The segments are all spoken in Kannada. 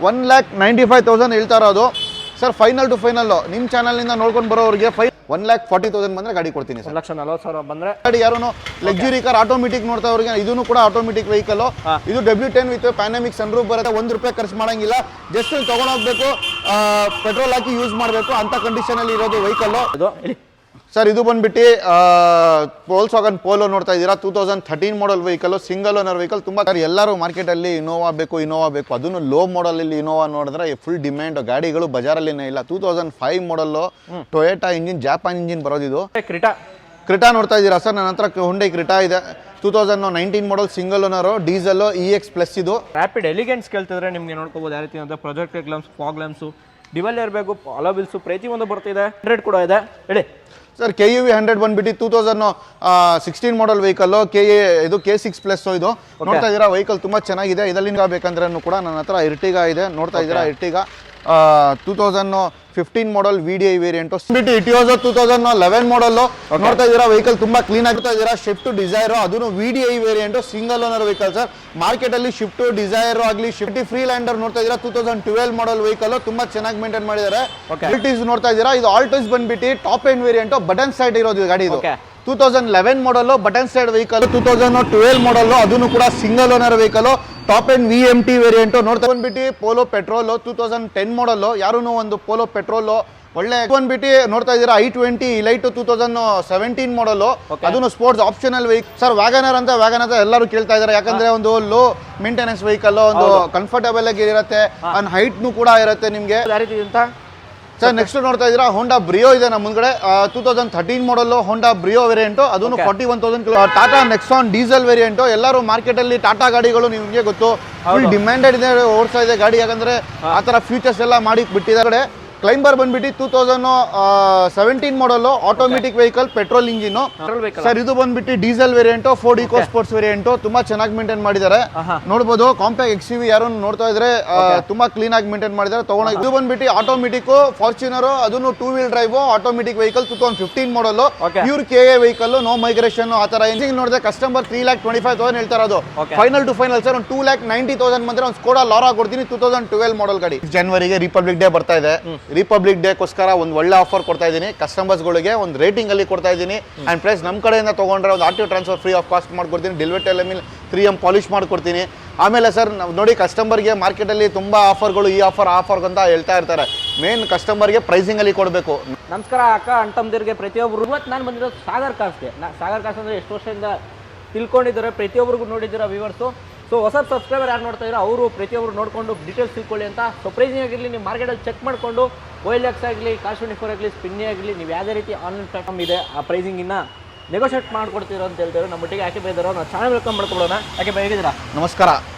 1,95,000 ಹೇಳ್ತಾ ಇರೋದು ಸರ್. ಫೈನಲ್ ಟು ಫೈನಲ್ ನಿಮ್ಮ ಚಾನಲ್ನಿಂದ ನೋಡ್ಕೊಂಡು ಬರೋರಿಗೆ 1,40,000 ಬಂದರೆ ಗಾಡಿ ಕೊಡ್ತೀನಿ ಸರ್. 1,40,000 ಬಂದರೆ ಗಾಡಿ ಯಾರು ಲಕ್ಸುರಿ ಕಾರ್ ಆಟೋಮೆಟಿಕ್ ನೋಡ್ತಾ ಅವ್ರಿಗೆ ಇದೂ ಕೂಡ ಆಟೋಮೆಟಿಕ್ ವೆಹಿಕಲ್. ಇದು W10 ವಿತ್ ಪ್ಯಾನಮಿಕ್ ಸನ್ರೂಫ್ ಬರುತ್ತೆ. ₹1 ಖರ್ಚು ಮಾಡಂಗಿಲ್ಲ. ಜಸ್ಟ್ ತಗೊಂಡೋಗ್ಬೇಕು, ಪೆಟ್ರೋಲ್ ಹಾಕಿ ಯೂಸ್ ಮಾಡಬೇಕು ಅಂತ ಕಂಡೀಷನ್ ಅಲ್ಲಿ ಇರೋದು ವೆಹಿಕಲ್ ಸರ್. ಇದು ಬಂದ್ಬಿಟ್ಟು ವೋಲ್ಕ್ಸ್ವ್ಯಾಗನ್ ಪೋಲೋ ನೋಡ್ತಾ ಇದ್ದೀರಾ. 2013 ಮಾಡಲ್ ವೆಹಿಕಲ್, ಸಿಂಗಲ್ ಓನರ್ ವೆಹಿಕಲ್. ತುಂಬಾ ಎಲ್ಲರೂ ಮಾರ್ಕೆಟಲ್ಲಿ ಇನೋವಾ ಬೇಕು, ಅದನ್ನು ಲೋ ಮಾಡಲಲ್ಲಿ ಇನೋವಾ ನೋಡಿದ್ರೆ ಫುಲ್ ಡಿಮ್ಯಾಂಡ್. ಗಾಡಿಗಳು ಬಜಾರಲ್ಲಿನೇ ಇಲ್ಲ. 2005 model, Toyota engine, Japan engine ಬರೋದಿದು. Creta ನೋಡ್ತಾ ಇದ್ದೀರಾ ಸರ್. ನನ್ನ ಹತ್ರ ಹುಂಡೈ ಕ್ರಿಟಾ ಇದೆ. 2019 ಮಾಡಲ್, ಸಿಂಗಲ್ ಓನರು, ಡೀಸೆಲ್, EX+ ಇದು. ರ್ಯಾಪಿಡ್ ಎಲಿಗೆನ್ಸ್ ಕೇಳ್ತಿದ್ರೆ ನಿಮಗೆ ನೋಡ್ಕೋಬಹುದು ಯಾವ ರೀತಿ ಅಂತ. Projector ಗ್ಲಾಂಪ್ಸ್, fog lamps, ಡಿವಲ್ ಏರ್ಬ್ಯಾಗು, hello wheels, ಪ್ರತಿಯೊಂದು ಬರ್ತಿದೆ. 100 ಕೂಡ ಇದೆ ಹೇಳಿ ಸರ್. KUV 100 ಬಂದ್ಬಿಟ್ಟು 2016 ಮಾಡಲ್ ವೆಹಿಕಲ್. ಇದು K6+ ಇದು ನೋಡ್ತಾ ಇದ್ದೀರಾ. ವೆಹಿಕಲ್ ತುಂಬಾ ಚೆನ್ನಾಗಿದೆ. ಇದರಲ್ಲಿ ಬೇಕಂದ್ರೆ ಕೂಡ ನನ್ನ ಹತ್ರ ಇರ್ಟಿಗಾ ಇದೆ. ನೋಡ್ತಾ ಇದ್ದೀರಾ ಇರ್ಟಿಗಾ 2015 ಮಾಡಲ್ VDI ವೇರಿಯಂಟ್. ಇಟಿಯೋಸೋ 2011 ಮಾಡಲ್ ನೋಡ್ತಾ ಇದ್ದೀರಾ. ವೆಹಿಕಲ್ ತುಂಬಾ ಕ್ಲೀನ್ ಆಗ್ತಾ ಇದ್ದೀರಾ. ಶಿಫ್ಟ್ ಡಿಸೈರ್, ಅದನ್ನು VDI variant, single owner vehicle sir. Market ಅಲ್ಲಿ ಶಿಫ್ಟ್ ಡಿಸೈರ್ ಆಗಲಿ, ಶಿಫ್ಟ್ ಫ್ರೀಲ್ಯಾಂಡರ್ ನೋಡ್ತಾ ಇದ್ದೀರಾ. 2012 ಮಾಡಲ್ ವೆಹಿಕಲ್, ತುಂಬಾ ಚೆನ್ನಾಗಿ ಮೇಂಟೈನ್ ಮಾಡಿದ್ದಾರೆ. ಆಲ್ಟೀಸ್ ನೋಡ್ತಾ ಇದ್ದೀರಾ. ಇದು ಆಲ್ಟೀಸ್ ಬಂದ್ಬಿಟ್ಟು top end variant, button side ಇರೋದು ಗಾಡಿ. ಇದು 2011 ಮಾಡಲ್, ಬಟನ್ ಸೈಡ್ ವೆಹಿಕಲ್. 2012 ಮಾಡಲ್, ಅದನ್ನು ಕೂಡ single owner vehicle, top end VMT variant. ನೋಡ್ತಾ ಬಂದ್ಬಿಟ್ಟು ಪೋಲೋ ಪೆಟ್ರೋಲ್ 2010 ಮಾಡಲ್. ಯಾರು ಒಂದು ಪೋಲೋ ಪೆಟ್ರೋಲ್ ಒಳ್ಳೆ ಬಂದ್ಬಿಟ್ಟು ನೋಡ್ತಾ ಇದ್ದೀರಾ. i20 ಇಲೈಟ್ 2017 ಮಾಡಲ್, ಅದನ್ನು sports optional vehicle sir. WagonR ಅಂತ ಎಲ್ಲರೂ ಕೇಳ್ತಾ ಇದ್ದಾರೆ. ಯಾಕಂದ್ರೆ ಒಂದು ಲೋ ಮೇಂಟೆನೆನ್ಸ್ ವೆಹಿಕಲ್, ಒಂದು ಕಂಫರ್ಟಬಲ್ ಆಗಿ ಇರುತ್ತೆ, ಅಂಡ್ ಹೈಟ್ ಕೂಡ ಇರುತ್ತೆ ನಿಮ್ಗೆ ಸರ್. ನೆಕ್ಸ್ಟ್ ನೋಡ್ತಾ ಇದ್ದೀರಾ ಹೋಂಡಾ ಬ್ರಿಯೋ ಇದೆ ನಮ್ಮ ಮುಂದ್ಗಡೆ. 2013 ಮಾಡಲ್ ಹೋಂಡಾ ಬ್ರಿಯೋ ವೇರಿಯಂಟ್, ಅದನ್ನು 41,000 kilo. Tata Nexon diesel variant. ಎಲ್ಲರೂ ಮಾರ್ಕೆಟ್ ಅಲ್ಲಿ ಟಾಟಾ ಗಾಡಿಗಳು ನಿಮ್ಗೆ ಗೊತ್ತು, ಫುಲ್ ಡಿಮ್ಯಾಂಡೆಡ್ ಇದೆ, ಓಡ್ತಾ ಇದೆ ಗಾಡಿ. ಯಾಕಂದ್ರೆ ಆ ತರ ಫ್ಯೂಚರ್ಸ್ ಎಲ್ಲ ಮಾಡಿ ಬಿಟ್ಟಿದ್ದಾರೆ. ಕ್ಲೈಂಬರ್ ಬಂದ್ಬಿಟ್ಟು 2017 model, automatic vehicle, petrol engine sir. ಇದು ಬಂದ್ಬಿಟ್ಟು diesel variant, Ford eco sports variant. ತುಂಬಾ ಚೆನ್ನಾಗಿ ಮೇಂಟೈನ್ ಮಾಡಿದ್ದಾರೆ. ನೋಡಬಹುದು ಕಾಂಪ್ಯಾಕ್ಟ್ XUV ಯಾರು ನೋಡ್ತಾ ಇದ್ರೆ ತುಂಬಾ ಕ್ಲೀನ್ ಆಗಿ ಮೇಂಟೈನ್ ಮಾಡಿದ್ದಾರೆ. ತಗೊಂಡು ಇದು ಬಂದ್ಬಿಟ್ಟು ಆಟೋಮೆಟಿಕ್ ಫಾರ್ಚುನರ್, ಅದನ್ನು 2 wheel drive automatic vehicle. 2015 model, pure KA vehicle, no migration ಆ ತರ. ಇಂಜಿನ್ ನೋಡಿದ್ರೆ ಕಸ್ಟಮರ್ 3,25,000 ಹೇಳ್ತಾ ಇರೋದು. ಫೈನಲ್ ಟು ಫೈನಲ್ ಸರ್, ಒಂದು 2,90,000 ಬಂದ್ರೆ ಒಂದು ಸ್ಕೋಡಾ ಲಾರಾ ಕೊಡ್ತೀನಿ. 2012 ಮಾಡಲ್ ಗಾಡಿ. ಜನವರಿಗೆ ರಿಪಬ್ಲಿಕ್ ಡೇ ಬರ್ತಾ ಇದೆ. ರಿಪಬ್ಲಿಕ್ ಡೇಗೋಸ್ಕರ ಒಂದು ಒಳ್ಳೆ ಆಫರ್ ಕೊಡ್ತಾ ಇದ್ದೀನಿ ಕಸ್ಟಮರ್ಸ್ಗಳಿಗೆ. ಒಂದು ರೇಟಿಂಗ್ ಅಲ್ಲಿ ಕೊಡ್ತಾ ಇದ್ದೀನಿ. ಅಂಡ್ ಪ್ರೈಸ್ ನಮ್ಮ ಕಡೆಯಿಂದ ತಗೊಂಡ್ರೆ ಒಂದು RTO transfer free of cost ಮಾಡ್ಕೊಡ್ತೀನಿ. ಡೆಲಿವರಿ ಟೈಮಲ್ಲಿ 3M ಪಾಲಿಶ್ ಮಾಡ್ಕೊಡ್ತೀನಿ. ಆಮೇಲೆ ಸರ್ ನೋಡಿ, ಕಸ್ಟಮರ್ಗೆ ಮಾರ್ಕೆಟಲ್ಲಿ ತುಂಬ ಆಫರ್ಗಳು, ಈ ಆಫರ್ ಅಂತ ಹೇಳ್ತಾ ಇರ್ತಾರೆ. ಮೇನ್ ಕಸ್ಟಮರ್ಗೆ ಪ್ರೈಸಿಂಗ್ ಅಲ್ಲಿ ಕೊಡಬೇಕು. ನಮಸ್ಕಾರ ಅಕ್ಕ ಅಣ್ತಮ್ಮದಿರಿಗೆ ಪ್ರತಿಯೊಬ್ಬರು. ಇವತ್ತು ನಾನು ಬಂದಿರೋದು ಸಾಗರ್ ಕಾರ್ಸ್ಗೆ. ಸಾಗರ್ ಕಾರ್ಸ್ ಅಂದರೆ ಎಷ್ಟು ವರ್ಷದಿಂದ ತಿಳ್ಕೊಂಡಿದ್ದಾರೆ, ಪ್ರತಿಯೊಬ್ಬರಿಗೂ ನೋಡಿದ್ದೀರಾ ವ್ಯೂವರ್ಸು. ಸೊ ಹೊಸ ಸಬ್ಸ್ಕ್ರೈಬರ್ ಯಾರು ನೋಡ್ತಾ ಇರೋ ಅವರು ಪ್ರತಿಯೊಬ್ಬರು ನೋಡಿಕೊಂಡು ಡೀಟೇಲ್ಸ್ ತಿಳ್ಕೊಳ್ಳಿ ಅಂತ. ಸೊ ಪ್ರೈಸಿಂಗ್ ಆಗಿರಲಿ, ನೀವು ಮಾರ್ಕೆಟಲ್ಲಿ ಚೆಕ್ ಮಾಡಿಕೊಂಡು OLX ಆಗಲಿ, Cars24 ಆಗಲಿ, ಸ್ಪಿನ್ನಿ ಆಗಲಿ, ನೀವು ಯಾವುದೇ ರೀತಿ ಆನ್ಲೈನ್ ಪ್ಲಾಟ್ಫಾರ್ಮ್ ಇದೆ ಆ ಪ್ರೈಸಿಂಗಿನ ನೆಗೋಷಿಯೇಟ್ ಮಾಡ್ಕೊಡ್ತೀರೋ ಅಂತ ಹೇಳ್ತಾರೆ. ನಮ್ಮ ಒಟ್ಟಿಗೆ ಯಾಕೆ ಬೈದಾರೋ ನಾವು ಚಾನಲ್ ವೆಲ್ಕಮ್ ಮಾಡ್ಕೊಳ್ಳೋಣ. ಯಾಕೆ ಹೇಗಿದ್ದೀರಾ? ನಮಸ್ಕಾರ.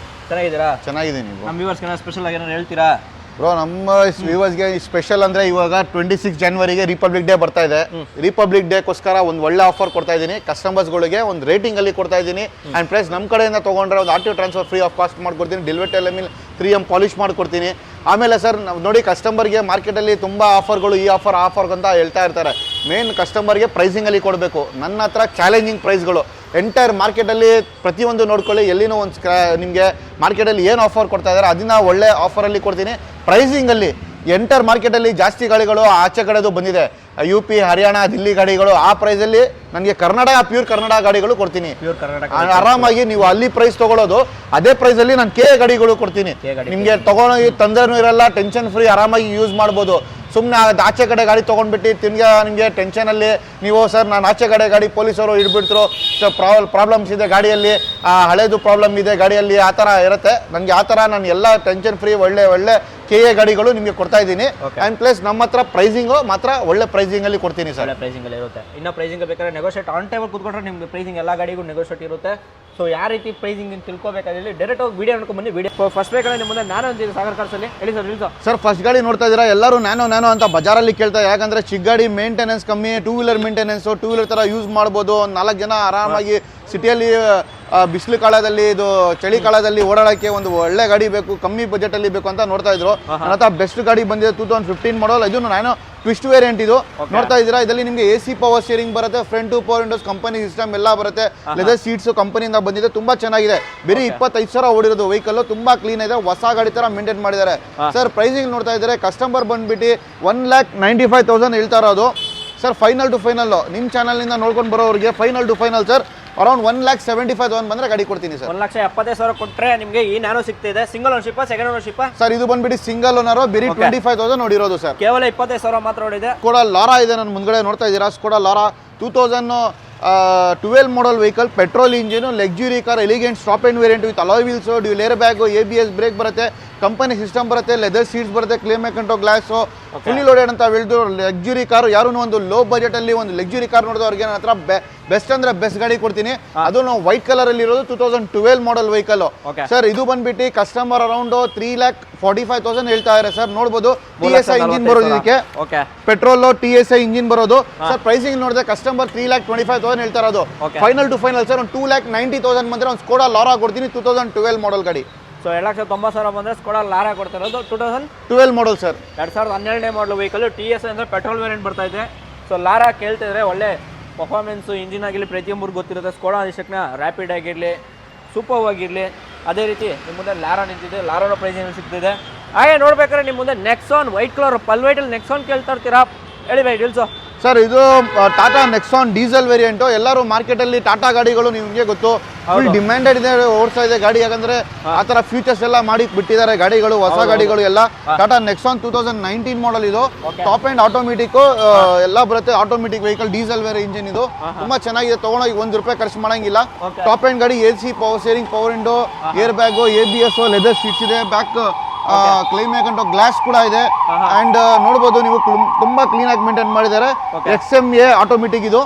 ಚೆನ್ನಾಗಿದ್ದೀರಾ? ಚೆನ್ನಾಗಿದ್ದೀನಿ. ನಮ್ಮ ವ್ಯೂವರ್ಸ್ಗೆ ಏನಾದ್ರು ಸ್ಪೆಷಲ್ ಆಗಿ ಏನಾರು ಹೇಳ್ತೀರಾ? ಬ್ರೋ, ನಮ್ಮ ವ್ಯೂವರ್ಸ್ಗೆ ಸ್ಪೆಷಲ್ ಅಂದರೆ ಇವಾಗ 26 ಜನವರಿಗೆ ರಿಪಬ್ಲಿಕ್ ಡೇ ಬರ್ತಾ ಇದೆ. ರಿಪಬ್ಲಿಕ್ ಡೇಗೋಸ್ಕರ ಒಂದು ಒಳ್ಳೆ ಆಫರ್ ಕೊಡ್ತಾ ಇದ್ದೀನಿ ಕಸ್ಟಮರ್ಸ್ಗಳಿಗೆ. ಒಂದು ರೇಟಿಂಗ್ ಅಲ್ಲಿ ಕೊಡ್ತಾ ಇದ್ದೀನಿ. ಆ್ಯಂಡ್ ಪ್ರೈಸ್ ನಮ್ಮ ಕಡೆಯಿಂದ ತೊಗೊಂಡ್ರೆ ಒಂದು RTO transfer free of cost ಮಾಡ್ಕೊಡ್ತೀನಿ. ಡೆಲಿವರಿ ಟೈಮಲ್ಲಿ 3M ಪಾಲಿಶ್ ಮಾಡ್ಕೊಡ್ತೀನಿ. ಆಮೇಲೆ ಸರ್ ನೋಡಿ, ಕಸ್ಟಮರ್ಗೆ ಮಾರ್ಕೆಟಲ್ಲಿ ತುಂಬ ಆಫರ್ಗಳು, ಈ ಆಫರ್ ಅಂತ ಹೇಳ್ತಾ ಇರ್ತಾರೆ. ಮೇನ್ ಕಸ್ಟಮರ್ಗೆ ಪ್ರೈಸಿಂಗಲ್ಲಿ ಕೊಡಬೇಕು. ನನ್ನ ಹತ್ರ ಚಾಲೆಂಜಿಂಗ್ ಪ್ರೈಸ್ಗಳು ಎಂಟೈರ್ ಮಾರ್ಕೆಟಲ್ಲಿ ಪ್ರತಿಯೊಂದು ನೋಡ್ಕೊಳ್ಳಿ. ಎಲ್ಲಿನೂ ಒಂದು ನಿಮಗೆ ಮಾರ್ಕೆಟಲ್ಲಿ ಏನು ಆಫರ್ ಕೊಡ್ತಾ ಇದ್ದಾರೆ ಅದನ್ನ ಒಳ್ಳೆ ಆಫರಲ್ಲಿ ಕೊಡ್ತೀನಿ. ಪ್ರೈಸಿಂಗಲ್ಲಿ ಎಂಟರ್ ಮಾರ್ಕೆಟಲ್ಲಿ ಜಾಸ್ತಿ ಗಾಡಿಗಳು ಆಚೆ ಕಡೆದು ಬಂದಿದೆ, UP, ಹರಿಯಾಣ, ದಿಲ್ಲಿ ಗಾಡಿಗಳು. ಆ ಪ್ರೈಸಲ್ಲಿ ನನಗೆ ಪ್ಯೂರ್ ಕನ್ನಡ ಗಾಡಿಗಳು ಕೊಡ್ತೀನಿ. ಆರಾಮಾಗಿ ನೀವು ಅಲ್ಲಿ ಪ್ರೈಸ್ ತಗೊಳ್ಳೋದು, ಅದೇ ಪ್ರೈಸಲ್ಲಿ ನಾನು KA ಗಾಡಿಗಳು ಕೊಡ್ತೀನಿ. ನಿಮಗೆ ತಗೊಂಡೋಗಿ ತೊಂದರೆನೂ ಇರಲ್ಲ, ಟೆನ್ಷನ್ ಫ್ರೀ, ಆರಾಮಾಗಿ ಯೂಸ್ ಮಾಡ್ಬೋದು. ಸುಮ್ಮನೆ ಆಚೆ ಕಡೆ ಗಾಡಿ ತೊಗೊಂಡ್ಬಿಟ್ಟು ನಿಮಗೆ ಟೆನ್ಷನಲ್ಲಿ ನೀವು ಸರ್ ನಾನು ಆಚೆ ಕಡೆ ಗಾಡಿ ಪೊಲೀಸರು ಹಿಡ್ಬಿಡ್ತರು, ಪ್ರಾಬ್ಲಮ್ಸ್ ಇದೆ ಗಾಡಿಯಲ್ಲಿ, ಹಳೇದು ಪ್ರಾಬ್ಲಮ್ ಇದೆ ಗಾಡಿಯಲ್ಲಿ, ಆ ಥರ ಇರುತ್ತೆ. ನನಗೆ ಆ ಥರ ನಾನು ಎಲ್ಲ ಟೆನ್ಷನ್ ಫ್ರೀ ಒಳ್ಳೆ KA ಗಾಡಿಗಳು ನಿಮಗೆ ಕೊಡ್ತಾ ಇದ್ದೀನಿ. ಆ್ಯಂಡ್ ಪ್ಲಸ್ ನಮ್ಮ ಹತ್ರ ಪ್ರೈಸಿಂಗು ಮಾತ್ರ ಒಳ್ಳೆ ಪ್ರೈಸಿಂಗಲ್ಲಿ ಕೊಡ್ತೀನಿ ಸರ್. ಒಳ್ಳೆ ಪ್ರೈಸಿಂಗಲ್ಲಿ ಇರುತ್ತೆ. ಇನ್ನು ಪ್ರೈಸಿಂಗ್ ಬೇಕಾದ್ರೆ ನೆಗೋಷಿಯೇಟ್ ಆನ್ ಟೇಬಲ್ ಕೂತ್ಕೊಂಡ್ರೆ ನಿಮಗೆ ಪ್ರೈಸಿಂಗ್ ಎಲ್ಲ ಗಾಡಿಗೂ ನೆಗೋಷಿಯೇಟ್ ಇರುತ್ತೆ. ಸೊ ಯಾವ ರೀತಿ ಪ್ರೈಸಿಂಗ್ ತಿಳ್ಕೊಬೇಕಾದ್ರೆ ಡೈರೆಕ್ಟ್ ಹೋಗಿ ವಿಡಿಯೋ ನೋಡ್ಕೊಂಡು ಬನ್ನಿ. ವಿಡಿಯೋ ಫಸ್ಟ್ ಬೇಕಾದ್ರೆ ನಿಮ್ಮ ಮುಂದೆ ನಾನು ಅಂತಿದ್ದೆ ಸಾಗರ್ ಕಾರ್ಸಲ್ಲಿ. ಹೇಳಿ ಸರ್ ಫಸ್ಟ್ ಗಾಡಿ ನೋಡ್ತಾ ಇದ್ದೀರಾ, ಎಲ್ಲರೂ ನ್ಯಾನೋ ಅಂತ ಬಜಾರಲ್ಲಿ ಕೇಳ್ತಾರೆ. ಯಾಕಂದ್ರೆ ಚಿಕ್ಕ ಗಾಡಿ, ಮೇಂಟೆನೆನ್ಸ್ ಕಮ್ಮಿ, 2 ವೀಲರ್ ಮೇಂಟೆನೆನ್ಸ್, 2 ವೀಲರ್ ಥರ ಯೂಸ್ ಮಾಡ್ಬೋದು. 4 ಜನ ಆರಾಮಾಗಿ ಸಿಟಿಯಲ್ಲಿ ಬಿಸಿಲು ಕಾಲದಲ್ಲಿ, ಇದು ಚಳಿಗಾಲದಲ್ಲಿ ಓಡಾಡೋಕ್ಕೆ ಒಂದು ಒಳ್ಳೆ ಗಾಡಿ ಬೇಕು, ಕಮ್ಮಿ ಬಜೆಟಲ್ಲಿ ಬೇಕು ಅಂತ ನೋಡ್ತಾ ಇದ್ರು. ನನ್ನ ಹತ್ರ ಬೆಸ್ಟ್ ಗಾಡಿ ಬಂದಿದೆ 2015 ಮಾಡಲ್. ಇದನ್ನು ಟ್ವಿಸ್ಟ್ ವೇರಿಯಂಟ್ ಇದು ನೋಡ್ತಾ ಇದ್ದೀರಾ. ಇದರಲ್ಲಿ ನಿಮಗೆ AC ಪವರ್ ಸ್ಟೀರಿಂಗ್ ಬರುತ್ತೆ, front two power windows company system ಎಲ್ಲ ಬರುತ್ತೆ, ಲೆದರ್ ಸೀಟ್ಸ್ ಕಂಪನಿಯಿಂದ ಬಂದಿದೆ, ತುಂಬಾ ಚೆನ್ನಾಗಿದೆ. ಬರೀ 25,000 ಓಡಿರೋದು ವೆಹಿಕಲ್, ತುಂಬಾ ಕ್ಲೀನ್ ಇದೆ, ಹೊಸ ಗಾಡಿ ತರ ಮೇಂಟೈನ್ ಮಾಡಿದ್ದಾರೆ. ಸರ್ ಪ್ರೈಸಿಂಗ್ ನೋಡ್ತಾ ಇದ್ದಾರೆ, ಕಸ್ಟಮರ್ ಬಂದ್ಬಿಟ್ಟು 1,95,000 ಹೇಳ್ತಾ ಇರೋದು. ಸರ್ ಫೈನಲ್ ಟು ಫೈನಲ್ ನಿಮ್ಮ ಚಾನಲ್ನಿಂದ ನೋಡ್ಕೊಂಡು ಬರೋರಿಗೆ final to final sir around 1,75,000 ಬಂದ್ರೆ ಗಾಡಿ ಕೊಡ್ತೀನಿ ಸರ್. 1,75,000 ಕೊಟ್ಟರೆ ನಿಮಗೆ ಈ ನ್ಯಾನೋ ಸಿಗ್ತಿದೆ. Single ownership, second ownership sir ಇದು ಬಂದ್ಬಿಟ್ಟು ಸಿಂಗಲ್ ಓನರ್, ಬರೀ 25,000 ನೋಡಿರೋದು ಸರ್. ಕೇವಲ 25,000 ಮಾತ್ರ ನೋಡಿದೆ. ಸ್ಕೋಡಾ ಲಾರಾ ಇದೆ ನನ್ನ ಮುಂದ್ಗಡೆ ನೋಡ್ತಾ ಇದ್ದೀರಾ. Skoda Laura 2012 model vehicle, petrol engine, luxury car, elegant top end variant with alloy wheels, dual air bag, ABS brake ಬರುತ್ತೆ, ಕಂಪನಿ ಸಿಸ್ಟಮ್ ಬರುತ್ತೆ, ಲೆದರ್ ಸೀಟ್ಸ್ ಬರುತ್ತೆ, climate control glass, fully loaded ಅಂತ ಹೇಳಿದ್ರು ಲಕ್ಸುರಿ ಕಾರ್. ಯಾರು ಒಂದು ಲೋ ಬಜೆಟ್ ಅಲ್ಲಿ ಒಂದು ಲಕ್ಸುರಿ ಕಾರ್ ನೋಡಿದ್ರೆ ಅವ್ರಿಗೆ ನನ್ನ ಹತ್ರ ಬೆಸ್ಟ್ ಅಂದ್ರೆ ಬೆಸ್ಟ್ ಗಾಡಿ ಕೊಡ್ತೀನಿ. ಅದು ನಾವು ವೈಟ್ ಕಲರ್ ಅಲ್ಲಿ ಇರೋದು 2012 ಮಾಡಲ್ ವೆಹಿಕಲ್ ಸರ್. ಇದು ಬಂದ್ಬಿಟ್ಟು ಕಸ್ಟಮರ್ ಅರೌಂಡ್ 3,45,000 ಹೇಳ್ತಾ ಇದ್ದಾರೆ ಸರ್. ನೋಡಬಹುದು TSI ಇಂಜಿನ್ ಬರೋದು, ಇದಕ್ಕೆ ಪೆಟ್ರೋಲ್ TSI ಇಂಜಿನ್ ಬರೋದು ಸರ್. ಪ್ರೈಸಿಂಗ್ ನೋಡಿದ್ರೆ ಕಸ್ಟಮರ್ 3,25,000 ಹೇಳ್ತಾ ಇರೋದು. ಫೈನಲ್ ಟು ಫೈನಲ್ ಸರ್ ಒಂದು 2,90,000 ಬಂದ್ರೆ ಒಂದು ಸ್ಕೋಡಾ ಲಾರಾ ಕೊಡ್ತೀನಿ, 2012 ಮಾಡಲ್ ಗಾಡಿ. ಸೊ 2,90,000 ಬಂದ್ರೆ ಸ್ಕೋಡಾ ಲಾರಾ ಕೊಡ್ತಾ ಇರೋದು 2012 ಮಾಡಲ್ ಸರ್. 2012ನೇ ಮಾಡಲ್ ವೆಹಿಕಲ್, TSI ಅಂದ್ರೆ ಪೆಟ್ರೋಲ್ ವೇರಿಯಂಟ್ ಬರ್ತಾ ಇದೆ. ಸೊ ಲಾರಾ ಕೇಳ್ತಿದ್ರೆ ಒಳ್ಳೆ ಪರ್ಫಾರ್ಮೆನ್ಸು, ಇಂಜಿನ್ ಆಗಿರಲಿ ಪ್ರತಿಯೊಬ್ಬರಿಗೆ ಗೊತ್ತಿರುತ್ತೆ. ಸ್ಕೋಡಾ ಅದಿಷ್ಟಕ್ಕೆ ರ್ಯಾಪಿಡ್ ಆಗಿರಲಿ, ಸೂಪರ್ ಆಗಿರಲಿ, ಅದೇ ರೀತಿ ನಿಮ್ಮ ಮುಂದೆ ಲಾರಾ ನಿಂತಿದೆ. ಲಾರಾನ ಪ್ರೈಸಿಂಗ್ ಸಿಗ್ತಿದೆ. ಹಾಗೆ ನೋಡ್ಬೇಕಾದ್ರೆ ನಿಮ್ಮ ಮುಂದೆ ನೆಕ್ಸಾನ್ ವೈಟ್ ಕಲರ್ ಪಲ್ ವೈಟಲ್ಲಿ ನೆಕ್ಸಾನ್ ಕೇಳ್ತಾ ಇರ್ತೀರಾ, ಹೇಳಿ ಬೈ ಡೀಲ್ಸು. ಸರ್ ಇದು ಟಾಟಾ ನೆಕ್ಸಾನ್ ಡೀಸೆಲ್ ವೇರಿಯಂಟು. ಎಲ್ಲರೂ ಮಾರ್ಕೆಟಲ್ಲಿ ಟಾಟಾ ಗಾಡಿಗಳು ನಿಮಗೆ ಗೊತ್ತು ಫುಲ್ ಡಿಮ್ಯಾಂಡೆಡ್ ಇದೆ, ಓಡ್ತಾ ಇದೆ ಗಾಡಿ. ಯಾಕಂದ್ರೆ ಆ ಥರ ಫ್ಯೂಚರ್ಸ್ ಎಲ್ಲ ಮಾಡಿ ಬಿಟ್ಟಿದ್ದಾರೆ ಗಾಡಿಗಳು, ಹೊಸ ಗಾಡಿಗಳು ಎಲ್ಲ. ಟಾಟಾ ನೆಕ್ಸಾನ್ 2019 ಮಾಡಲ್ ಇದು, ಟಾಪ್ ಅಂಡ್ ಆಟೋಮೆಟಿಕ್ ಎಲ್ಲ ಬರುತ್ತೆ. ಆಟೋಮೆಟಿಕ್ ವೆಹಿಕಲ್, ಡೀಸೆಲ್ ವೇರ್ ಇಂಜಿನ್ ಇದು, ತುಂಬಾ ಚೆನ್ನಾಗಿದೆ. ತಗೊಂಡೋಗಿ ₹1 ಖರ್ಚು ಮಾಡಂಗಿಲ್ಲ. ಟಾಪ್ ಅಂಡ್ ಗಾಡಿ, AC power steering, power window, air bag, ABS, leather seats ಇದೆ, ಬ್ಯಾಕ್ ಕ್ಲೈಮೇಕ್ ಅಂತ ಗ್ಲಾಸ್ ಕೂಡ ಇದೆ. ಅಂಡ್ ನೋಡಬಹುದು ನೀವು ತುಂಬಾ ಕ್ಲೀನ್ ಆಗಿ ಮೇಂಟೈನ್ ಮಾಡಿದ್ದಾರೆ. XMA ಆಟೋಮೆಟಿಕ್ ಇದು,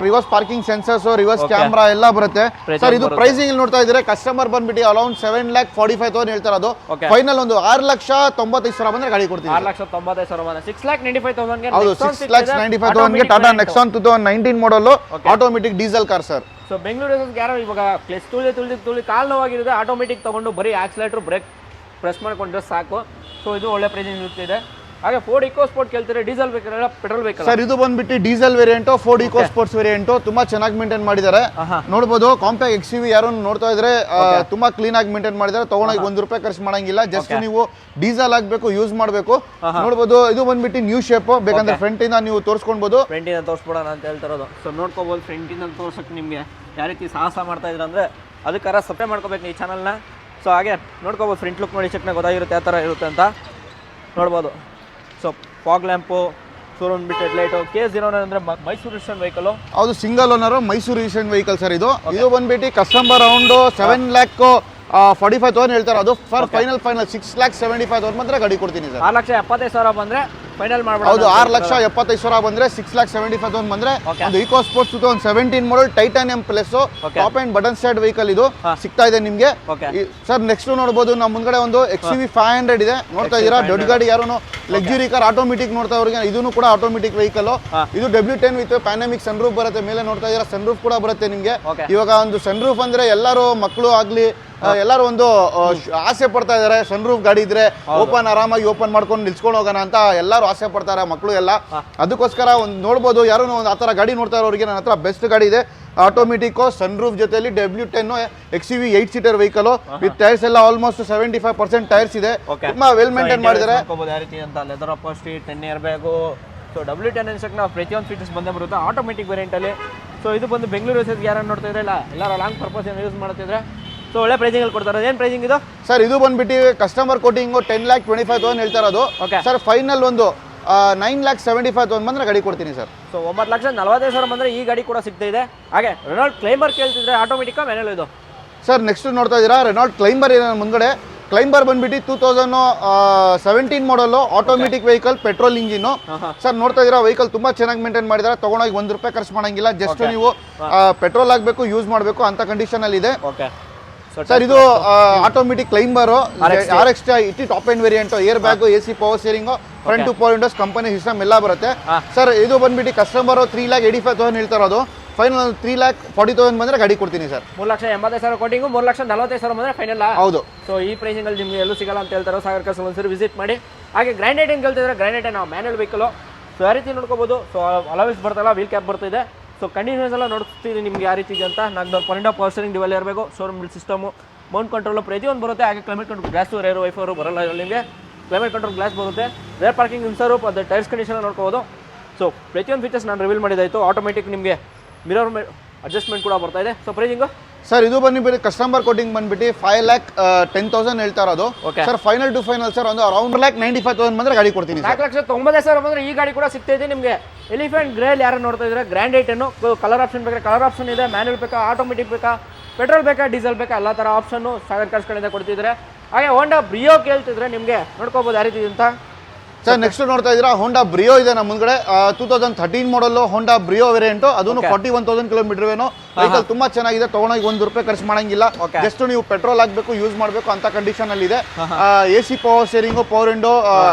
reverse parking sensors, reverse camera ಎಲ್ಲ ಬರುತ್ತೆ ಸರ್. ಇದು ಪ್ರೈಸಿಂಗ್ ನೋಡ್ತಾ ಇದ್ರೆ ಕಸ್ಟಮರ್ ಬಂದ್ಬಿಟ್ಟು ಅರೌಂಡ್ 7,45,000 ಹೇಳ್ತಾರೆ. ಅದು ಫೈನಲ್ ಒಂದು 6,95,000 ಬಂದ್ರೆ ಗಾಡಿ ಕೊಡ್ತೀವಿ. 6,95,000 6,95,000 ಹೌದು, 6,95,000 Tata Nexon 2019 model automatic diesel car sir. So Bengaluru ಯಾರೋ ಇವಾಗ ಕ್ಲೆಸ್ ತುಳಿ ಕಾಲು ನೋವಾಗಿರುತ್ತೆ, ಆಟೋಮೆಟಿಕ್ ತಗೊಂಡು ಬರೀ ಆಕ್ಸಿಲೇಟರ್ ಬ್ರೇಕ್ ಪ್ರೆಸ್ ಮಾಡ್ಕೊಂಡ್ರೆ ಸಾಕು. ಸೊ ಇದು ಒಳ್ಳೆ ಪ್ರೈಸಿಂಗ್ ಇರ್ತಿದೆ. ಹಾಗೆ ಫೋರ್ಡ್ ಇಕೋ ಸ್ಪೋರ್ಟ್ ಕೇಳ್ತಾರೆ, ಡೀಸೆಲ್ ಬೇಕಾದ್ರೆ ಪೆಟ್ರೋಲ್ ಬೇಕು ಸರ್. ಇದು ಬಂದ್ಬಿಟ್ಟು diesel variant, Ford eco sports variant, ತುಂಬಾ ಚೆನ್ನಾಗಿ ಮೇಂಟೈನ್ ಮಾಡಿದ್ದಾರೆ. ನೋಡಬಹುದು ಕಾಂಪ್ಯಾಕ್ಟ್ XUV ಯಾರು ನೋಡ್ತಾ ಇದ್ರೆ ತುಂಬಾ ಕ್ಲೀನ್ ಆಗಿ ಮೇಂಟೈನ್ ಮಾಡಿದ್ದಾರೆ. ತಗೊಂಡೋಗಿ ₹1 ಖರ್ಚು ಮಾಡಂಗಿಲ್ಲ. ಜಸ್ಟ್ ನೀವು ಡೀಸೆಲ್ ಹಾಕ್ಬೇಕು, ಯೂಸ್ ಮಾಡಬೇಕು. ನೋಡಬಹುದು ಇದು ಬಂದ್ಬಿಟ್ಟು ನ್ಯೂ ಶೇಪ್, ಬೇಕಂದ್ರೆ ಫ್ರಂಟ್ ಇಂದ ನೀವು ತೋರಿಸ್ಕೊಳ್ಬಹುದು. ಫ್ರಂಟ್ ಇಂದ ತೋರಿಸ್ಬಿಡೋಣ ಅಂತ ಹೇಳ್ತಿರೋದು. ಸೊ ನೋಡ್ಕೋಬಹುದು, ಫ್ರಂಟ್ ಇಂದ ತೋರ್ಸಕ್ಕೆ ನಿಮಗೆ ಯಾವ ರೀತಿ ಸಾಹಸ ಮಾಡ್ತಾ ಇದ್ರೆ ಅಂದ್ರೆ ಅದಕ್ಕಾರ ಸಬ್ಸ್ಕ್ರೈಬ್ ಮಾಡ್ಕೋಬೇಕು ಈ ಚಾನಲ್ನ. ಸೊ ಹಾಗೆ ನೋಡ್ಕೋಬೋದು, ಫ್ರಂಟ್ ಲುಕ್ ನೋಡಿ ಚೆಕ್ನ ಗೊತ್ತಾಗಿರುತ್ತೆ ಯಾವ ಥರ ಇರುತ್ತೆ ಅಂತ ನೋಡ್ಬೋದು. ಸೊ ಫಾಗ್ ಲ್ಯಾಂಪು, ಶೋರೂಮ್ ಬಿಟ್ ಹೆಡ್ಲೈಟು, K09 ಅಂದರೆ ಮೈಸೂರು ರಿಜಿಸ್ಟ್ರೇಷನ್ ವೆಹಿಕಲ್. ಹೌದು, single owner Mysuru registration vehicle sir. ಇದು ಬಂದ್ಬಿಟ್ಟು ಕಸ್ಟಮರ್ ಅರೌಂಡ್ 7,45,000 ಹೇಳ್ತಾರೆ. ಅದು ಫರ್ ಫೈನಲ್ 6,75,000 ಬಂದ್ರೆ ಗಾಡಿ ಕೊಡ್ತೀನಿ ಸರ್. 6,75,000 ಬಂದ್ರೆ ಫೈನಲ್ ಮಾಡ್ಬೋದು. ಹೌದು, 6,75,000 ಬಂದ್ರೆ 6,75,000 ಬಂದ್ರೆ ಒಂದು eco sports 2017 model titanium plus top end button start vehicle ಇದು ಸಿಗ್ತಾ ಇದೆ ನಿಮ್ಗೆ ಸರ್. ನೆಕ್ಸ್ಟ್ ನೋಡಬಹುದು, ನಮ್ಮ ಮುಂದ್ಗಡೆ ಒಂದು XUV 500 ಇದೆ, ನೋಡ್ತಾ ಇದ್ದೀರಾ. ದೊಡ್ಡ ಗಾಡಿ ಯಾರು ಲಕ್ಸುರಿ ಕಾರ್ ಆಟೋಮೆಟಿಕ್ ನೋಡ್ತಾ ಅವ್ರಿಗೆ ಇದನ್ನು ಕೂಡ ಆಟೋಮೆಟಿಕ್ ವೆಹಿಕಲ್. ಇದು W10 ವಿತ್ ಪ್ಯಾನಮಿಕ್ ಸನ್ ರೂಫ್ ಬರುತ್ತೆ. ಮೇಲೆ ನೋಡ್ತಾ ಇದ್ದೀರಾ ಸನ್ ರೂಫ್ ಕೂಡ ಬರುತ್ತೆ ನಿಮ್ಗೆ. ಇವಾಗ ಒಂದು ಸನ್ ರೂಫ್ ಅಂದ್ರೆ ಎಲ್ಲರೂ ಮಕ್ಕಳು ಆಗ್ಲಿ ಎಲ್ಲರೂ ಒಂದು ಆಸೆ ಪಡ್ತಾ ಇದಾರೆ. ಸನ್ ರೂಫ್ ಗಾಡಿ ಇದ್ರೆ ಆರಾಮಾಗಿ ಓಪನ್ ಮಾಡ್ಕೊಂಡು ನಿಲ್ಸ್ಕೊಂಡು ಹೋಗೋಣ ಅಂತ ಎಲ್ಲರೂ ಆಸೆ ಪಡ್ತಾರೆ, ಮಕ್ಕಳು ಎಲ್ಲ. ಅದಕ್ಕೋಸ್ಕರ ಒಂದು ನೋಡ್ಬೋದು, ಯಾರು ಒಂದು ಆ ಥರ ಗಾಡಿ ನೋಡ್ತಾ ಇರೋರಿಗೆ ನನ್ನ ಹತ್ರ ಬೆಸ್ಟ್ ಗಾಡಿ ಇದೆ. ಆಟೋಮೆಟಿಕ್ ಸನ್ ರೂಫ್ ಜೊತೆಲಿ W10 XUV 8 seater vehicle with tyres ಎಲ್ಲ ಆಲ್ಮೋಸ್ಟ್ 75% ಟೈರ್ಸ್ ಇದೆ. ತುಂಬಾ ವೆಲ್ ಮೇಂಟೈನ್ ಮಾಡಿದ್ದಾರೆ. ಲೆದರ್ ಅಪೋಸ್ಟಿ, 10 ಇಯರ್ ಬ್ಯಾಗು. ಸೊ W10 ನಾವು ಪ್ರತಿಯೊಂದು ಫೀಚರ್ಸ್ ಬಂದೇ ಬರುತ್ತೆ ಆಟೋಮೆಟಿಕ್ ವೇರಿಯಂಟಲ್ಲಿ. ಸೊ ಇದು ಬಂದು ಬೆಂಗಳೂರು ಯಾರು ನೋಡ್ತಾ ಇದ್ರೆ ಇಲ್ಲ ಎಲ್ಲರೂ ಲಾಂಗ್ ಪರ್ಪಸ್ ಏನು ಯೂಸ್ ಮಾಡ್ತಿದ್ರೆ ಸೊ ಒಳ್ಳೆ ಪ್ರೈಸಿಂಗ್ ಅಲ್ಲಿ ಕೊಡ್ತಾರೆ. ಏನು ಪ್ರೈಸಿಂಗ್ ಇದು ಸರ್? ಇದು ಬಂದ್ಬಿಟ್ಟು ಕಸ್ಟಮರ್ ಕೋಟಿಂಗ್ 10,25,000 ಹೇಳ್ತಾ ಇರೋದು ಸರ್. ಫೈನಲ್ ಒಂದು 9,75,000 ಬಂದ್ರೆ ಗಾಡಿ ಕೊಡ್ತೀನಿ ಸರ್. ಸೊ 9,45,000 ಬಂದ್ರೆ ಈ ಗಾಡಿ ಕೂಡ ಸಿಗ್ತಾ ಇದೆ. ಹಾಗೆ ರೆನಾಲ್ಡ್ ಕ್ಲೈಂಬರ್ ಕೇಳ್ತಿದ್ರೆ ಆಟೋಮೆಟಿಕ್ ಮ್ಯಾನುವಲ್ ಇದು ಸರ್. ನೆಕ್ಸ್ಟ್ ನೋಡ್ತಾ ಇದ್ದೀರಾ ರೆನಾಲ್ಡ್ ಕ್ಲೈಂಬರ್ ಇದೆ ಮುಂದ್ಗಡೆ. ಕ್ಲೈಂಬರ್ ಬಂದ್ಬಿಟ್ಟು 2017 model automatic vehicle, petrol engine sir. ನೋಡ್ತಾ ಇದ್ದೀರಾ ವೆಹಿಕಲ್ ತುಂಬಾ ಚೆನ್ನಾಗಿ ಮೇಂಟೈನ್ ಮಾಡಿದ್ದಾರೆ. ತಗೊಂಡೋಗಿ ₹1 ಖರ್ಚು ಮಾಡಂಗಿಲ್ಲ. ಜಸ್ಟ್ ನೀವು ಪೆಟ್ರೋಲ್ ಹಾಕ್ಬೇಕು, ಯೂಸ್ ಮಾಡಬೇಕು ಅಂತ ಕಂಡೀಷನ್ ಅಲ್ಲಿ ಇದೆ ಸರ್. ಇದು automatic climber RXT top end variant, air bag, AC power steering, front two power windows company system ಎಲ್ಲ ಬರುತ್ತೆ ಸರ್. ಇದು ಬಂದ್ಬಿಟ್ಟು ಕಸ್ಟಮರ್ 3,85,000 ಹೇಳ್ತಾ ಇರೋದು. ಫೈನಲ್ 3,40,000 ಬಂದ್ರೆ ಗಾಡಿ ಕೊಡ್ತೀನಿ ಸರ್. 3,80,000 ಕೋಟಿಂಗು, 3,45,000 ಬಂದ್ರೆ ಫೈನಲ್. ಹೌದು. ಸೊ ಈ ಪ್ರೈಸಿಂಗ್ ಅಲ್ಲಿ ನಿಮ್ಗೆ ಎಲ್ಲೂ ಸಿಗಲ್ಲ ಅಂತ ಹೇಳ್ತಾರೆ. ಸಾಗರ್ ಕಾರ್ಸ್ ಒಂದ್ಸರಿ ವಿಸಿಟ್ ಮಾಡಿ. ಹಾಗೆ ಗ್ರ್ಯಾಂಡೈಟ್ ಏನು ಕೇಳ್ತಿದ್ರೆ ಗ್ರ್ಯಾಂಡೈಟ್ ನಾವು ಮ್ಯಾನ್ಯಲ್ ವೆಹಿಕಲ್ ಸೊ ಯಾವ ರೀತಿ ನೋಡ್ಕೋಬೋದು. ಸೊ ಅಲವೆನ್ಸ್ ಬರ್ತಲ್ಲ, ವೀಲ್ ಕ್ಯಾಪ್ ಬರ್ತಿದೆ. ಸೊ ಕಂಟಿನ್ಯೂಸ್ ಎಲ್ಲ ನೋಡ್ತಿದ್ದೀನಿ ನಿಮ್ಗೆ ಯಾವ ರೀತಿ ಇದೆ ಅಂತ. ನಾನು ಪಾಯಿಂಟ್ ಆಫ್ ಪವರ್ ಸ್ಟೀರಿಂಗ್ ಡಿವೈಲ್ ಇರಬೇಕು, ಶೋರೂಮ್ ಸಿಸ್ಟಮು, ಮೌಂಟ್ ಕಂಟ್ರೋಲು ಪ್ರತಿಯೊಂದು ಬರುತ್ತೆ. ಹಾಗೆ climate control glass, rear wiper ಬರಲ್ಲ ನಿಮಗೆ. ಕ್ಲೈಮೇಟ್ ಕಂಟ್ರೋಲ್ ಗ್ಲಾಸ್ ಬರುತ್ತೆ, ರೇರ್ ಪಾರ್ಕಿಂಗ್ ಇನ್ಸರು, ಅದು ಟೈರ್ಸ್ ಕಂಡೀಷನ್ ನೋಡ್ಕೋಬೋದು. ಸೊ ಪ್ರತಿಯೊಂದು ಫೀಚರ್ಸ್ ನಾನು ರಿವೀಲ್ ಮಾಡಿದಾಯಿತು. ಆಟೋಮೆಟಿಕ್ ನಿಮಗೆ ಮಿರರ್ ಅಡ್ಜಸ್ಟ್ಮೆಂಟ್ ಕೂಡ ಬರ್ತಾ ಇದೆ. ಸೊ ಪ್ರೈಸಿಂಗು ಸರ್ ಇದು ಬಂದ್ಬಿಟ್ಟು ಕಸ್ಟಮರ್ ಕೋಟಿಂಗ್ ಬಂದ್ಬಿಟ್ಟು 5,10,000 ಹೇಳ್ತಾ ಇರೋದು sir. Final to final sir ಒಂದು ಅರೌಂಡ್ 1,95,000 ಬಂದ್ರೆ ಗಾಡಿ ಕೊಡ್ತೀನಿ. 4,90,000 ಬಂದ್ರೆ ಈ ಗಾಡಿ ಕೂಡ ಸಿಗ್ತಾ ಇದೆ ನಿಮಗೆ. ಎಲಿಫೆಂಟ್ ಗ್ರೇಲ್ ಯಾರು ನೋಡ್ತಾ ಇದ್ರೆ ಗ್ರ್ಯಾಂಡೈಟ್ ಅನ್ನು ಕಲರ್ ಆಪ್ಷನ್ ಬೇಕಾದ್ರೆ ಕಲರ್ ಆಪ್ಷನ್ ಇದೆ. ಮ್ಯಾನ್ಯಲ್ ಬೇಕಾ, ಆಟೋಮೆಟಿಕ್ ಬೇಕಾ, ಪೆಟ್ರೋಲ್ ಬೇಕಾ, ಡೀಸೆಲ್ ಬೇಕಾ, ಎಲ್ಲ ಥರ ಆಪ್ಷನ್ನು ಸಾಗರ್ ಕಾರ್ಸ್ ಕಡೆಯಿಂದ ಕೊಡ್ತಿದ್ರೆ. ಹಾಗೆ ಹೋಂಡಾ ಬ್ರಿಯೋ ಕೇಳ್ತಿದ್ರೆ ನಿಮಗೆ ನೋಡ್ಕೋಬೋದು ಯಾವ ರೀತಿ ಅಂತ. ಸರ್ ನೆಕ್ಸ್ಟ್ ನೋಡ್ತಾ ಇದ್ದೀರಾ ಹೋಂಡಾ ಬ್ರಿಯೋ ಇದೆ ನಮ್ಮ ಮುಂದ್ಗಡೆ. 2013 ಮಾಡಲು ಹೋಂಡಾ ಬ್ರಿಯೋ ವೇರಿಯಂಟ್, ಅದನ್ನು 41,000 ಕಿಲೋಮೀಟರ್ ಏನೋ. ವೆಹಿಕಲ್ ತುಂಬಾ ಚೆನ್ನಾಗಿದೆ, ತಗೊಂಡೋಗಿ ₹1 ಖರ್ಚು ಮಾಡಂಗಿಲ್ಲ. ಜಸ್ಟ್ ನೀವು ಪೆಟ್ರೋಲ್ ಹಾಕ್ಬೇಕು, ಯೂಸ್ ಮಾಡಬೇಕು ಅಂತ ಕಂಡೀಷನ್ ಅಲ್ಲಿ ಇದೆ. AC power steering, power window,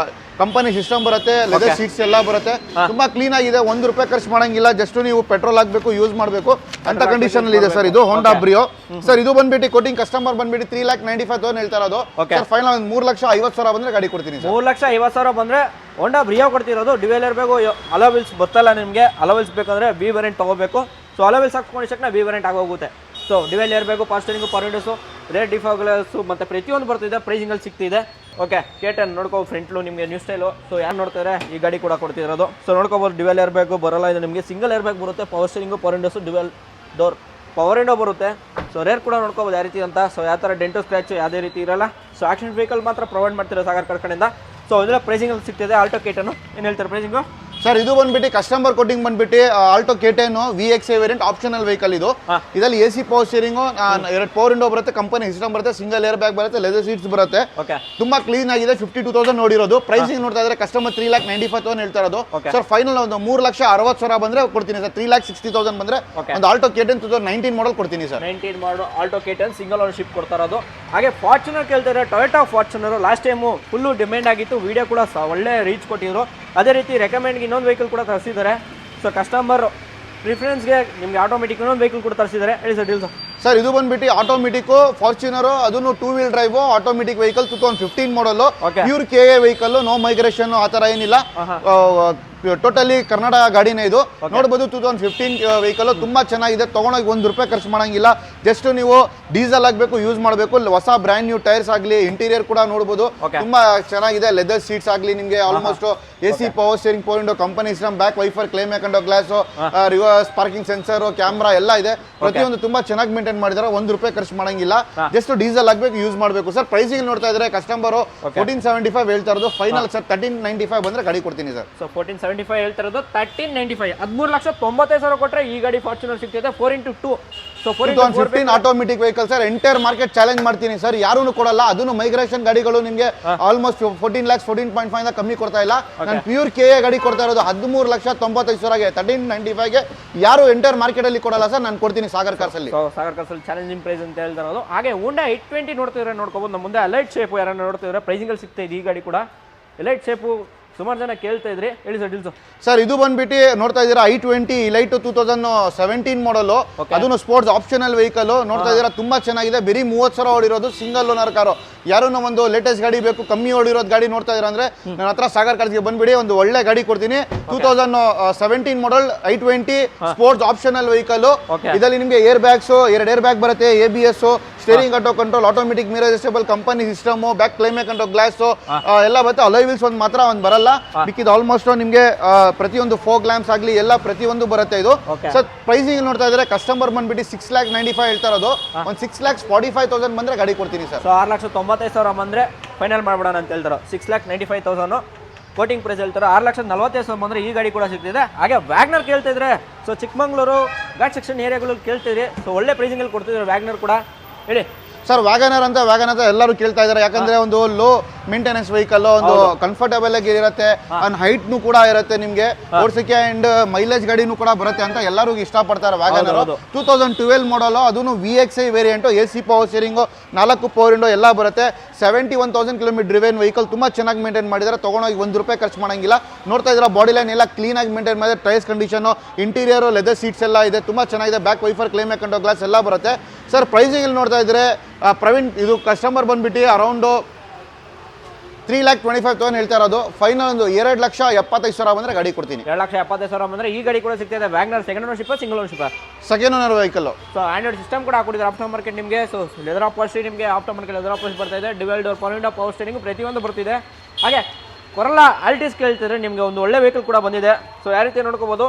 company system ಬರುತ್ತೆ, ಲೆದರ್ ಸೀಟ್ಸ್ ಎಲ್ಲ ಬರುತ್ತೆ. ತುಂಬಾ ಕ್ಲೀನ್ ಆಗಿದೆ, ₹1 ಖರ್ಚು ಮಾಡಂಗಿಲ್ಲ. ಜಸ್ಟ್ ನೀವು ಪೆಟ್ರೋಲ್ ಹಾಕ್ಬೇಕು, ಯೂಸ್ ಮಾಡಬೇಕು ಅಂತ ಕಂಡೀಷನ್ ಅಲ್ಲಿ ಇದೆ ಸರ್ ಇದು ಹೋಂಡಾ ಬ್ರಿಯೋ. ಸರ್ ಇದು ಬಂದ್ಬಿಟ್ಟು ಕೊಟ್ಟಿಂಗ್ ಕಸ್ಟಮರ್ ಬಂದ್ಬಿಟ್ಟು 3,95,000 ಹೇಳ್ತಾ ಇರೋದು. ಸರ್ ಫೈನಲ್ ಒಂದು 3,50,000 ಬಂದ್ರೆ ಗಾಡಿ ಕೊಡ್ತೀನಿ. 3,50,000 ಬಂದ್ರೆ ಹೋಂಡಾ ಬ್ರಿಯೋ ಕೊಡ್ತಿರೋದು. ಡಿವೈಲ್ ಇರಬೇಕು, ಅಲೋವಿಲ್ಸ್ ಬರ್ತಲ್ಲ ನಿಮಗೆ. ಅಲೋವಿಲ್ಸ್ ಬೇಕಂದ್ರೆ ವಿ ವೇರಿಯಂಟ್ ತಗೋಬೇಕು. ಸೊ ಅಲೋವಿಲ್ಸ್ ಹಾಕ್ಕೊಂಡು ತಕ್ಷಣ ವಿ ವೇರಿಯಂಟ್ ಆಗೋಗುತ್ತೆ. ಸೊ ಡಿವೈಲ್ ಇರಬೇಕು, power steering, power windows, rear defoggers ಮತ್ತು ಪ್ರತಿಯೊಂದು ಬರ್ತಿದೆ. ಪ್ರೈಸಿಂಗಲ್ಲಿ ಸಿಗ್ತಿದೆ. ಓಕೆ K10 ನೋಡ್ಕೋ, ಫ್ರಂಟ್ಲು ನಿಮಗೆ ನ್ಯೂ ಸ್ಟೈಲು. ಸೊ ಯಾರು ನೋಡ್ತಾರೆ ಈ ಗಾಡಿ ಕೂಡ ಕೊಡ್ತಿರೋದು. ಸೊ ನೋಡ್ಕೋಬೋದು, ಡಿವೈಲ್ ಇರಬೇಕು ಬರಲ್ಲ ಇದು ನಿಮಗೆ. ಸಿಂಗಲ್ ಏರ್ಬ್ಯಾಗ್ ಬರುತ್ತೆ, ಪವರ್ ಸ್ಟೀರಿಂಗು, ಪವರ್ ವಿಂಡೋಸು, ಡಿವೈಲ್ ಡೋರ್, ಪವರ್ ವಿಂಡೋ ಬರುತ್ತೆ. ಸೊ ರೇರ್ ಕೂಡ ನೋಡ್ಕೋಬೋದು ಯಾವ ರೀತಿ ಅಂತ. ಸೊ ಯಾವ ಥರ ಡೆಂಟೋ ಸ್ಕ್ರ್ಯಾಚು ಯಾವುದೇ ರೀತಿ ಇರಲ್ಲ. ಸೊ ಆಕ್ಷನ್ ವೆಹಿಕಲ್ ಮಾತ್ರ ಪ್ರೊವೈಡ್ ಮಾಡ್ತಿರೋ ಸಾಗರ್ ಕಾರ್ ಕಡೆಯಿಂದ. ಸೊ ಇದೆಲ್ಲ ಪ್ರೈಸಿಂಗಲ್ಲಿ ಸಿಗ್ತಿದೆ. ಆಲ್ಟೋ K10 ಏನು ಹೇಳ್ತಾರೆ ಪ್ರೈಸಿಂಗು? ಸರ್ ಇದು ಬಂದ್ಬಿಟ್ಟು ಕಸ್ಟಮರ್ ಕೋಟಿಂಗ್ ಬಂದ್ಬಿಟ್ಟು Alto K10 VXA variant optional vehicle ಇದು. ಇದರಲ್ಲಿ AC power steering, 2 power window ಬರುತ್ತೆ, ಕಂಪನಿ ಸಿಸ್ಟಮ್ ಬರುತ್ತೆ, ಸಿಂಗಲ್ ಏರ್ ಬ್ಯಾಗ್ ಬರುತ್ತೆ, ಲೆದರ್ ಸೀಟ್ಸ್ ಬರುತ್ತೆ. ತುಂಬಾ ಕ್ಲೀನ್ ಆಗಿದೆ. 52,000 ನೋಡಿರೋದು. ಪ್ರೈಸಿಂಗ್ ನೋಡ್ತಾ ಇದ್ರೆ ಕಸ್ಟಮರ್ 3,95,000 ಹೇಳ್ತಾ ಇರೋದು. ಸರ್ ಫೈನಲ್ ಒಂದು 3,60,000 ಬಂದ್ರೆ ಕೊಡ್ತೀನಿ ಸರ್. 3,60,000 ಬಂದ್ರೆ ಒಂದು ಆಲ್ಟೋ K10 2019 ಮಾಡಲ್ ಕೊಡ್ತೀನಿ ಸರ್. 19 ಮಾಡಲ್ ಆಲ್ಟೋ K10 ಸಿಂಗಲ್ ಓನರ್ಶಿಪ್ ಕೊಡ್ತಾ ಇರೋದು. ಹಾಗೆ ಫಾರ್ಚುನರ್ ಕೇಳ್ತಾರೆ, Toyota Fortuner last time full demand ಆಗಿತ್ತು. ವಿಡಿಯೋ ಕೂಡ ಒಳ್ಳೆ ರೀಚ್ ಕೊಟ್ಟಿದ್ರು. ಅದೇ ರೀತಿ ರೆಕಮೆಂಡ್ಗೆ ಇನ್ನೊಂದು ವೆಹಿಕಲ್ ಕೂಡ ತರಿಸಿದ್ದಾರೆ. ಸೊ ಕಸ್ಟಮರ್ ಪ್ರಿಫರೆನ್ಸ್ಗೆ ನಿಮಗೆ ಆಟೋಮೆಟಿಕ್ ಇನ್ನೊಂದು ವೆಹಿಕಲ್ ಕೂಡ ತರಿಸಿದ್ದಾರೆ. ಹೇಳಿ ಸರ್ ಡೀಲ್ಸ್. ಸರ್ ಇದು ಬಂದ್ಬಿಟ್ಟು ಆಟೋಮೆಟಿಕ್ ಫಾರ್ಚುನರ್, ಅದನ್ನು 2 wheel drive automatic vehicle 2015 model, pure KA vehicle, no migration ಆ ಥರ ಏನಿಲ್ಲ. ಟೋಟಲಿ ಕನ್ನಡ ಗಾಡಿನೇ ಇದು. ನೋಡ್ಬೋದು 2015 ವೆಹಿಕಲ್ ತುಂಬಾ ಚೆನ್ನಾಗಿದೆ. ತಗೊಂಡೋಗಿ ₹1 ಖರ್ಚು ಮಾಡಂಗಿಲ್ಲ. ಜಸ್ಟ್ ನೀವು ಡೀಸೆಲ್ ಆಗಬೇಕು, ಯೂಸ್ ಮಾಡಬೇಕು. ಹೊಸ ಬ್ರ್ಯಾಂಡ್ ನ್ಯೂ ಟೈರ್ಸ್ ಆಗಲಿ, ಇಂಟೀರಿಯರ್ ಕೂಡ ನೋಡ್ಬೋದು ತುಂಬಾ ಚೆನ್ನಾಗಿದೆ. ಲೆದರ್ ಸೀಟ್ಸ್ ಆಗಲಿ ನಿಮಗೆ almost AC power steering, power window, company system, back wiper, ಕ್ಲೇಮ್ ಹಾಕೊಂಡೋ glass, reverse parking sensor, camera ಎಲ್ಲ ಇದೆ. ಪ್ರತಿಯೊಂದು ತುಂಬಾ ಚೆನ್ನಾಗಿ ಮೇಂಟೈನ್ ಮಾಡಿದ್ದಾರೆ. ₹1 ಖರ್ಚು ಮಾಡಂಗಿಲ್ಲ. ಜಸ್ಟ್ ಡೀಸೆಲ್ ಆಗಬೇಕು, ಯೂಸ್ ಮಾಡಬೇಕು. ಸರ್ ಪ್ರೈಸಿಂಗ್ ನೋಡ್ತಾ ಇದ್ರೆ ಕಸ್ಟಮರ್ 1475 ಹೇಳ್ತಾ ಇರೋದು. ಫೈನಲ್ ಸರ್ 1395 ಬಂದ್ರೆ ಗಾಡಿ ಕೊಡ್ತೀನಿ ಸರ್. ಸೊ 1475 ಹೇಳ್ತಿರೋದು. 1395 13,95,000 ಕೊಟ್ಟರೆ ಈ ಗಾಡಿ ಫಾರ್ಚುನರ್ ಸಿಗ್ತಿದೆ. 4x2. So 2015 automatic vehicle sir. Entire market challenge ಮಾಡ್ತೀನಿ ಸರ್, ಯಾರೂ ಕೊಡಲ್ಲ. ಅದನ್ನು ಮೈಗ್ರೇಷನ್ ಗಾಡಿಗಳು ನಿಮಗೆ ಆಲ್ಮೋಸ್ಟ್ 14 lakhs 14.5 ಕಮ್ಮಿ ಕೊಡ್ತಾ ಇಲ್ಲ. ನಾನು ಪ್ಯೂರ್ KA ಗಾಡಿ ಕೊಡ್ತಾ ಇರೋದು 13,95,000ಗೆ. 1395ಗೆ ಯಾರು ಎಂಟೈರ್ ಮಾರ್ಕೆಟ್ ಅಲ್ಲಿ ಕೊಡಲ್ಲ ಸರ್, ನಾನು ಕೊಡ್ತೀನಿ ಸಾಗರ್ ಕಾರ್ಸ್ ಅಲ್ಲಿ. ಸಾಗರ್ ಕಾರ್ಸ್ ಅಲ್ಲಿ ಚಾಲೆಂಜಿಂಗ್ ಪ್ರೈಸ್ ಅಂತ ಹೇಳ್ತಾ ಇರೋದು. ಹಾಗೆ ಹೋಂಡಾ 820 ನೋಡ್ತಿದ್ರೆ ನೋಡ್ಕೋಬಹುದು. ನಮ್ಮ ಮುಂದೆ ಅಲೈಟ್ ಶೇಪ್ ಯಾರನ್ನ ನೋಡ್ತಿದ್ರೆ ಪ್ರೈಸಿಂಗ್ ಅಲ್ಲಿ ಸಿಗ್ತಾ ಇದೆ ಈ ಗಾಡಿ ಕೂಡ. ಎಲೈಟ್ ಶೇಪು ಸುಮಾರು ಜನ ಕೇಳ್ತಾ ಇದ್ರಿ. ಹೇಳಿ ಸರ್ ಡೀಲ್ಸು. ಸರ್ ಇದು ಬಂದ್ಬಿಟ್ಟು ನೋಡ್ತಾ ಇದ್ದೀರಾ i20 ಇಲೈಟ್ 2017 ಮಾಡಲು, ಅದನ್ನು ಸ್ಪೋರ್ಟ್ಸ್ ಆಪ್ಷನಲ್ ವೆಹಿಕಲ್ ನೋಡ್ತಾ ಇದ್ದೀರಾ. ತುಂಬಾ ಚೆನ್ನಾಗಿದೆ. ಬರೀ 30,000 ಓಡಿರೋದು, ಸಿಂಗಲ್ ಓನರ್ ಕಾರು. ಯಾರು ಒಂದು ಲೇಟೆಸ್ಟ್ ಗಾಡಿ ಬೇಕು, ಕಮ್ಮಿ ಓಡಿರೋದು ಗಾಡಿ ನೋಡ್ತಾ ಇದ್ದೀರಾ ಅಂದ್ರೆ ನನ್ನ ಹತ್ರ ಸಾಗರ್ ಕಾರ್ಸ್ಗೆ ಬಂದ್ಬಿಡಿ, ಒಂದು ಒಳ್ಳೆ ಗಾಡಿ ಕೊಡ್ತೀನಿ. 2017 ಮಾಡಲ್ i20 ಸ್ಪೋರ್ಟ್ಸ್ ಆಪ್ಷನಲ್ ವೆಹಿಕಲ್. ಇದರಲ್ಲಿ ನಿಮಗೆ ಏರ್ ಬ್ಯಾಗ್ಸ್, 2 ಏರ್ ಬ್ಯಾಗ್ ಬರುತ್ತೆ, ABS, steering auto control, automatic mirror adjustable, company system, back climate control glass ಎಲ್ಲ ಬರುತ್ತೆ. ಅಲಾಯ್ ವೀಲ್ಸ್ ಒಂದು ಮಾತ್ರ ಒಂದು ಬರಲ್ಲ. ಬಿಕ್ಕಿದ್ ಆಲ್ಮೋಸ್ಟ್ ನಿಮಗೆ ಪ್ರತಿಯೊಂದು ಫೋಗ್ ಲ್ಯಾಂಪ್ಸ್ ಆಗಲಿ ಎಲ್ಲ ಪ್ರತಿಯೊಂದು ಬರುತ್ತೆ ಇದು. ಸರ್ ಪ್ರೈಸಿಂಗ್ ನೋಡ್ತಾ ಇದ್ರೆ ಕಸ್ಟಮರ್ ಬಂದ್ಬಿಟ್ಟು 6,95,000 ಹೇಳ್ತಾ ಇರೋದು. ಒಂದು 6,45,000 ಬಂದ್ರೆ ಗಾಡಿ ಕೊಡ್ತೀನಿ ಸರ್. ಸೊ 6,95,000 ಬಂದ್ರೆ ಫೈನಲ್ ಮಾಡ್ಬಿಡೋಣ ಅಂತ ಹೇಳ್ತಾರೆ. 6,95,000 ಕೋಟಿಂಗ್ ಪ್ರೈಸ್ ಹೇಳ್ತಾರೆ. 6,45,000 ಬಂದ್ರೆ ಈ ಗಾಡಿ ಕೂಡ ಸಿಗ್ತಿದೆ. ಹಾಗೆ ವ್ಯಾಗ್ನರ್ ಕೇಳ್ತಿದ್ರೆ, ಸೊ ಚಿಕ್ಕಮಂಗ್ಳೂರು ಘಾಟ್ ಸೆಕ್ಷನ್ ಏರಿಯಾಗಳಲ್ಲಿ ಕೇಳ್ತಿದ್ರಿ. ಸೊ ಒಳ್ಳೆ ಪ್ರೈಸಿಂಗಲ್ಲಿ ಕೊಡ್ತಿದ್ರೆ ವ್ಯಾಗ್ನರ್ ಕೂಡ. ಹೇಳಿ ಸರ್. ವ್ಯಾಗನರ್ ಅಂತ ಎಲ್ಲರೂ ಕೇಳ್ತಾ ಇದ್ದಾರೆ. ಯಾಕಂದ್ರೆ ಒಂದು ಲೋ ಮೇಂಟೆನೆನ್ಸ್ ವೆಹಿಕಲ್, ಒಂದು ಕಂಫರ್ಟಬಲ್ ಆಗಿ ಇರುತ್ತೆ, ಹೈಟ್ ಕೂಡ ಇರುತ್ತೆ, ನಿಮಗೆ ಓಡಿಸಕ್ಕೆ ಅಂಡ್ ಮೈಲೇಜ್ ಗಾಡಿನೂ ಕೂಡ ಬರುತ್ತೆ ಅಂತ ಎಲ್ಲರೂ ಇಷ್ಟಪಡ್ತಾರೆ ವ್ಯಾಗನರ್. 2012 ಮಾಡಲ್, ಅದನ್ನು VXA variant, AC power steering, 4 power window ಎಲ್ಲ ಬರುತ್ತೆ. 71,000 ಕಿಲೋಮೀಟರ್ ಡ್ರಿವೆನ್ ವೆಹಿಕಲ್. ತುಂಬಾ ಚೆನ್ನಾಗಿ ಮೇಂಟೈನ್ ಮಾಡಿದ್ದಾರೆ. ತಗೊಂಡೋಗಿ ₹1 ಖರ್ಚು ಮಾಡಂಗಿಲ್ಲ. ನೋಡ್ತಾ ಇದ್ರೆ ಬಾಡಿ ಲೈನ್ ಎಲ್ಲ ಕ್ಲೀನ್ ಆಗಿ ಮೇಂಟೈನ್ ಮಾಡಿದ್ರೆ. Tyres condition, interior, leather seats ಎಲ್ಲ ಇದೆ, ತುಂಬಾ ಚೆನ್ನಾಗಿದೆ. ಬ್ಯಾಕ್ ವೈಫರ್, ಕ್ಲೇಮ್ ಹಾಕೊಂಡೋ ಗ್ಲಾಸ್ ಎಲ್ಲ ಬರುತ್ತೆ. ಸರ್ ಪ್ರೈಸಿಂಗ್ ನೋಡ್ತಾ ಇದ್ರೆ ಪ್ರವೀಣ್, ಇದು ಕಸ್ಟಮರ್ ಬಂದ್ಬಿಟ್ಟು ಅರೌಂಡ್ 3,25,000 ಹೇಳ್ತಾ ಇರೋದು. ಫೈನಲ್ ಒಂದು 2,75,000 ಬಂದ್ರೆ ಗಾಡಿ ಕೊಡ್ತೀನಿ. 2,75,000 ಬಂದ್ರೆ ಈ ಗಾಡಿ ಕೂಡ ಸಿಗ್ತಿದೆ. WagonR second ownership single ownership? Second owner vehicle. So Android system ಕೂಡ ಹಾಕೊಂಡಿದ್ದಾರೆ ಆಫ್ಟರ್ ಮಾರ್ಕೆಟ್ ನಿಮಗೆ. ಸೊ ಲೆದರ್ ಅಪಾಲ್ಸ್ಟ್ರಿ ನಿಮಗೆ ಆಫ್ಟರ್ ಮಾರ್ಕೆಟ್ ಲೆದರ್ ಅಪಾಲ್ಸ್ಟ್ರಿ ಬರ್ತಾ ಇದೆ. Dual door power window power steering ಪ್ರತಿಯೊಂದು ಬರ್ತಿದೆ. ಹಾಗೆ ಕೊರಲ್ಲ ಆಲ್ಟಿಸ್ ಕೇಳ್ತಿದ್ರೆ ನಿಮಗೆ ಒಂದು ಒಳ್ಳೆ ವೆಹಿಕಲ್ ಕೂಡ ಬಂದಿದೆ. ಸೊ ಯಾವ ರೀತಿ ನೋಡ್ಕೋಬಹುದು.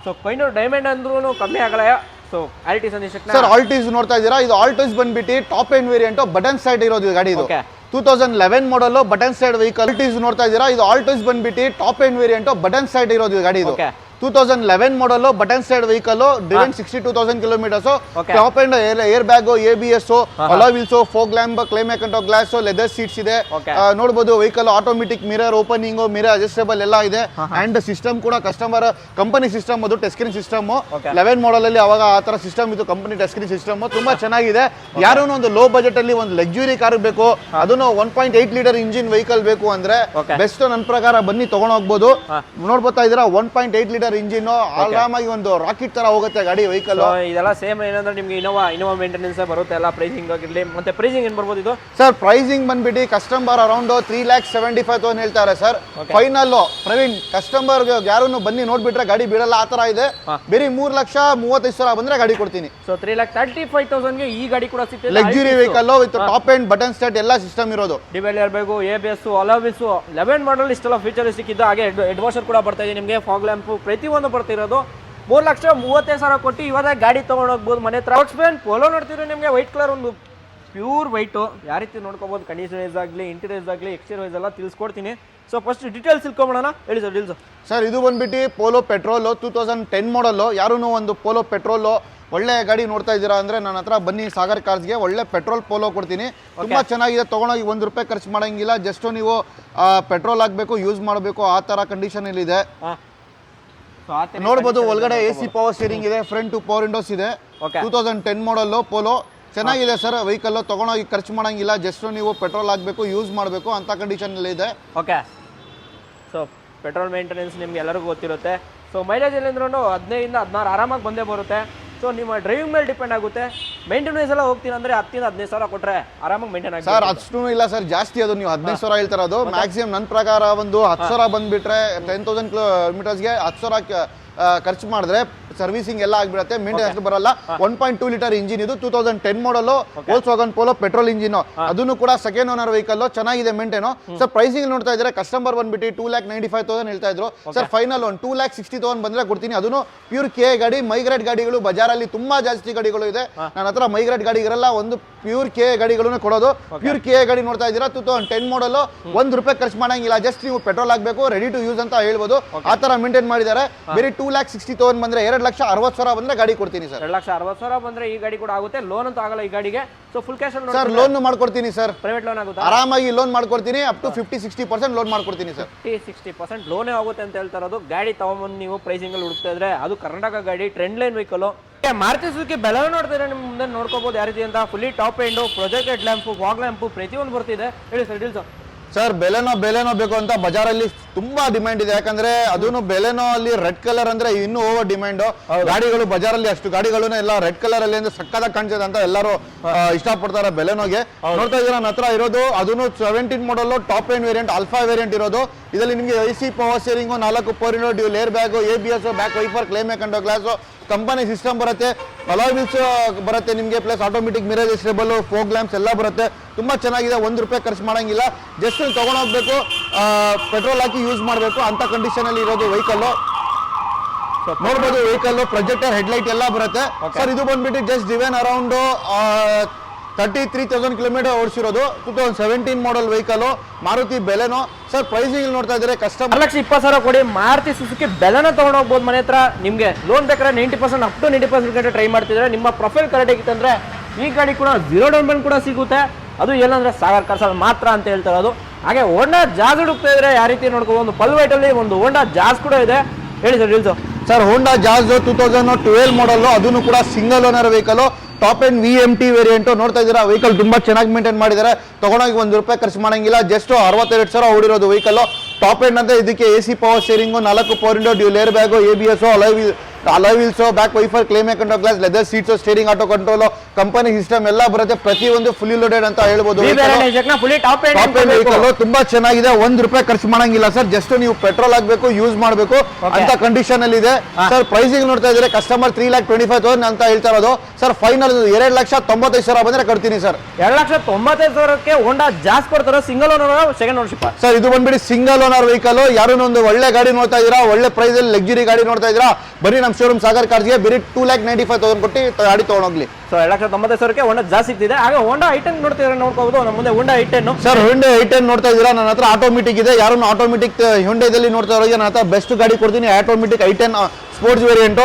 ಸೊ ಫೈನಲ್ ಡೈಮಂಡ್ ಅಂದ್ರೂ ಕಮ್ಮಿ ಆಗಲ್ಲ. ಸೊ ಆಲ್ಟಿಸ್ ಅಂದ್ರೆ ಸರ್ ಆಲ್ಟಿಸ್ ನೋಡ್ತಾ ಇದ್ದೀರಾ, ಇದು ಆಲ್ಟಿಸ್ ಬಂದ್ಬಿಟ್ಟು top end variant button side ಇರೋದು ಗಾಡಿ. ಇದು 2011 model button side vehicle. Altis ನೋಡ್ತಾ ಇದ್ದೀರಾ, ಇದು ಆಲ್ಟಿಸ್ ಬಂದ್ಬಿಟ್ಟು top end variant button side ಇರೋದು ಗಾಡಿ. ಇದು 2011 model button side vehicle, driven 62,000 kilometres. Top end air bag, ABS, alloy wheels, fog lamp, climate auto glass, leather seats ಇದೆ. ನೋಡಬಹುದು vehicle automatic mirror opening, mirror adjustable ಎಲ್ಲ ಇದೆ. ಅಂಡ್ ಸಿಸ್ಟಮ್ ಕೂಡ ಕಸ್ಟಮರ್ ಕಂಪನಿ ಸಿಸ್ಟಮ್, ಅದು ಟಚ್ ಸ್ಕ್ರೀನ್ ಸಿಸ್ಟಮ್. 11 ಮಾಡಲ್ ಅಲ್ಲಿ ಅವಾಗ ಆ ತರ ಸಿಸ್ಟಮ್ ಇದು, ಕಂಪನಿ ಟಚ್ ಸ್ಕ್ರೀನ್ ಸಿಸ್ಟಮ್ ತುಂಬಾ ಚೆನ್ನಾಗಿದೆ. ಯಾರೋ ಒಂದು ಲೋ ಬಜೆಟ್ ಅಲ್ಲಿ ಒಂದು ಲಕ್ಸುರಿ ಕಾರ್ ಬೇಕು, ಅದನ್ನು 1.8 ಲೀಟರ್ ಇಂಜಿನ್ ವೆಹಿಕಲ್ ಬೇಕು ಅಂದ್ರೆ ಬೆಸ್ಟ್ ನನ್ನ ಪ್ರಕಾರ ಬನ್ನಿ ತಗೊಂಡ್ ಹೋಗ್ಬೋದು. ನೋಡ್ಬೋತಾ ಇದೀರಾ 1.8 ಲೀಟರ್ ಇಂಜಿನ್ ಆರಾಮಾಗಿ ಒಂದು ರಾಕೆಟ್ ತರ ಹೋಗುತ್ತೆ ಗಾಡಿ ವೆಹಿಕಲ್. ಇದೆಲ್ಲ ಸೇಮ್ ಏನಂದ್ರೆ ನಿಮ್ಗೆ ಇನೋವಾ ಮೇಂಟೆನೆನ್ಸ್ ಬರುತ್ತೆ ಎಲ್ಲ. ಪ್ರೈಸಿಂಗ್ ಆಗಿರ್ಲಿ, ಮತ್ತೆ ಪ್ರೈಸಿಂಗ್ ಏನ್ ಬರ್ಬೋದು ಇದು ಸರ್? ಪ್ರೈಸಿಂಗ್ ಬಂದ್ಬಿಟ್ಟು ಕಸ್ಟಮರ್ ಅರೌಂಡ್ 3,75,000 ಹೇಳ್ತಾರೆ ಸರ್. ಫೈನಲ್ ಪ್ರವೀಣ್ ಕಸ್ಟಮರ್ ಯಾರು ಬನ್ನಿ ನೋಡ್ಬಿಟ್ರೆ ಗಾಡಿ ಬಿಡಲ್ಲ, ಆ ತರ ಇದೆ. ಬೇರೆ 3,35,000 ಬಂದ್ರೆ ಗಾಡಿ ಕೊಡ್ತೀನಿ. ಸೊ 3,35,000 ಗೆ ಈ ಗಾಡಿ ಕೂಡ ಸಿಗ್ತದೆ. Luxury vehicle with top end button start ಎಲ್ಲ ಸಿಸ್ಟಮ್ ಇರೋದು. Dual air bag, ABS, alloy wheels, 11 model ಇಷ್ಟೆಲ್ಲ ಫೀಚರ್ ಸಿಕ್ಕಿದ್ದು. ಹಾಗೆ ಹೆಡ್ ವಾಷರ್ ಕೂಡ ಬರ್ತಾ ಇದೆ ನಿಮಗೆ. ಫಾಗ್ ಲ್ಯಾಂಪ್ ಪ್ರತಿಯೊಂದು ಬರ್ತಿರೋದು. 3,35,000 ಕೊಟ್ಟು ಇವಾಗ ಗಾಡಿ ತಗೊಂಡು ಹೋಗ್ಬೋದು ಮನೆ ಹತ್ರ. ಪೋಲೋ ನೋಡ್ತಿದ್ರೆ ನಿಮಗೆ ವೈಟ್ ಕಲರ್, ಒಂದು ಪ್ಯೂರ್ ವೈಟು. ಯಾವ ರೀತಿ ನೋಡ್ಕೋಬಹುದು, ಕಂಡೀಷನ್ ವೈಸ್ ಆಗಲಿ, ಇಂಟೀರಿಯರ್ಸ್ ಆಗಲಿ, ಎಕ್ಸ್ಟೀರಿಯರ್ ವೈಸ್ ಎಲ್ಲ ತಿಳಿಸ್ಕೊಡ್ತೀನಿ. ಸೊ ಫಸ್ಟ್ ಡೀಟೇಲ್ಸ್ ತಿಳ್ಕೊಂಬೋಣ. ಹೇಳಿ ಸರ್ ಡೀಲ್ಸ್. ಸರ್ ಇದು ಬಂದ್ಬಿಟ್ಟು ಪೋಲೋ ಪೆಟ್ರೋಲ್ 2010 ಮಾಡಲ್. ಯಾರೂ ಒಂದು ಪೋಲೋ ಪೆಟ್ರೋಲ್ ಒಳ್ಳೆ ಗಾಡಿ ನೋಡ್ತಾ ಇದ್ದೀರಾ ಅಂದ್ರೆ ನನ್ನ ಹತ್ರ ಬನ್ನಿ ಸಾಗರ್ ಕಾರ್ಸ್ಗೆ. ಒಳ್ಳೆ ಪೆಟ್ರೋಲ್ ಪೋಲೋ ಕೊಡ್ತೀನಿ, ತುಂಬಾ ಚೆನ್ನಾಗಿದೆ. ತಗೊಂಡೋಗಿ ₹1 ಖರ್ಚು ಮಾಡಂಗಿಲ್ಲ. ಜಸ್ಟ್ ನೀವು ಪೆಟ್ರೋಲ್ ಹಾಕ್ಬೇಕು, ಯೂಸ್ ಮಾಡಬೇಕು, ಆ ತರ ಕಂಡೀಷನ್ ಇಲ್ಲಿ ಇದೆ. ನೋಡ್ಬೋದು ಒಳಗಡೆ AC ಪವರ್ ಸ್ಟೀರಿಂಗ್ ಇದೆ, ಫ್ರಂಟ್ ಪವರ್ ವಿಂಡೋಸ್ ಇದೆ. 2010 ಮಾಡಲ್ ಪೋಲೋ ಚೆನ್ನಾಗಿದೆ ಸರ್. ವೆಹಿಕಲ್ ತಗೊಂಡೋಗಿ ಖರ್ಚು ಮಾಡಂಗಿಲ್ಲ. ಜಸ್ಟ್ ನೀವು ಪೆಟ್ರೋಲ್ ಹಾಕ್ಬೇಕು, ಯೂಸ್ ಮಾಡಬೇಕು ಅಂತ ಕಂಡೀಷನ್ ಇದೆ. ಓಕೆ. ಸೊ ಪೆಟ್ರೋಲ್ ಮೇಂಟೆನೆನ್ಸ್ ನಿಮ್ಗೆ ಎಲ್ಲರಿಗೂ ಗೊತ್ತಿರುತ್ತೆ. ಸೊ ಮೈಲೇಜ್ ಎಲ್ಲಿಂದ್ರೂ 15 ಇಂದ 16 ಆರಾಮಾಗಿ ಬಂದೇ ಬರುತ್ತೆ. ಸೊ ನಿಮ್ಮ ಡ್ರೈವಿಂಗ್ ಮೇಲೆ ಡಿಪೆಂಡ್ ಆಗುತ್ತೆ. ಮೇಂಟೆನೆನ್ಸ್ ಎಲ್ಲ ಹೋಗ್ತೀನಿ ಅಂದ್ರೆ 10 ಇಂದ 15,000 ಕೊಟ್ರೆ ಆರಾಮಾಗಿ ಮೇಂಟೈನ್ ಆಗುತ್ತೆ ಸರ್. ಅಷ್ಟು ಇಲ್ಲ ಸರ್, ಜಾಸ್ತಿ ಅದು. ನೀವು 15,000 ಹೇಳ್ತಾರದು. ಮ್ಯಾಕ್ಸಿಮಮ್ ನನ್ನ ಪ್ರಕಾರ ಒಂದು 10,000 ಬಂದ್ಬಿಟ್ರೆ 10,000 ಕಿಲೋಮೀಟರ್ಸ್ಗೆ 10,000 ಖರ್ಚು ಮಾಡಿದ್ರೆ ಸರ್ವಿಸಿಂಗ್ ಎಲ್ಲ ಆಗ್ಬಿಡುತ್ತೆ. ಮೇಂಟೆನೆನ್ಸ್ ಬರಲ್ಲ. 1.2 ಲೀಟರ್ ಇಂಜಿನ್ ಇದು 2010 ಮಾಡಲ್ ವೋಲ್ಕ್ಸ್ವ್ಯಾಗನ್ ಪೋಲೋ ಪೆಟ್ರೋಲ್ ಇಂಜಿನ್. ಅದನ್ನು ಕೂಡ ಸೆಕೆಂಡ್ ಓನರ್ ವೆಹಿಕಲ್, ಚೆನ್ನಾಗಿದೆ ಮೇಂಟೈನು. ಸರ್ ಪ್ರೈಸಿಂಗ್ ನೋಡ್ತಾ ಇದ್ರೆ ಕಸ್ಟಮರ್ ಬಂದ್ಬಿಟ್ಟು 2,95,000 ಹೇಳ್ತಾ ಇದ್ರು ಸರ್. ಫೈನಲ್ ಒಂದು 2,60,000 ಬಂದ್ರೆ ಕೊಡ್ತೀನಿ. ಅದನ್ನು ಪ್ಯೂರ್ KA ಗಾಡಿ. ಮೈಗ್ರೇಟ್ ಗಾಡಿಗಳು ಬಜಾರಲ್ಲಿ ತುಂಬಾ ಜಾಸ್ತಿ ಗಾಡಿಗಳು ಇದೆ. ನನ್ನ ಹತ್ರ ಮೈಗ್ರೇಟ್ ಗಾಡಿ ಇರಲ್ಲ, ಒಂದು ಪ್ಯೂರ್ KA ಗಾಡಿಗಳನ್ನು ಕೊಡೋದು. ಪ್ಯೂರ್ KA ಗಾಡಿ ನೋಡ್ತಾ ಇದ್ದೀರಾ 2010 ಮಾಡಲ್. ₹1 ಖರ್ಚು ಮಾಡಂಗಿಲ್ಲ. ಜಸ್ಟ್ ನೀವು ಪೆಟ್ರೋಲ್ ಹಾಕ್ಬೇಕು, ರೆಡಿ ಟು ಯೂಸ್ ಅಂತ ಹೇಳ್ಬೋದು. ಆ ತರ ಮೇಂಟೈನ್ ಮಾಡಿದ್ದಾರೆ. ಬೇರೆ 2,60,000 ಬಂದ್ರೆ 2,60,000 ಬಂದ್ರೆ ಗಾಡಿ ಕೊಡ್ತೀನಿ ಸರ್. 2,60,000 ಬಂದ್ರೆ ಈ ಗಾಡಿ ಕೂಡ ಆಗುತ್ತೆ. ಲೋನ್ ಅಂತೂ ಆಗಲ್ಲ ಈ ಗಾಡಿಗೆ. So full cash sir loan ಮಾಡ್ಕೊಡ್ತೀನಿ ಸರ್. ಪ್ರೈವೇಟ್ ಲೋನ್ ಆಗುತ್ತೆ, ಆರಾಮಾಗಿ ಲೋನ್ ಮಾಡ್ಕೊಡ್ತೀನಿ. ಅಪ್ ಟು 50-60% ಲೋನ್ ಮಾಡ್ಕೊಡ್ತೀನಿ ಸರ್. 50-60% ಲೋನೇ ಆಗುತ್ತೆ ಅಂತ ಹೇಳ್ತಾ ಇರೋದು. ಗಾಡಿ ತಗೊಂಡ್ಬಂದು ನೀವು ಪ್ರೈಸಿಂಗ್ ಅಲ್ಲಿ ಹುಡುಕ್ತಾ ಇದ್ರೆ ಅದು ಕರ್ನಾಟಕ ಗಾಡಿ, trend line vehicle. Maruti Suzuki ಬೆಲೆನೂ ನೋಡ್ತಿದ್ರೆ ನಿಮ್ಮ ಮುಂದೆ ನೋಡ್ಕೋಬಹುದು ಯಾವ ರೀತಿ ಅಂತ. Fully top end, projected lamp, fog lamp ಪ್ರತಿಯೊಂದು ಬರ್ತಿದೆ. ಹೇಳಿ ಸರ್ ಡೀಲ್ಸ್. ಸರ್ ಬೆಲೆನೋ ಬೇಕು ಅಂತ ಬಜಾರಲ್ಲಿ ತುಂಬಾ ಡಿಮ್ಯಾಂಡ್ ಇದೆ. ಯಾಕಂದ್ರೆ ಅದನ್ನು ಬೆಲೆನೋ ಅಲ್ಲಿ ರೆಡ್ ಕಲರ್ ಅಂದ್ರೆ ಇನ್ನೂ ಓವರ್ ಡಿಮ್ಯಾಂಡ್. ಗಾಡಿಗಳು ಬಜಾರಲ್ಲಿ ಅಷ್ಟು ಗಾಡಿಗಳು ಎಲ್ಲ ರೆಡ್ ಕಲರ್ ಅಲ್ಲಿ ಅಂದ್ರೆ ಸಕ್ಕದಾಗಿ ಕಾಣಿಸಿದೆ ಅಂತ ಎಲ್ಲರೂ ಇಷ್ಟಪಡ್ತಾರೆ ಬೆಲೆನೋಗೆ. ನೋಡ್ತಾ ಇದ್ದೀರಾ ನನ್ನ ಹತ್ರ ಇರೋದು ಅದನ್ನು 17 model top end variant, Alpha variant ಇರೋದು. ಇದರಲ್ಲಿ ನಿಮಗೆ AC power steering, 4 power window, dual air bag, ABS, back wiper, climate auto glass, company system ಬರುತ್ತೆ. ಅಲಾಯ್ ವೀಲ್ಸ್ ಬರುತ್ತೆ ನಿಮಗೆ, plus automatic mirror adjustable, fog lamps ಎಲ್ಲ ಬರುತ್ತೆ. ತುಂಬಾ ಚೆನ್ನಾಗಿದೆ. ₹1 ಖರ್ಚು ಮಾಡಂಗಿಲ್ಲ. ಜಸ್ಟ್ ತಗೊಂಡೋಗ್ಬೇಕು, ಪೆಟ್ರೋಲ್ ಹಾಕಿ ಯೂಸ್ ಮಾಡಬೇಕು ಅಂತ ಕಂಡೀಷನ್ ಅಲ್ಲಿ ಇರೋದು ವೆಹಿಕಲ್. ನೋಡ್ಬೋದು ವೆಹಿಕಲ್ ಪ್ರೊಜೆಕ್ಟರ್, ಹೆಡ್ಲೈಟ್ ಎಲ್ಲ ಬರುತ್ತೆ ಸರ್. ಇದು ಬಂದ್ಬಿಟ್ಟು ಜಸ್ಟ್ ಡಿವೈನ್ ಅರೌಂಡ್ 33,000 ಕಿಲೋಮೀಟರ್ ಓಡಿಸಿರೋದು. 2017 model vehicle, Maruti Baleno. Sir pricing ನೋಡ್ತಾ ಇದ್ದಾರೆ ಕಸ್ಟಮರ್ 1,20,000 ಕೊಡಿ ಮಾರುತಿ ಸುಜುಕಿ ಬೆಲೆನ ತಗೊಂಡು ಹೋಗ್ಬೋದು ಮನೆ ಹತ್ರ. ನಿಮಗೆ ಲೋನ್ ಬೇಕಾದ್ರೆ 90% ಅಪ್ ಟು 90% ಟ್ರೈ ಮಾಡ್ತಿದ್ರೆ ನಿಮ್ಮ ಪ್ರೊಫೈಲ್ ಕರೆಕ್ಟ್ ಆಗಿತ್ತಂದ್ರೆ ಈ ಗಾಡಿ ಕೂಡ 0 ಡೌನ್ ಪೇಮೆಂಟ್ ಕೂಡ ಸಿಗುತ್ತೆ. ಅದು ಏನಂದ್ರೆ ಸಾಗರ್ ಕಾರ್ಸ್ ಮಾತ್ರ ಅಂತ ಹೇಳ್ತಾ ಇರೋದು. ಹಾಗೆ ಹೋಂಡಾ ಜಾಜ್ ಹುಡುಕ್ತಾ ಇದ್ರೆ ಯಾವ ರೀತಿ ನೋಡ್ಕೋ, ಒಂದು ಪಲ್ ವೈಟ್ ಅಲ್ಲಿ ಒಂದು ಹೋಂಡಾ ಜಾಜ್ ಕೂಡ ಇದೆ. ಹೇಳಿ sir deals. Sir Honda jazz 2012 ಮಾಡಲ್, ಅದನ್ನು ಕೂಡ single owner vehicle, top end VMT variant. ನೋಡ್ತಾ ಇದ್ದೀರಾ ವೆಹಿಕಲ್ ತುಂಬಾ ಚೆನ್ನಾಗಿ ಮೇಂಟೈನ್ ಮಾಡಿದ್ದಾರೆ. ತಗೊಂಡೋಗಿ ₹1 ಖರ್ಚು ಮಾಡಂಗಿಲ್ಲ. ಜಸ್ಟ್ 62,000 ಓಡಿರೋದು ವೆಹಿಕಲ್. ಟಾಪ್ ಎಂಡ್ ಅಂತ ಇದಕ್ಕೆ AC power steering, 4 power window, dual air bag, ABS, alloy alloy wheels, back wiper, climate control glass, leather seats, steering auto control, company system ಎಲ್ಲ ಬರುತ್ತೆ. ಪ್ರತಿಯೊಂದು ಫುಲ್ಲಿ ಲೋಡೆಡ್ ಅಂತ ಹೇಳ್ಬೋದು. ವೆಹಿಕಲ್ ತುಂಬಾ ಚೆನ್ನಾಗಿದೆ, ₹1 ಖರ್ಚು ಮಾಡಂಗಿಲ್ಲ ಸರ್. ಜಸ್ಟ್ ನೀವು ಪೆಟ್ರೋಲ್ ಹಾಕ್ಬೇಕು, ಯೂಸ್ ಮಾಡಬೇಕು ಅಂತ ಕಂಡೀಷನ್ ಅಲ್ಲಿ ಇದೆ ಸರ್. ಪ್ರೈಸಿಂಗ್ ನೋಡ್ತಾ ಇದ್ರೆ ಕಸ್ಟಮರ್ 3,25,000 ಅಂತ ಹೇಳ್ತಾ ಇರೋದು ಸರ್. ಫೈನಲ್ 2,95,000 ಬಂದ್ರೆ ಕೊಡ್ತೀನಿ ಸರ್. 2,95,000ಕ್ಕೆ ಹೋಂಡಾ ಜಾಸ್ ಕೊಡ್ತಾರೆ. Single owner, second ownership sir. ಇದು ಬಂದ್ಬಿಟ್ಟು ಸಿಂಗಲ್ ಓನರ್ ವೆಹಿಕಲ್. ಯಾರು ಒಂದು ಒಳ್ಳೆ ಗಾಡಿ ನೋಡ್ತಾ ಇದೀರಾ, ಒಳ್ಳೆ ಪ್ರೈಸ್ ಅಲ್ಲಿ ಲಕ್ಸುರಿ ಗಾಡಿ ನೋಡ್ತಾ ಇದೀರಾ, ಬರೀ ನಮ್ಮ ಶೋರೂಮ್ ಸಾಗರ್ ಕಾರ್ಸ್ಗೆ ಬರೀ 2,95,000 ಕೊಟ್ಟು ಗಾಡಿ ತಗೊಂಡೋಗ್ಲಿ. ಸೊ 2,95,000ಕ್ಕೆ ಹೋಂಡಾ ಜಾಸ್ತಿ ಇದೆ. ಹಾಗೆ ಹೋಂಡಾ i10 ನೋಡ್ತಿದ್ರೆ ನೋಡ್ಕೋಬಹುದು. ನಮ್ಮ ಮುಂದೆ ಹೋಂಡಾ i10 ಸರ್. Hyundai i10 ನೋಡ್ತಾ ಇದೀರಾ, ನನ್ನ ಹತ್ರ ಆಟೋಮೆಟಿಕ್ ಇದೆ. ಯಾರು ಆಟೋಮೆಟಿಕ್ Hyundaiದಲ್ಲಿ ನೋಡ್ತಾ ಇರೋರಿಗೆ ನನ್ನ ಹತ್ರ ಬೆಸ್ಟ್ ಗಾಡಿ ಕೊಡ್ತೀನಿ. ಆಟೋಮೆಟಿಕ್ i10 ಸ್ಪೋರ್ಟ್ಸ್ ವೇರಿಯಂಟ್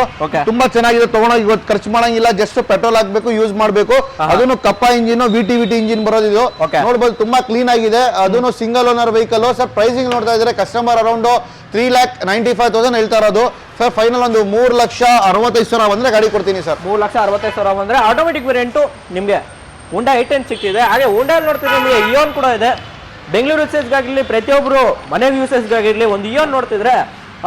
ತುಂಬಾ ಚೆನ್ನಾಗಿದೆ. ತಗೊಂಡೋಗಿ ಇವತ್ತು ಖರ್ಚು ಮಾಡಂಗಿಲ್ಲ, ಜಸ್ಟ್ ಪೆಟ್ರೋಲ್ ಹಾಕ್ಬೇಕು, ಯೂಸ್ ಮಾಡಬೇಕು. ಅದನ್ನು ಕಪ್ಪ ಇಂಜಿನ್, VT ಇಂಜಿನ್ ಬರೋದಿದು ನೋಡ್ಬೋದು. ತುಂಬಾ ಕ್ಲೀನ್ ಆಗಿದೆ. ಅದನ್ನು single owner vehicle sir. Pricing ನೋಡ್ತಾ ಇದ್ರೆ ಕಸ್ಟಮರ್ ಅರೌಂಡ್ 3,95,000 ಹೇಳ್ತಾ ಇರೋದು ಸರ್. ಫೈನಲ್ ಒಂದು 3,65,000 ಬಂದ್ರೆ ಗಾಡಿ ಕೊಡ್ತೀನಿ ಸರ್. 3,65,000 ಬಂದ್ರೆ ಆಟೋಮೆಟಿಕ್ ವೇರಿಯಂಟ್ ನಿಮಗೆ ಹೋಂಡಾ i10 ಸಿಕ್ತಿದೆ. ಹಾಗೆ ಹೋಂಡಾ ನೋಡ್ತಿದ್ರೆ ನಿಮಗೆ ಇಯೋನ್ ಕೂಡ ಇದೆ. ಬೆಂಗಳೂರು ಯೂಸೇಜ್ಗಾಗಿರ್ಲಿ, ಪ್ರತಿಯೊಬ್ಬರು ಮನೆ ಯೂಸೇಜ್ಗಾಗಿರ್ಲಿ ಒಂದು ಇಯೋನ್ ನೋಡ್ತಿದ್ರೆ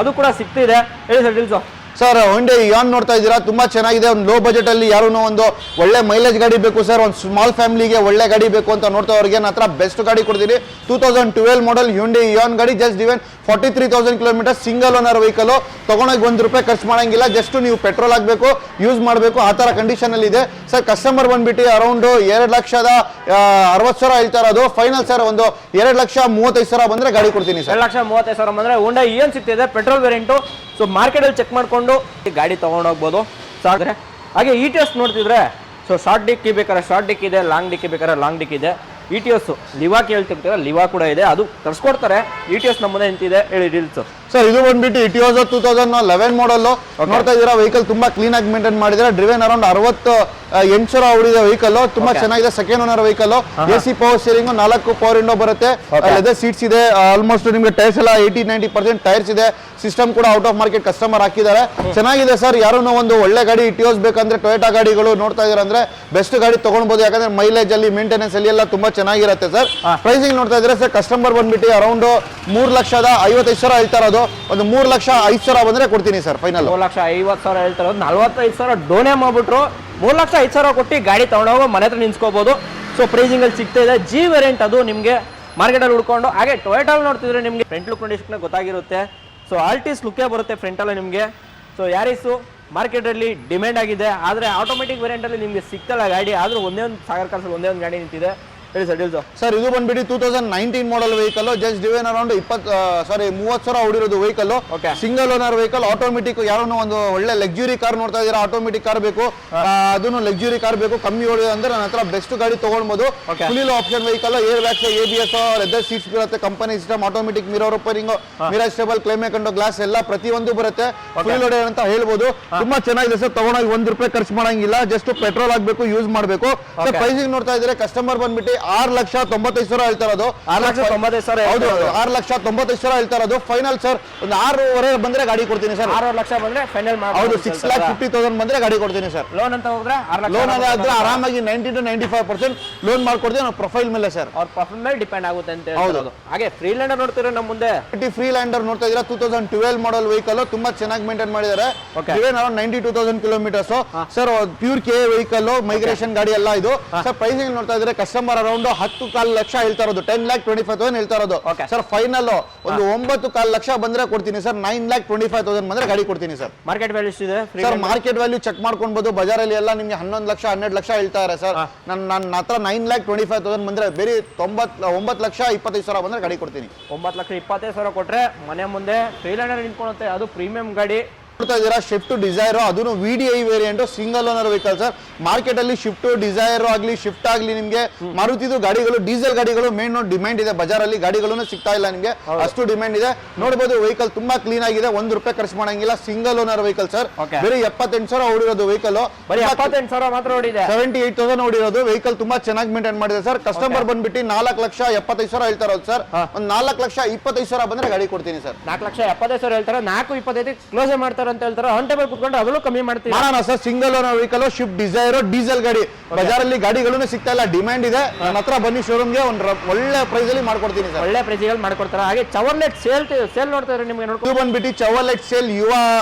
ಅದು ಕೂಡ ಸಿಗ್ತಿದೆ. ಹೇಳಿ sir deals. Sir Hyundai Ian ನೋಡ್ತಾ ಇದ್ದೀರಾ, ತುಂಬಾ ಚೆನ್ನಾಗಿದೆ. ಒಂದು ಲೋ ಬಜೆಟ್ ಅಲ್ಲಿ ಯಾರು ಒಂದು ಒಳ್ಳೆ ಮೈಲೇಜ್ ಗಾಡಿ ಬೇಕು ಸರ್, ಒಂದು ಸ್ಮಾಲ್ ಫ್ಯಾಮಿಲಿಗೆ ಒಳ್ಳೆ ಗಾಡಿ ಬೇಕು ಅಂತ ನೋಡ್ತಾ ಅವ್ರಿಗೆ ನನ್ನ ಹತ್ರ ಬೆಸ್ಟ್ ಗಾಡಿ ಕೊಡ್ತೀನಿ. 2012 ಮಾಡೆಲ್ Hyundai ಇಯಾನ್ ಗಾಡಿ. Just ಡಿವನ್ 43,000 kilometre, single owner vehicle. ತಗೊಂಡೋಗಿ ₹1 ಖರ್ಚು ಮಾಡಂಗಿಲ್ಲ, ಜಸ್ಟ್ ನೀವು ಪೆಟ್ರೋಲ್ ಹಾಕ್ಬೇಕು, ಯೂಸ್ ಮಾಡಬೇಕು, ಆ ತರ ಕಂಡೀಷನ್ ಅಲ್ಲಿ ಇದೆ ಸರ್. ಕಸ್ಟಮರ್ ಬಂದ್ಬಿಟ್ಟು ಅರೌಂಡ್ 2,60,000 ಹೇಳ್ತಾ ಇರೋದು. ಫೈನಲ್ ಸರ್ ಒಂದು 2,35,000 ಬಂದ್ರೆ ಗಾಡಿ ಕೊಡ್ತೀನಿ ಸರ್. 2,35,000 ಬಂದ್ರೆ ಹೋಂಡಾ ಇಯಾನ್ ಸಿಗ್ತಿದೆ, ಪೆಟ್ರೋಲ್ ವೇರಿಯಂಟ್. ಸೊ ಮಾರ್ಕೆಟ್ ಅಲ್ಲಿ ಚೆಕ್ ಮಾಡ್ಕೊಂಡು ಗಾಡಿ ತಗೊಂಡೋಗ್ಬೋದು ಸಾದ್ರೆ. ಹಾಗೆ ETS ನೋಡ್ತಿದ್ರೆ ಸೊ ಶಾರ್ಟ್ ಡಿಕ್ಕಿ ಬೇಕಾದ್ರೆ ಶಾರ್ಟ್ ಡಿಕ್ಕಿ ಇದೆ, ಲಾಂಗ್ ಡಿಕ್ಕಿ ಬೇಕಾದ್ರೆ ಲಾಂಗ್ ಡಿಕ್ಕಿ ಇದೆ. ETS ಲಿವಾ ಕೇಳ್ತಿರ್ತೀರ, ಲಿವಾ ಕೂಡ ಇದೆ, ಅದು ತರಿಸ್ಕೊಡ್ತಾರೆ. ETS ನಮ್ಮ ಮುಂದೆ ನಿಂತಿದೆ. ಹೇಳಿ ಡೀಲ್ಸ್ ಸರ್. ಇದು ಬಂದ್ಬಿಟ್ಟು ಇಟಿಯೋಸ್ 2011 ಮಾಡೆಲ್ ನೋಡ್ತಾ ಇದೀರಾ. ವೆಹಿಕಲ್ ತುಂಬಾ ಕ್ಲೀನ್ ಆಗಿ ಮೇಂಟೈನ್ ಮಾಡಿದ್ರೆ. ಡ್ರಿವೆನ್ ಅರೌಂಡ್ 68,000 ಹೊಡಿದೆ ವೆಹಿಕಲ್. ತುಂಬಾ ಚೆನ್ನಾಗಿದೆ. Second owner vehicle. AC power steering, 4 power window ಬರುತ್ತೆ. ಲೆದರ್ ಸೀಟ್ಸ್ ಇದೆ. ಆಲ್ಮೋಸ್ಟ್ ನಿಮಗೆ ಟೈರ್ಸ್ ಎಲ್ಲ 80-90% ಟೈರ್ಸ್ ಇದೆ. ಸಿಸ್ಟಮ್ ಕೂಡ ಔಟ್ ಆಫ್ ಮಾರ್ಕೆಟ್ ಕಸ್ಟಮರ್ ಹಾಕಿದ್ದಾರೆ. ಚೆನ್ನಾಗಿದೆ ಸರ್. ಯಾರು ಒಂದು ಒಳ್ಳೆ ಗಾಡಿ ಇಟಿಯೋಸ್ ಬೇಕಂದ್ರೆ ಟೊಯೋಟಾ ಗಾಡಿಗಳು ನೋಡ್ತಾ ಇದೀರ ಅಂದ್ರೆ ಬೆಸ್ಟ್ ಗಾಡಿ ತಗೊಳ್ಬಹುದು. ಯಾಕಂದ್ರೆ ಮೈಲೇಜ್ ಅಲ್ಲಿ, ಮೇಂಟೆನೆನ್ಸ್ ಅಲ್ಲಿ ಎಲ್ಲ ತುಂಬಾ ಚೆನ್ನಾಗಿರುತ್ತೆ ಸರ್. ಪ್ರೈಸಿಂಗ್ ನೋಡ್ತಾ ಇದ್ರೆ ಸರ್ ಕಸ್ಟಮರ್ ಬಂದ್ಬಿಟ್ಟು ಅರೌಂಡ್ 3,55,000 ಹೇಳ್ತಾ ಇರೋದು. ಒಂದು 3,05,000 ಬಂದ್ರೆ ಕೊಡ್ತೀನಿ ಸರ್. ಫೈನಲ್ 3,50,000 ಹೇಳ್ತಾರೆ. 45,000 ಡೋನೇ ಮಾಡ್ಬಿಟ್ರು 3,05,000 ಕೊಟ್ಟು ಗಾಡಿ ತಗೊಂಡೋಗೋ ಮನೆ ಹತ್ರ ನಿಲ್ಸ್ಕೋಬಹುದು. ಸೊ ಪ್ರೈಸಿಂಗ್ ಅಲ್ಲಿ ಸಿಗ್ತಾ ಇದೆ. G ವೇರಿಯಂಟ್ ಅದು ನಿಮಗೆ ಮಾರ್ಕೆಟ್ ಅಲ್ಲಿ ಹುಡ್ಕೊಂಡು. ಹಾಗೆ ಟೊಯೋಟಾ ನೋಡ್ತಿದ್ರೆ ನಿಮಗೆ ಫ್ರಂಟ್ ಲುಕ್ ಕಂಡೀಷನ್ ಗೊತ್ತಾಗಿರುತ್ತೆ. ಸೊ ಆಲ್ಟಿಸ್ ಲುಕ್ಕೇ ಬರುತ್ತೆ ಫ್ರಂಟ್ ಅಲ್ಲಿ ನಿಮಗೆ. ಸೊ ಯಾರಿಸು ಮಾರ್ಕೆಟ್ ಅಲ್ಲಿ ಡಿಮ್ಯಾಂಡ್ ಆಗಿದೆ, ಆದ್ರೆ ಆಟೋಮೆಟಿಕ್ ವೇರಿಯಂಟ್ ಅಲ್ಲಿ ನಿಮಗೆ ಸಿಗ್ತಲ್ಲ ಗಾಡಿ. ಆದ್ರೂ ಒಂದೇ ಒಂದು ಸಾಗರ್ ಕಾರ್ಸಲ್ಲಿ ಒಂದೇ ಒಂದು ಗಾಡಿ ನಿಂತಿದೆ. ಹೇಳಿ ಸರ್ ಡೀಲ್ಸ್. ಸರ್ ಇದು ಬಂದ್ಬಿಟ್ಟು 2019 model vehicle. Just driven around 30,000 ಹೊಡಿರೋದು vehicle. Single owner vehicle. Automatic. ಯಾರೋ ಒಂದು ಒಳ್ಳೆ ಲಕ್ಸುರಿ ಕಾರ್ ನೋಡ್ತಾ ಇದೀರಾ, ಆಟೋಮೆಟಿಕ್ ಕಾರ್ ಬೇಕು, ಅದನ್ನು ಲಕ್ಸುರಿ ಕಾರ್ ಬೇಕು, ಕಮ್ಮಿ ಹೊಡಿಯೋದು ಅಂದ್ರೆ ನನ್ನ ಹತ್ರ ಬೆಸ್ಟ್ ಗಾಡಿ ತಗೊಳ್ಬಹುದು. Full option vehicle. Air bags, ABS, leather seats ಬರುತ್ತೆ, company system, automatic mirror opening, mirror stable, climate control glass ಎಲ್ಲ ಪ್ರತಿಯೊಂದು ಬರುತ್ತೆ. ಫುಲ್ ಲೋಡೆಡ್ ಅಂತ ಹೇಳ್ಬೋದು. ತುಂಬಾ ಚೆನ್ನಾಗಿದೆ ಸರ್. ತಗೊಂಡೋಗಿ ₹1 ಖರ್ಚು ಮಾಡಂಗಿಲ್ಲ, ಜಸ್ಟ್ ಪೆಟ್ರೋಲ್ ಹಾಕ್ಬೇಕು, ಯೂಸ್ ಮಾಡಬೇಕು. ಪ್ರೈಸಿಂಗ್ ನೋಡ್ತಾ ಇದ್ರೆ ಕಸ್ಟಮರ್ ಬಂದ್ಬಿಟ್ಟು 6,95,000 ಹೇಳ್ತಾ ಇರೋದು. 6,95,000 ಹೌದು, 6,95,000 ಹೇಳ್ತಾ ಇರೋದು. ಫೈನಲ್ ಸರ್ ಒಂದು 6,500 ಬಂದ್ರೆ ಗಾಡಿ ಕೊಡ್ತೀನಿ ಸರ್. 6 ಲಕ್ಷ ಬಂದ್ರೆ ಫೈನಲ್ ಹೌದು, 6,50,000 ಬಂದ್ರೆ ಗಾಡಿ ಕೊಡ್ತೀನಿ ಸರ್. ಲೋನ್ ಅಂತ ಹೋದ್ರೆ 6 ಲಕ್ಷ ಲೋನ್ ಆದ್ರೆ ಆರಾಮಾಗಿ 90-95% ಲೋನ್ ಮಾಡ್ಕೊಡ್ತೀನಿ. ನಾವು ಪ್ರೊಫೈಲ್ ಮೇಲೆ ಸರ್, ಅವ್ರ ಪ್ರೊಫೈಲ್ ಮೇಲೆ ಡಿಪೆಂಡ್ ಆಗುತ್ತೆ ಅಂತ ಹೇಳ್ಬೋದು. ಹಾಗೆ ಫ್ರೀಲ್ಯಾಂಡರ್ ನೋಡ್ತೀರಾ ನಮ್ಮ ಮುಂದೆ. ಫ್ರೀಲ್ಯಾಂಡರ್ ನೋಡ್ತಾ ಇದೀರಾ. 2012 ಮಾಡೆಲ್ ವೆಹಿಕಲ್. ತುಂಬಾ ಚೆನ್ನಾಗಿ ಮೇಂಟೈನ್ ಮಾಡಿದ್ದಾರೆ. Around 92,000 kilometres sir. Pure K vehicle, migration ಗಾಡಿ ಎಲ್ಲ ಇದು ಸರ್. ಪ್ರೈಸಿಂಗ್ ನೋಡ್ತಾ ಇದ್ರೆ ಕಸ್ಟಮರ್ ಅರೌಂಡ್ 10.25 ಲಕ್ಷ ಹೇಳ್ತಾ ಇರೋದು. 10,25,000 ಹೇಳ್ತಾ ಇರೋದು ಸರ್. ಫೈನಲ್ ಒಂದು 9.25 ಲಕ್ಷ ಬಂದ್ರೆ ಕೊಡ್ತೀನಿ ಸರ್. 9,25,000 ಬಂದ್ರೆ ಗಾಡಿ ಕೊಡ್ತೀನಿ ಸರ್. ಮಾರ್ಕೆಟ್ ವ್ಯಾಲ್ಯೂ ಇದೆ ಸರ್. ಮಾರ್ಕೆಟ್ ವ್ಯಾಲ್ಯೂ ಚೆಕ್ ಮಾಡ್ಕೊಬಹುದು. ಬಜಾರಲ್ಲಿ ಎಲ್ಲ ನಿಮ್ಗೆ 11 ಲಕ್ಷ 12 ಲಕ್ಷ ಹೇಳ್ತಾ ಇದ್ದಾರೆ ಸರ್. ನನ್ನ ಹತ್ರ 9,25,000 ಬಂದ್ರೆ ಬೇರೆ 9,25,000 ಬಂದ್ರೆ ಗಾಡಿ ಕೊಡ್ತೀನಿ. 9,25,000 ಕೊಟ್ರೆ ಮನೆ ಮುಂದೆ ಫ್ರೀಲ್ಯಾಂಡರ್ ನಿಂತ್ಕೊಳ್ಳುತ್ತೆ. ಅದು ಪ್ರೀಮಿಯಂ ಗಾಡಿ. ನೋಡ್ತಾ ಇದ್ದೀರಾ ಶಿಫ್ಟ್ ಡಿಸೈರ್. ಅದನ್ನು VDI variant, single owner vehicle sir. Market ಅಲ್ಲಿ ಶಿಫ್ಟ್ ಡಿಸೈರ್ ಆಗಲಿ, ಶಿಫ್ಟ್ ಆಗಲಿ, ನಿಮಗೆ ಮಾರುತಿದು ಗಾಡಿಗಳು, ಡೀಸೆಲ್ ಗಾಡಿಗಳು ಮೇನ್ ಡಿಮ್ಯಾಂಡ್ ಇದೆ. ಬಜಾರಲ್ಲಿ ಗಾಡಿಗಳು ಸಿಗ್ತಾ ಇಲ್ಲ ನಿಮಗೆ, ಅಷ್ಟು ಡಿಮ್ಯಾಂಡ್ ಇದೆ. ನೋಡಬಹುದು ವೆಹಿಕಲ್ ತುಂಬಾ ಕ್ಲೀನ್ ಆಗಿದೆ. ₹1 ಖರ್ಚು ಮಾಡಂಗಿಲ್ಲ. Single owner vehicle sir. ಬೇರೆ 78,000 ಓಡಿರೋದು ವೆಹಿಕಲ್. ಬರೀ 78,000 ಮಾತ್ರ ಓಡಿದೆ. 78,000 ಓಡಿರೋದು ವೆಹಿಕಲ್. ತುಂಬಾ ಚೆನ್ನಾಗಿ ಮೇಂಟೈನ್ ಮಾಡಿದೆ ಸರ್. ಕಸ್ಟಮರ್ ಬಂದ್ಬಿಟ್ಟು 4,75,000 ಹೇಳ್ತಾ ಇರೋದು ಸರ್. ಒಂದು 4,25,000 ಬಂದ್ರೆ ಗಾಡಿ ಕೊಡ್ತೀನಿ ಸರ್. 4,75,000 ಹೇಳ್ತಾರೆ. 4,25,000 ಕ್ಲೋಸ್ ಮಾಡ್ತಾರೆ ಸಾವಿರ ಅಂತ ಹೇಳ್ತಾರೆ, ಆನ್ ಟೇಬಲ್ ಕುತ್ಕೊಂಡು ಅದನ್ನು ಕಮ್ಮಿ ಮಾಡ್ತೀವಿ. ಮಾಡೋಣ sir. Single owner vehicle Swift Dzire diesel ಗಾಡಿ, ಬಜಾರಲ್ಲಿ ಗಾಡಿಗಳು ಸಿಗ್ತಾ ಇಲ್ಲ, ಡಿಮ್ಯಾಂಡ್ ಇದೆ. ನನ್ನ ಹತ್ರ ಬನ್ನಿ ಶೋರೂಮ್ಗೆ, ಒಂದು ಒಳ್ಳೆ ಪ್ರೈಸ್ ಅಲ್ಲಿ ಮಾಡ್ಕೊಡ್ತೀನಿ ಸರ್. ಒಳ್ಳೆ ಪ್ರೈಸ್ಗಳು ಮಾಡ್ಕೊಡ್ತಾರೆ. ಹಾಗೆ ಚವರ್ಲೆಟ್ ಸೇಲ್ ನೋಡ್ತಾ ಇದ್ರೆ ನಿಮಗೆ ನೋಡ್ಕೊಂಡು ಇದು ಬಂದ್ಬಿಟ್ಟು ಚವರ್ಲೆಟ್ ಸೇಲ್ ಯುವ,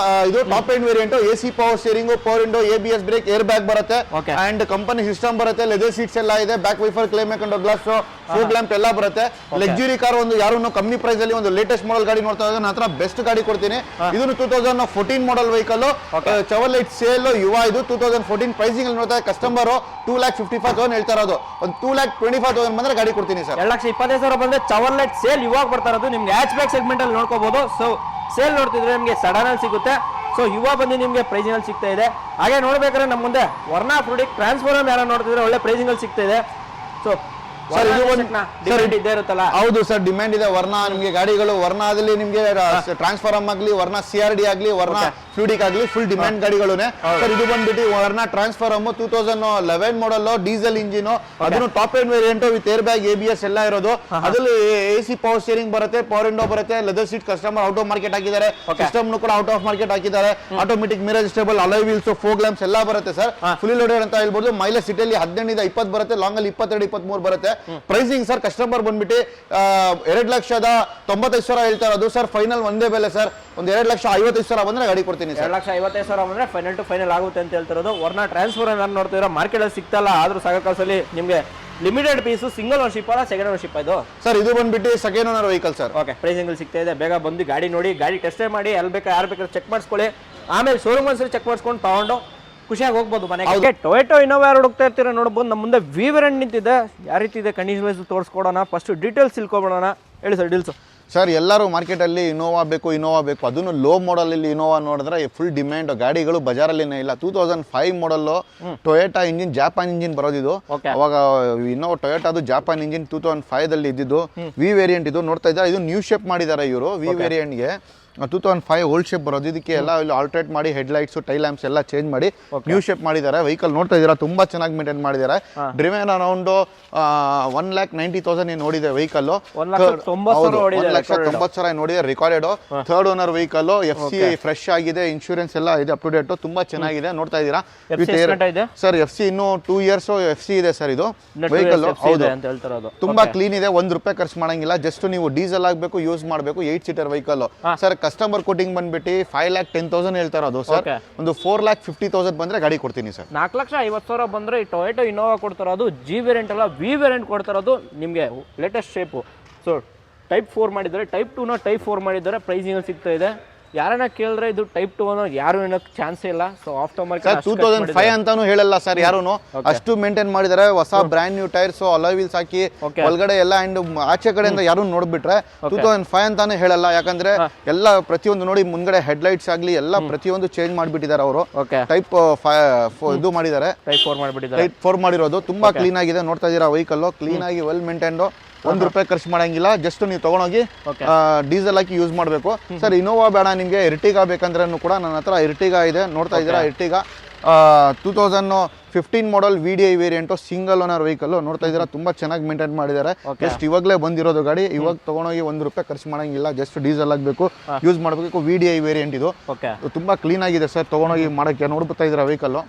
ಇದು top end variant, AC power steering, power window, ABS brake, air bag ಬರುತ್ತೆ ಅಂಡ್ ಕಂಪನಿ ಸಿಸ್ಟಮ್ ಬರುತ್ತೆ, ಲೆದರ್ ಸೀಟ್ಸ್ ಎಲ್ಲ ಇದೆ, back wiper, climate control glass, fog lamp ಎಲ್ಲ ಬರುತ್ತೆ. ಲಕ್ಸುರಿ ಕಾರ್ ಒಂದು ಯಾರು ಕಮ್ಮಿ ಪ್ರೈಸ್ ಅಲ್ಲಿ ಒಂದು ಲೇಟೆಸ್ಟ್ ಮಾಡೆಲ್ ಗಾಡಿ ನೋಡ್ತಾ ಇದ್ದಾರೆ, ನನ್ನ ಹತ್ರ ಬೆಸ್ಟ್ ಗಾಡಿ ಕೊಡ್ತೀನಿ. ಇದನ್ನು 2014 model vehicle, Chevrolet Sail UVA, ಇದು 2014 ಪ್ರೈಸಿಂಗ್ ಅಲ್ಲಿ ನೋಡ್ತಾ ಕಸ್ಟಮರ್ 2,55,000 ಹೇಳ್ತಾ ಇರೋದು, ಒಂದು 2,25,000 ಬಂದ್ರೆ ಗಾಡಿ ಕೊಡ್ತೀನಿ ಸರ್. 2,25,000 ಬಂದ್ರೆ ಚವರ್ಲೆಟ್ ಸೇಲ್ ಇವಾಗ ಬರ್ತಾ ಇರೋದು ನಿಮ್ಗೆ ಹ್ಯಾಚ್ ಬ್ಯಾಕ್ ಸೆಗ್ಮೆಂಟ್ ಅಲ್ಲಿ ನೋಡ್ಕೋಬಹುದು. ಸೊ ಸೇಲ್ ನೋಡ್ತಿದ್ರೆ ನಿಮಗೆ ಸಡನ್ ಅಲ್ಲಿ ಸಿಗುತ್ತೆ. ಸೊ ಯುವ ಬಂದು ನಿಮಗೆ ಪ್ರೈಸಿಂಗ್ ಅಲ್ಲಿ ಸಿಗ್ತಾ ಇದೆ. ಹಾಗೆ ನೋಡ್ಬೇಕಾದ್ರೆ ನಮ್ಮ ಮುಂದೆ ವರ್ನಾ ಫ್ರೂಟಿಕ್ ಟ್ರಾನ್ಸ್ಫಾರ್ಮರ್ ಯಾರು ನೋಡ್ತಿದ್ರೆ ಒಳ್ಳೆ ಪ್ರೈಸಿಂಗ್ ಅಲ್ಲಿ ಸಿಗ್ತಾ ಇದೆ. ಸೊ ಸರ್ ಇದು ಡಿಮ್ಯಾಂಡ್ ಇದ್ದೇ ಇರುತ್ತಲ್ಲ. ಹೌದು ಸರ್, ಡಿಮ್ಯಾಂಡ್ ಇದೆ. ವರ್ನಾ ನಿಮಗೆ ಗಾಡಿಗಳು, ವರ್ನಾದಲ್ಲಿ ನಿಮಗೆ ಟ್ರಾನ್ಸ್ಫಾರ್ಮ್ ಆಗಲಿ, ವರ್ನಾ CRD ಆಗಲಿ, ವರ್ನಾ ಫ್ಲೂಡಿಕ್ ಆಗಲಿ, ಫುಲ್ ಡಿಮ್ಯಾಂಡ್ ಗಾಡಿಗಳೇ ಸರ್. ಇದು ಬಂದ್ಬಿಟ್ಟು Verna transform 2011 model, diesel engine, ಅದನ್ನು top end variant with air bag, ABS ಎಲ್ಲ ಇರೋದು. ಅದ್ರಲ್ಲಿ AC ಪವರ್ ಸ್ಟೀರಿಂಗ್ ಬರುತ್ತೆ, ಪವರ್ ವಿಂಡೋ ಬರುತ್ತೆ, leather seat customer out of market ಹಾಕಿದ್ದಾರೆ, ಸಿಸ್ಟಮ್ ಕೂಡ ಔಟ್ ಆಫ್ ಮಾರ್ಕೆಟ್ ಹಾಕಿದ್ದಾರೆ. Automatic mirror stable, alloy wheels, fog lamps ಎಲ್ಲ ಬರುತ್ತೆ ಸರ್. ಫುಲ್ ಲೋಡೆಡ್ ಅಂತ ಹೇಳ್ಬೋದು. ಮೈಲೇಜ್ ಸಿಟಿಯಲ್ಲಿ 18 20 ಬರುತ್ತೆ, ಲಾಂಗ್ ಅಲ್ಲಿ 22-23 ಬರುತ್ತೆ. ಪ್ರೈಸಿಂಗ್ ಸರ್, ಕಸ್ಟಮರ್ ಬಂದ್ಬಿಟ್ಟು 2,95,000 ಹೇಳ್ತಾ ಇರೋದು ಸರ್. ಫೈನಲ್ ಒಂದೇ ಬೆಲೆ ಸರ್, ಒಂದು 2,55,000 ಬಂದ್ರೆ ಗಾಡಿ ಕೊಡ್ತೀನಿ ಸರ್. 2,55,000 ಬಂದ್ರೆ ಫೈನಲ್ ಟು ಫೈನಲ್ ಆಗುತ್ತೆ ಅಂತ ಹೇಳ್ತಿರೋದು. ವರ್ನಾ ಟ್ರಾನ್ಸ್ಫಾರ್ಮರ್ ನಾನು ನೋಡ್ತಿರೋ ಮಾರ್ಕೆಟ್ ಅಲ್ಲಿ ಸಿಗ್ತಲ್ಲ, ಆದ್ರೂ ಸಾಗರ್ ಕಾರ್ಸಲ್ಲಿ ನಿಮಗೆ ಲಿಮಿಟೆಡ್ ಪೀಸು, ಸಿಂಗಲ್ ಓನರ್ಶಿಪ್ ಅಲ್ಲ ಸೆಕೆಂಡ್ ಓನರ್ಶಿಪ್ ಇದು ಸರ್. ಇದು ಬಂದ್ಬಿಟ್ಟು second owner vehicle sir. Okay, pricing ಅಲ್ಲಿ ಸಿಗ್ತಾ ಇದೆ. ಬೇಗ ಬಂದು ಗಾಡಿ ನೋಡಿ, ಗಾಡಿ ಟೆಸ್ಟ್ ಮಾಡಿ, ಎಲ್ಲಿ ಬೇಕಾ ಯಾರು ಬೇಕಾದ್ರೆ ಚೆಕ್ ಮಾಡಿಸ್ಕೊಳ್ಳಿ. ಆಮೇಲೆ ಶೋರೂಮ್ ಒಂದ್ಸರಿ ಚೆಕ್ ಮಾಡಿಸ್ಕೊಂಡು ತಗೊಂಡು ಖುಷಿಯಾಗಿ ಹೋಗ್ಬೋದು ಮನೆಗೆ. ಟೊಯೋಟೋ ಇನ್ನೋವಾ ಯಾರು ಹುಡುಕ್ತಾ ಇರ್ತೀರ ನೋಡ್ಬೋದು. ನಮ್ಮ ಮುಂದೆ ವಿ ವೇರಿಯಂಟ್ ನಿಂತಿದೆ. ಯಾವ ರೀತಿ ಇದೆ ಕಂಡೀಷನ್ ವೈಸ್ ತೋರಿಸ್ಕೊಡೋಣ. ಫಸ್ಟ್ ಡೀಟೇಲ್ಸ್ ತಿಳ್ಕೊಬಿಡೋಣ. ಹೇಳಿ ಸರ್ ಡೀಲ್ಸ್. ಸರ್, ಎಲ್ಲರೂ ಮಾರ್ಕೆಟಲ್ಲಿ ಇನೋವಾ ಬೇಕು ಅದನ್ನು ಲೋ ಮಾಡಲಲ್ಲಿ ಇನೋವಾ ನೋಡಿದ್ರೆ ಫುಲ್ ಡಿಮ್ಯಾಂಡ್ ಗಾಡಿಗಳು ಬಜಾರಲ್ಲಿನೇ ಇಲ್ಲ. 2005 model, Toyota engine, Japan engine ಬರೋದಿದು. ಅವಾಗ ಇನೋವಾ ಟೊಯೋಟಾದು ಜಾಪಾನ್ ಇಂಜಿನ್ 2005 ಇದ್ದಿದ್ದು. ವಿ ವೇರಿಯಂಟ್ ಇದು ನೋಡ್ತಾ ಇದ್ದಾರೆ. ಇದು ನ್ಯೂ ಶೇಪ್ ಮಾಡಿದ್ದಾರೆ ಇವರು. ವಿ ವೇರಿಯಂಟ್ಗೆ 2005 ಓಲ್ಡ್ ಶೇಪ್ ಬರೋದು. ಇದಕ್ಕೆ ಎಲ್ಲ ಇಲ್ಲಿ ಆಲ್ಟ್ರೇಟ್ ಮಾಡಿ, ಹೆಡ್ ಲೈಟ್ಸ್, ಟೈಲ್ ಲ್ಯಾಂಪ್ಸ್ ಎಲ್ಲ ಚೇಂಜ್ ಮಾಡಿ ನ್ಯೂ ಶೇಪ್ ಮಾಡಿದ್ದಾರೆ. ವೆಹಿಕಲ್ ನೋಡ್ತಾ ಇದ್ದೀರಾ, ತುಂಬಾ ಚೆನ್ನಾಗಿ ಮೇಂಟೈನ್ ಮಾಡಿದ್ದಾರೆ. ಡ್ರಿವೆನ್ ಅರೌಂಡ್ 1,90,000 ನೋಡಿದೆ ವೆಹಿಕಲ್. 1,90,000 ನೋಡಿದೆ. Recorded third owner vehicle. FC fresh ಆಗಿದೆ, ಇನ್ಶೂರೆನ್ಸ್ ಎಲ್ಲ ಇದೆ ಅಪ್ ಟು ಡೇಟ್. ತುಂಬಾ ಚೆನ್ನಾಗಿದೆ. ನೋಡ್ತಾ ಇದ್ದೀರಾ ಸರ್. FC ಇನ್ನು 2 years FC ಇದೆ ಸರ್. ಇದು ವೆಹಿಕಲ್ ಹೌದು, ತುಂಬಾ ಕ್ಲೀನ್ ಇದೆ. ₹1 ಖರ್ಚು ಮಾಡಂಗಿಲ್ಲ. ಜಸ್ಟ್ ನೀವು ಡೀಸೆಲ್ ಆಗಬೇಕು, ಯೂಸ್ ಮಾಡಬೇಕು. 8 seater vehicle sir. Customer coating ಬಂದ್ಬಿಟ್ಟು 5,10,000 ಹೇಳ್ತಾ ಇರೋದು ಸರ್. ಒಂದು 4,50,000 ಬಂದ್ರೆ ಗಾಡಿ ಕೊಡ್ತೀನಿ ಸರ್. 4,50,000 ಬಂದ್ರೆ ಈ ಟೊಯೋಟೋ ಇನೋವಾ ಕೊಡ್ತಾರೋದು ಜಿ ವೇರಿಯಂಟ್ ಅಲ್ಲ, ವಿ ವೇರಿಯಂಟ್ ಕೊಡ್ತಾರೋದು ನಿಮಗೆ ಲೇಟೆಸ್ಟ್ ಶೇಪು. ಸೊ ಟೈಪ್ 4 ಮಾಡಿದ್ದಾರೆ, ಟೈಪ್ 2ನ ಟೈಪ್ 4 ಮಾಡಿದ್ದಾರೆ. ಪ್ರೈಸಿಂಗ್ ಸಿಗ್ತಾ ಇದೆ. ಯಾರನ್ನ ಕೇಳಿದ್ರೆ ಇದು ಟೈಪ್ 2 ಅನ್ನೋ ಯಾರು ಏನಕ್ಕೆ ಚಾನ್ಸ್ ಇಲ್ಲ. ಸೊ ಆಫ್ಟರ್ ಮಾರ್ಕೆಟ್ 2005 ಅಂತಾನು ಹೇಳಲ್ಲ ಸರ್ ಯಾರುನು. ಅಷ್ಟು ಮೇಂಟೈನ್ ಮಾಡಿದ್ದಾರೆ. ಹೊಸ brand new tyres, alloy wheels ಹಾಕಿ ಒಳಗಡೆ ಎಲ್ಲ ಅಂಡ್ ಆಚೆ ಕಡೆಯಿಂದ ಯಾರು ನೋಡ್ಬಿಟ್ರೆ 2005 ಅಂತಾನೆ ಹೇಳಲ್ಲ. ಯಾಕಂದ್ರೆ ಎಲ್ಲ ಪ್ರತಿಯೊಂದು ನೋಡಿ, ಮುಂದ್ಗಡೆ ಹೆಡ್ ಲೈಟ್ಸ್ ಆಗ್ಲಿ ಎಲ್ಲ ಪ್ರತಿಯೊಂದು ಚೇಂಜ್ ಮಾಡ್ಬಿಟ್ಟಿದ್ದಾರೆ ಅವರು. ಟೈಪ್ 5 ಇದು ಮಾಡಿದ್ದಾರೆ, ಟೈಪ್ 4 ಮಾಡಿರೋದು. ತುಂಬಾ ಕ್ಲೀನ್ ಆಗಿದೆ. ನೋಡ್ತಾ ಇದೀರಾ ವೆಹಿಕಲ್ ಕ್ಲೀನ್ ಆಗಿ ವೆಲ್ ಮೇಂಟೈನ್ಡ್. ₹1 ಖರ್ಚು ಮಾಡಂಗಿಲ್ಲ. ಜಸ್ಟ್ ನೀವು ತಗೊಂಡೋಗಿ ಡೀಸೆಲ್ ಹಾಕಿ ಯೂಸ್ ಮಾಡಬೇಕು ಸರ್. ಇನೋವಾ ಬೇಡ ನಿಮಗೆ, ಎರ್ಟಿಗಾ ಬೇಕಂದ್ರೂ ಕೂಡ ನನ್ನ ಹತ್ರ ಎರ್ಟಿಗಾ ಇದೆ. ನೋಡ್ತಾ ಇದ್ದೀರಾ Ertiga 2015 model VDI variant, single owner vehicle. ನೋಡ್ತಾ ಇದ್ದೀರಾ ತುಂಬಾ ಚೆನ್ನಾಗಿ ಮೇಂಟೈನ್ ಮಾಡಿದ್ದಾರೆ. ಜಸ್ಟ್ ಇವಾಗಲೇ ಬಂದಿರೋದು ಗಾಡಿ. ಇವಾಗ ತಗೊಂಡೋಗಿ ₹1 ಖರ್ಚು ಮಾಡಂಗಿಲ್ಲ. ಜಸ್ಟ್ ಡೀಸೆಲ್ ಆಗಬೇಕು, ಯೂಸ್ ಮಾಡಬೇಕು. VDI ವೇರಿಯಂಟ್ ಇದು ತುಂಬಾ ಕ್ಲೀನ್ ಆಗಿದೆ ಸರ್. ತಗೊಂಡೋಗಿ ಮಾಡಕ್ಕೆ ನೋಡ್ತಾ ಇದ್ದೀರಾ ವೆಹಿಕಲ್.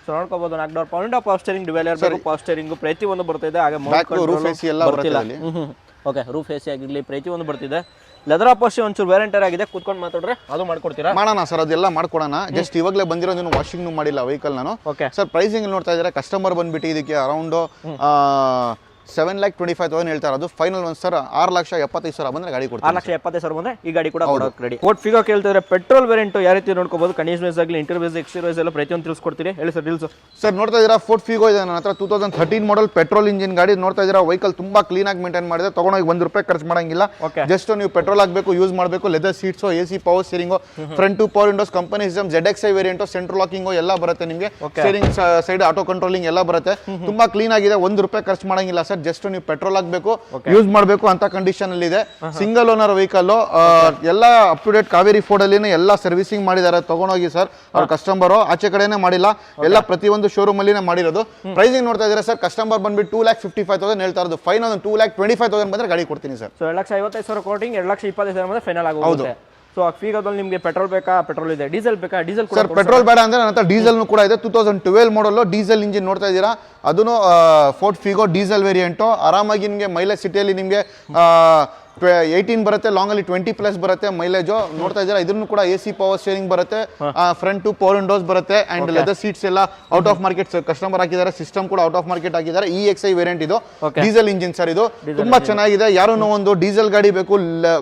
ನೋಡ್ಕೋಬಹುದು. 4 ಡೋರ್ ಪವರ್ ಸ್ಟೀರಿಂಗ್, ಡಿವೈಡರ್ ಬೇಕು, ಪವರ್ ಸ್ಟೀರಿಂಗ್ ಪ್ರತಿಯೊಂದು ಬರ್ತಿದೆ. ಹಾಗೆ ರೂಫ್ AC ಎಲ್ಲ ಬರ್ತಿಲ್ಲ. ಓಕೆ, ರೂಫ್ AC ಆಗಿರಲಿ ಪ್ರತಿಯೊಂದು ಬರ್ತಿದೆ. ಲೆದರ್ ಅಪೋಸ್ಟ್ ಒಂಚೂರು ವೇರಿಯಂಟರ್ ಆಗಿದೆ. ಕೂತ್ಕೊಂಡು ಮಾತಾಡ್ರೆ ಅದು ಮಾಡ್ಕೊಡ್ತೀರಾ? ಮಾಡೋಣ ಸರ್, ಅದೆಲ್ಲ ಮಾಡ್ಕೊಡೋಣ. ಜಸ್ಟ್ ಇವಾಗಲೇ ಬಂದಿರೋದು, ವಾಷಿಂಗ್ ಮಾಡಿಲ್ಲ ವೆಹಿಕಲ್ ನಾನು. ಸರ್ ಪ್ರೈಸಿಂಗ್ ನೋಡ್ತಾ ಇದ್ದಾರೆ. ಕಸ್ಟಮರ್ ಬಂದ್ಬಿಟ್ಟು ಇದಕ್ಕೆ ಅರೌಂಡ್ 7,25,000 ಹೇಳ್ತಾ ಇರೋದು. ಫೈನಲ್ ಒಂದು ಸರ್ 6,70,000 ಬಂದ್ರೆ ಗಾಡಿ ಕೊಡ್ತೀವಿ. 6,70,000 ಬಂದ್ರೆ ಈ ಗಾಡಿ ಕೂಡ ರೆಡಿ. ಫೋರ್ಡ್ ಫಿಗೋ ಕೇಳ್ತಿದ್ರೆ ಪೆಟ್ರೋಲ್ ವೇರಿಯಂಟ್ ಯಾವ ರೀತಿ ನೋಡ್ಕೋಬಹುದು, ಕಂಡೀಷನ್ ಆಗಲಿ, ಇಂಟರ್ವ್ಯೂಸ್, ಎಕ್ಸ್ಟೀರಿಯರ್ಸ್ ಎಲ್ಲ ಪ್ರತಿಯೊಂದು ತಿಳಿಸ್ಕೊಡ್ತೀರಿ. ಹೇಳಿ ಸರ್ ಡೀಲ್ಸ್. ಸರ್ ನೋಡ್ತಾ ಇದ್ದೀರಾ ಫೋರ್ಡ್ ಫಿಗೋ ಇದೆ ನನ್ನ ಹತ್ರ. 2013 ಮಾಡೆಲ್ ಪೆಟ್ರೋಲ್ ಇಂಜಿನ್ ಗಾಡಿ. ನೋಡ್ತಾ ಇದ್ದೀರಾ ವೆಹಿಕಲ್ ತುಂಬಾ ಕ್ಲೀನ್ ಆಗಿ ಮೇಂಟೈನ್ ಮಾಡಿದೆ. ತಗೊಂಡೋಗಿ ₹1 ಖರ್ಚು ಮಾಡಂಗಿಲ್ಲ. ಜಸ್ಟ್ ನೀವು ಪೆಟ್ರೋಲ್ ಹಾಕಬೇಕು, ಯೂಸ್ ಮಾಡಬೇಕು. Leather seats, AC power steering, front two power windows, company system, ZXi variant, central locking ಎಲ್ಲ ಬರುತ್ತೆ ನಿಮಗೆ. ಸ್ಟೀರಿಂಗ್ ಸೈಡ್ ಆಟೋ ಕಂಟ್ರೋಲಿಂಗ್ ಎಲ್ಲ ಬರುತ್ತೆ. ತುಂಬಾ ಕ್ಲೀನ್ ಆಗಿದೆ. ₹1 ಖರ್ಚು ಮಾಡಂಗಿಲ್ಲ ಸರ್. ಜಸ್ಟ್ ನೀವು ಪೆಟ್ರೋಲ್ ಹಾಕಬೇಕು, ಯೂಸ್ ಮಾಡಬೇಕು ಅಂತ ಕಂಡೀಷನ್ ಅಲ್ಲಿ ಇದೆ. Single owner vehicle. ಎಲ್ಲ up to date Kaveri Ford ಅಲ್ಲಿ ಎಲ್ಲ ಸರ್ವಿಸಿಂಗ್ ಮಾಡಿದ್ದಾರೆ. ತಗೊಂಡೋಗಿ ಸರ್ ಅವ್ರ ಕಸ್ಟಮರ್, ಆಚೆ ಕಡೆನೇ ಮಾಡಿಲ್ಲ, ಎಲ್ಲ ಪ್ರತಿಯೊಂದು ಶೋರೂಮ್ ಅಲ್ಲಿ ಮಾಡಿರೋದು. ಪ್ರೈಸಿಂಗ್ ನೋಡ್ತಾ ಇದ್ದಾರೆ ಸರ್. ಕಸ್ಟಮರ್ ಬಂದ್ಬಿಟ್ಟು 2,55,000 ಹೇಳ್ತಾ ಇರೋದು. ಫೈನಲ್ 2,25,000 ಬಂದ್ರೆ ಗಾಡಿ ಕೊಡ್ತೀನಿ ಸರ್. 2,55,000 ಕೋಟಿಂಗ್, 2,20,000 ಬಂದ್ರೆ ಫೈನಲ್ ಆಗುತ್ತೆ. ಸೊ ಆ ಫಿಗೋದಲ್ಲಿ ನಿಮಗೆ ಪೆಟ್ರೋಲ್ ಬೇಕಾ, ಪೆಟ್ರೋಲ್ ಇದೆ, ಡೀಸೆಲ್ ಬೇಕಾ, ಡೀಸೆಲ್ ಕೂಡ ಸರ್ ಪೆಟ್ರೋಲ್ ಬೇಡ ಅಂದ್ರೆ ನನ್ನ ಹತ್ರ ಡೀಸೆಲ್ನು ಕೂಡ ಇದೆ. 2012 ಮಾಡಲ್ ಡೀಸೆಲ್ ಇಂಜಿನ್ ನೋಡ್ತಾ ಇದ್ದೀರಾ, ಅದನ್ನು ಫೋರ್ಡ್ ಫಿಗೋ ಡೀಸೆಲ್ ವೇರಿಯಂಟು. ಆರಾಮಾಗಿ ನಿಮಗೆ ಮೈಲೇಜ್ ಸಿಟಿಯಲ್ಲಿ ನಿಮಗೆ 18 ಬರುತ್ತೆ, ಲಾಂಗ್ ಅಲ್ಲಿ 20+ ಬರುತ್ತೆ ಮೈಲೇಜ್. ನೋಡ್ತಾ ಇದ್ದೀರಾ, ಇದನ್ನು ಕೂಡ AC ಪವರ್ ಸ್ಟೇರಿಂಗ್ ಬರುತ್ತೆ, ಫ್ರಂಟ್ ಟು ಪವರ್ ವಿಂಡೋಸ್ ಬರುತ್ತೆ, ಅಂಡ್ ಲೆದರ್ ಸೀಟ್ಸ್ ಎಲ್ಲ ಔಟ್ ಆಫ್ ಮಾರ್ಕೆಟ್ ಕಸ್ಟಮರ್ ಹಾಕಿದ್ದಾರೆ. ಸಿಸ್ಟಮ್ ಕೂಡ ಔಟ್ ಆಫ್ ಮಾರ್ಕೆಟ್ ಹಾಕಿದ್ದಾರೆ. EXI ವೇರಿಯಂಟ್ ಇದು, ಡೀಸೆಲ್ ಇಂಜಿನ್ ಸರ್. ಇದು ತುಂಬಾ ಚೆನ್ನಾಗಿದೆ. ಯಾರು ಒಂದು ಡೀಸೆಲ್ ಗಾಡಿ ಬೇಕು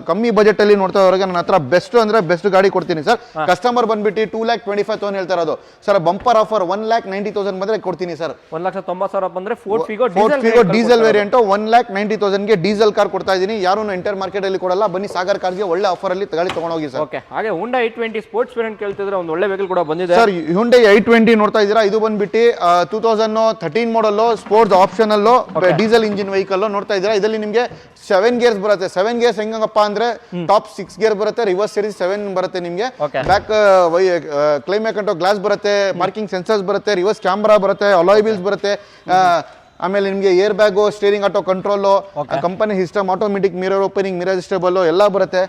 ಕಮ್ಮಿ ಬಜೆಟ್ ಅಲ್ಲಿ ನೋಡ್ತಾ ಇರೋರಿಗೆ ನನ್ನ ಹತ್ರ ಬೆಸ್ಟ್ ಅಂದ್ರೆ ಬೆಸ್ಟ್ ಗಾಡಿ ಕೊಡ್ತೀನಿ ಸರ್. ಕಸ್ಟಮರ್ ಬಂದ್ಬಿಟ್ಟು 2,25,000 ಹೇಳ್ತಾ ಇರೋದು ಸರ್. ಬಂಪರ್ ಆಫರ್ 1,90,000 ಬಂದ್ರೆ ಕೊಡ್ತೀನಿ ಸರ್. 1,90,000 ಬಂದ್ರೆ ಫೋರ್ಡ್ ಫಿಗೋ ಡೀಸೆಲ್ ವೇರಿಯಂಟ್ 1,90,000 ಗೆ ಡೀಸೆಲ್ ಕಾರ್ ಕೊಡ್ತಾ ಇದೀನಿ. ಯಾರು ಇಂಟರ್ ಮಾರ್ಕೆಟ್ ಅಲ್ಲಿ ಕೊಡಲ್ಲ. ಬನ್ನಿ ಸಾಗರ್ ಕಾರ್ಗೆ ಒಳ್ಳೆ ಆಫರ್ ಅಲ್ಲಿ ಗಾಡಿ ತಗೊಂಡೋಗಿ ಸರ್. ಓಕೆ, ಹಾಗೆ Hyundai i20 ಸ್ಪೋರ್ಟ್ಸ್ ವೇರಿಯಂಟ್ ಕೇಳ್ತಿದ್ರೆ ಒಂದು ಒಳ್ಳೆ ವೆಹಿಕಲ್ ಕೂಡ ಬಂದಿದೆ ಸರ್. Hyundai i20 ನೋಡ್ತಾ ಇದ್ದೀರಾ, ಇದು ಬಂದ್ಬಿಟ್ಟು 2013 model sports optional diesel engine vehicle ನೋಡ್ತಾ ಇದ್ದೀರಾ. ಇದರಲ್ಲಿ ನಿಮಗೆ 7 ಗೇರ್ಸ್ ಬರುತ್ತೆ. 7 ಗೇರ್ಸ್ ಹೆಂಗಪ್ಪ ಅಂದ್ರೆ ಟಾಪ್ 6 ಗೇರ್ ಬರುತ್ತೆ, ರಿವರ್ಸ್ ಸೀರೀಸ್ 7 ಬರುತ್ತೆ ನಿಮಗೆ. ಬ್ಯಾಕ್ ಕ್ಲೈಮೇಟ್ ಕಂಟ್ರೋಲ್ ಗ್ಲಾಸ್ ಬರುತ್ತೆ, ಪಾರ್ಕಿಂಗ್ ಸೆನ್ಸರ್ಸ್ ಬರುತ್ತೆ, ರಿವರ್ಸ್ ಕ್ಯಾಮ್ರಾ ಬರುತ್ತೆ, ಅಲಾಯ್ ವೀಲ್ಸ್ ಬರುತ್ತೆ. ಆಮೇಲೆ ನಿಮಗೆ air bag, steering auto control, company system, automatic mirror opening, mirror adjustable ಎಲ್ಲ ಬರುತ್ತೆ.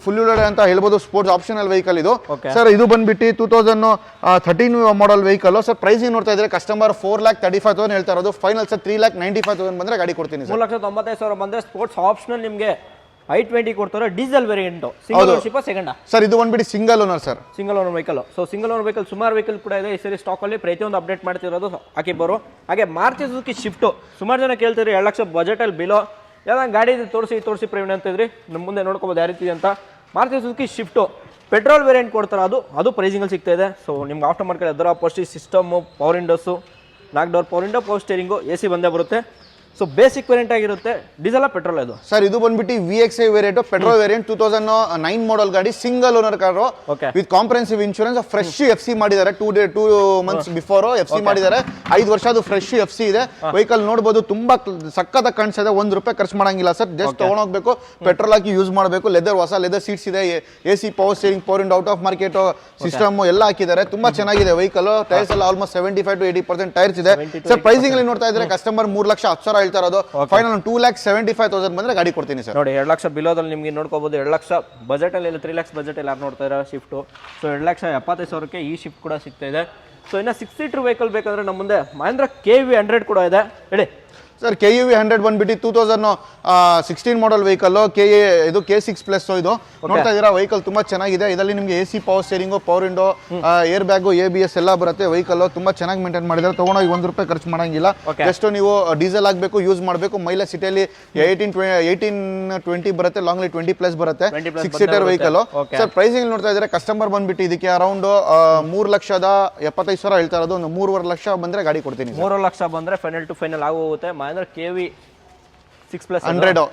ಫುಲ್ ಲೋಡೆಡ್ ಅಂತ ಹೇಳ್ಬೋದು. ಸ್ಪೋರ್ಟ್ಸ್ ಆಪ್ಷನಲ್ ವೆಹಿಕಲ್ ಇದು ಸರ್. ಇದು ಬಂದ್ಬಿಟ್ಟು 2013 ಮಾಡಲ್ ವೆಹಿಕಲ್ ಸರ್. ಪ್ರೈಸಿಂಗ್ ನೋಡ್ತಾ ಇದ್ರೆ ಕಸ್ಟಮರ್ 4,35,000 ಹೇಳ್ತಾ ಇರೋದು. ಫೈನಲ್ ಸರ್ 3,95,000 ಬಂದ್ರೆ ಗಾಡಿ ಕೊಡ್ತೀನಿ ಸರ್. 3,95,000 ಬಂದ್ರೆ ಸ್ಪೋರ್ಟ್ಸ್ ಆಪ್ಷನಲ್ ನಿಮಗೆ i20 ಕೊಡ್ತಾರೆ. Diesel variant, single ownership second sir. ಇದು ಬಂದ್ಬಿಟ್ಟು single owner sir, single owner vehicle. So single owner vehicle ಸುಮಾರು ವೆಹಿಕಲ್ ಕೂಡ ಇದೆ ಈ ಸರಿ ಸ್ಟಾಕ್ ಅಲ್ಲಿ. ಪ್ರತಿಯೊಂದು ಅಪ್ಡೇಟ್ ಮಾಡ್ತಿರೋದು ಹಾಕಿಬ್ಬರು. ಹಾಗೆ ಮಾರುತಿ ಸುಜುಕಿ ಶಿಫ್ಟ್ ಸುಮಾರು ಜನ ಕೇಳ್ತೀರಿ 2 ಲಕ್ಷ ಬಜೆಟ್ ಅಲ್ಲಿ ಬಿಲೋ ಯಾವ್ದಂಗೆ ಗಾಡಿ ತೋರಿಸಿ ಪ್ರವೀಣ್ ಅಂತಿದ್ರಿ. ನಮ್ಮ ಮುಂದೆ ನೋಡ್ಕೋಬಹುದು ಯಾವ ರೀತಿ ಅಂತ. Maruti Suzuki Swift petrol variant ಕೊಡ್ತಾರೆ. ಅದು ಪ್ರೈಸಿಂಗ್ ಅಲ್ಲಿ ಸಿಗ್ತಾ ಇದೆ. ಸೊ ನಿಮ್ಗೆ ಆಫ್ಟರ್ ಮಾರ್ಕೆಟ್ ಅದರ post system, power windows, 4 door power window, power steering, AC ಬಂದೇ ಬರುತ್ತೆ. ಸೊ ಬೇಸಿಕ್ ವೇರಿಯಂಟ್ ಆಗಿರುತ್ತೆ. ಡೀಸೆಲ್ ಪೆಟ್ರೋಲ್ ಇದು ಸರ್. ಇದು ಬಂದ್ಬಿಟ್ಟು VXI ವೇರಿಯಂಟ್, ಪೆಟ್ರೋಲ್ ವೇರಿಯಂಟ್, 2009 ಮಾಡಲ್ ಗಾಡಿ, single owner car with comprehensive insurance. Fresh FC ಮಾಡಿದ್ದಾರೆ. 2 ಮಂತ್ಸ್ ಬಿಫೋರ್ FC ಮಾಡಿದ್ದಾರೆ. 5 ವರ್ಷ ಅದು ಫ್ರೆಶ್ FC ಇದೆ. ವೆಹಿಕಲ್ ನೋಡಬಹುದು, ತುಂಬಾ ಸಕ್ಕತ್ತ ಕಾಣಿಸಿದೆ. ₹1 ಖರ್ಚು ಮಾಡಂಗಿಲ್ಲ ಸರ್. ಜಸ್ಟ್ ತಗೊಂಡೋಗ್ಬೇಕು, ಪೆಟ್ರೋಲ್ ಹಾಕಿ ಯೂಸ್ ಮಾಡಬೇಕು. ಹೊಸ ಲೆದರ್ ಸೀಟ್ಸ್ ಇದೆ, AC power steering, power window, out of market system ಎಲ್ಲ ಹಾಕಿದ್ದಾರೆ. ತುಂಬಾ ಚೆನ್ನಾಗಿದೆ ವೆಹಿಕಲ್. ಟೈರ್ಸ್ ಎಲ್ಲ ಆಲ್ಮೋಸ್ಟ್ 75 to 80% ಟೈರ್ಸ್ ಇದೆ ಸರ್. ಪ್ರೈಸಿಂಗ್ ಅಲ್ಲಿ ನೋಡ್ತಾ ಇದ್ರೆ ಕಸ್ಟಮರ್ 3,10,000 ಹೇಳ್ತಾ ಇರೋದು. ಫೈನಲ್ 2,75,000 ಬಂದ್ರೆ ಗಾಡಿ ಕೊಡ್ತೀನಿ ಸರ್. ನೋಡಿ 2 ಲಕ್ಷ ಬಿಲೋದಲ್ಲಿ ನಿಮ್ಗೆ ನೋಡ್ಕೋಬಹುದು. 2 ಲಕ್ಷ ಬಜೆಟ್ ಅಲ್ಲಿ 3 ಲಕ್ಷ ಬಜೆಟ್ ಅಲ್ಲಿ ಯಾರು ನೋಡ್ತಾ ಇರೋ ಶಿಫ್ಟ್. ಸೊ 2,75,000ಕ್ಕೆ ಈ ಶಿಫ್ಟ್ ಕೂಡ ಸಿಗ್ತಾ ಇದೆ. ಸೊ ಇನ್ನು 6 ಸೀಟರ್ ವೆಹಿಕಲ್ ಬೇಕಾದ್ರೆ ನಮ್ಮ ಮುಂದೆ ಮಹೇಂದ್ರ KUV100 ಕೂಡ ಇದೆ. ಹೇಳಿ ಸರ್. KUV100 ಬಂದ್ಬಿಟ್ಟು 2016 ಮಾಡಲ್ ವೆಹಿಕಲ್. ಇದು K6+ ಇದು ನೋಡ್ತಾ ಇದೀರಾ. ವೆಹಿಕಲ್ ತುಂಬಾ ಚೆನ್ನಾಗಿದೆ. ಇದರಲ್ಲಿ ನಿಮಗೆ AC power steering, power window, air bag, ABS ಎಲ್ಲ ಬರುತ್ತೆ. ವೆಹಿಕಲ್ ತುಂಬಾ ಚೆನ್ನಾಗಿ ಮೇಂಟೈನ್ ಮಾಡಿದ್ದಾರೆ. ತಗೊಂಡೋಗಿ ₹1 ಖರ್ಚು ಮಾಡಂಗಿಲ್ಲ. ಜಸ್ಟ್ ನೀವು ಡೀಸೆಲ್ ಆಗಬೇಕು, ಯೂಸ್ ಮಾಡಬೇಕು. ಮೈಲೇಜ್ ಸಿಟಿಯಲ್ಲಿ 18-20 ಬರುತ್ತೆ, ಲಾಂಗ್ ಅಲ್ಲಿ 20+ ಬರುತ್ತೆ. 6 ಸೀಟರ್ ವೆಹಿಕಲ್ ಸರ್. ಪ್ರೈಸಿಂಗ್ ನೋಡ್ತಾ ಇದ್ರೆ ಕಸ್ಟಮರ್ ಬಂದ್ಬಿಟ್ಟು ಇದಕ್ಕೆ ಅರೌಂಡ್ 3,75,000 ಹೇಳ್ತಾ ಇರೋದು. ಒಂದು 3.5 ಲಕ್ಷ ಬಂದ್ರೆ ಗಾಡಿ ಕೊಡ್ತೀನಿ. 3 ಲಕ್ಷ ಬಂದ್ರೆ ಫೈನಲ್ ಟು ಫೈನಲ್ ಆಗೋಗುತ್ತೆ. Mahendra KUV6+,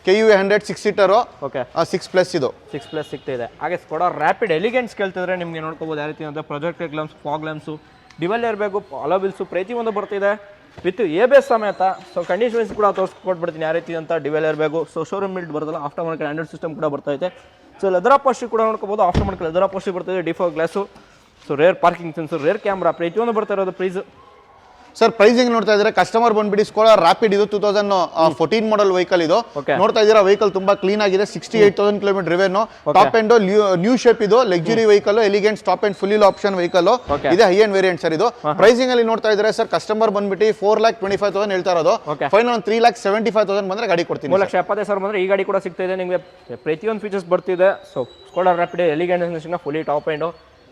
KUV100 6 seater. Okay, 6+ ಇದು 6+ ಸಿಗ್ತಾ ಇದೆ. ಹಾಗೆ ಸ್ಕೋಡಾ ರ್ಯಾಪಿಡ್ ಎಲಿಗೆನ್ಸ್ ಕೇಳ್ತಿದ್ರೆ ನಿಮಗೆ ನೋಡ್ಕೋಬಹುದು ಯಾವ ರೀತಿ ಅಂತ. Projected lamps, fog lamps, dual ಇರಬೇಕು, ಅಲೋವಿಲ್ಸು ಪ್ರತಿಯೊಂದು ಬರ್ತಿದೆ ವಿತ್ ABS ಸಮೇತ. ಸೊ ಕಂಡೀಷನ್ಸ್ ಕೂಡ ತೋರಿಸ್ಕೊಟ್ಬಿಡ್ತೀನಿ ಯಾವ ರೀತಿ ಅಂತ. ಡಿವಲ್ ಇರಬೇಕು. ಸೊ ಶೋರೂಮ್ ಬಿಲ್ಡ್ ಬರೋದಲ್ಲ, ಆಫ್ಟರ್ ಮಾರ್ಕೆಟ್ ಆಂಡ್ರಾಯ್ಡ್ ಸಿಸ್ಟಮ್ ಕೂಡ ಬರ್ತೈತೆ. ಸೊ ಲೆದರ್ ಅಪೋಸ್ಟ್ರಿ ಕೂಡ ನೋಡ್ಕೋಬಹುದು. ಆಫ್ಟರ್ ಮಾರ್ಕೆಟ್ ಲೆದರ್ ಅಪೋಸ್ಟ್ರಿ ಬರ್ತದೆ, defog glass, so rear parking sensor, rear camera ಪ್ರತಿಯೊಂದು ಬರ್ತಾ ಇರೋದು. Price sir. ಪ್ರೈಸಿಂಗ್ ನೋಡ್ತಾ ಇದ್ರೆ ಕಸ್ಟಮರ್ ಬಂದ್ಬಿಟ್ಟು ಸ್ಕೋಡಾ ರ್ಯಾಪಿಡ್ ಇದು 2014 ಮಾಡಲ್ ವೆಹಿಕಲ್. ಇದು ನೋಡ್ತಾ ಇದೀರಾ ವೆಹಿಕಲ್ ತುಂಬಾ ಕ್ಲೀನ್ ಆಗಿದೆ. 68,000 kilometre revenue. Top end new shape ಇದು. Luxury vehicle, elegant top end full option vehicle ಇದೆ. ಹೈ ಎಂಡ್ ವೇರಿಯಂಟ್ ಸರ್ ಇದು. ಪ್ರೈಸಿಂಗ್ ಅಲ್ಲಿ ನೋಡ್ತಾ ಇದ್ರೆ ಸರ್ ಕಸ್ಟಮರ್ ಬಂದ್ಬಿಟ್ಟು 4,25,000 ಹೇಳ್ತಾ ಇರೋದು. ಫೈನಲ್ 3,75,000 ಬಂದ್ರೆ ಗಾಡಿ ಕೊಡ್ತೀನಿ. 3,70,000 ಬಂದ್ರೆ ಈ ಗಾಡಿ ಕೂಡ ಸಿಗ್ತಾ ಇದೆ ನಿಮಗೆ. ಪ್ರತಿಯೊಂದು ಫೀಚರ್ಸ್ ಬರ್ತಿದೆ. So Skoda rapid elegant fully top end.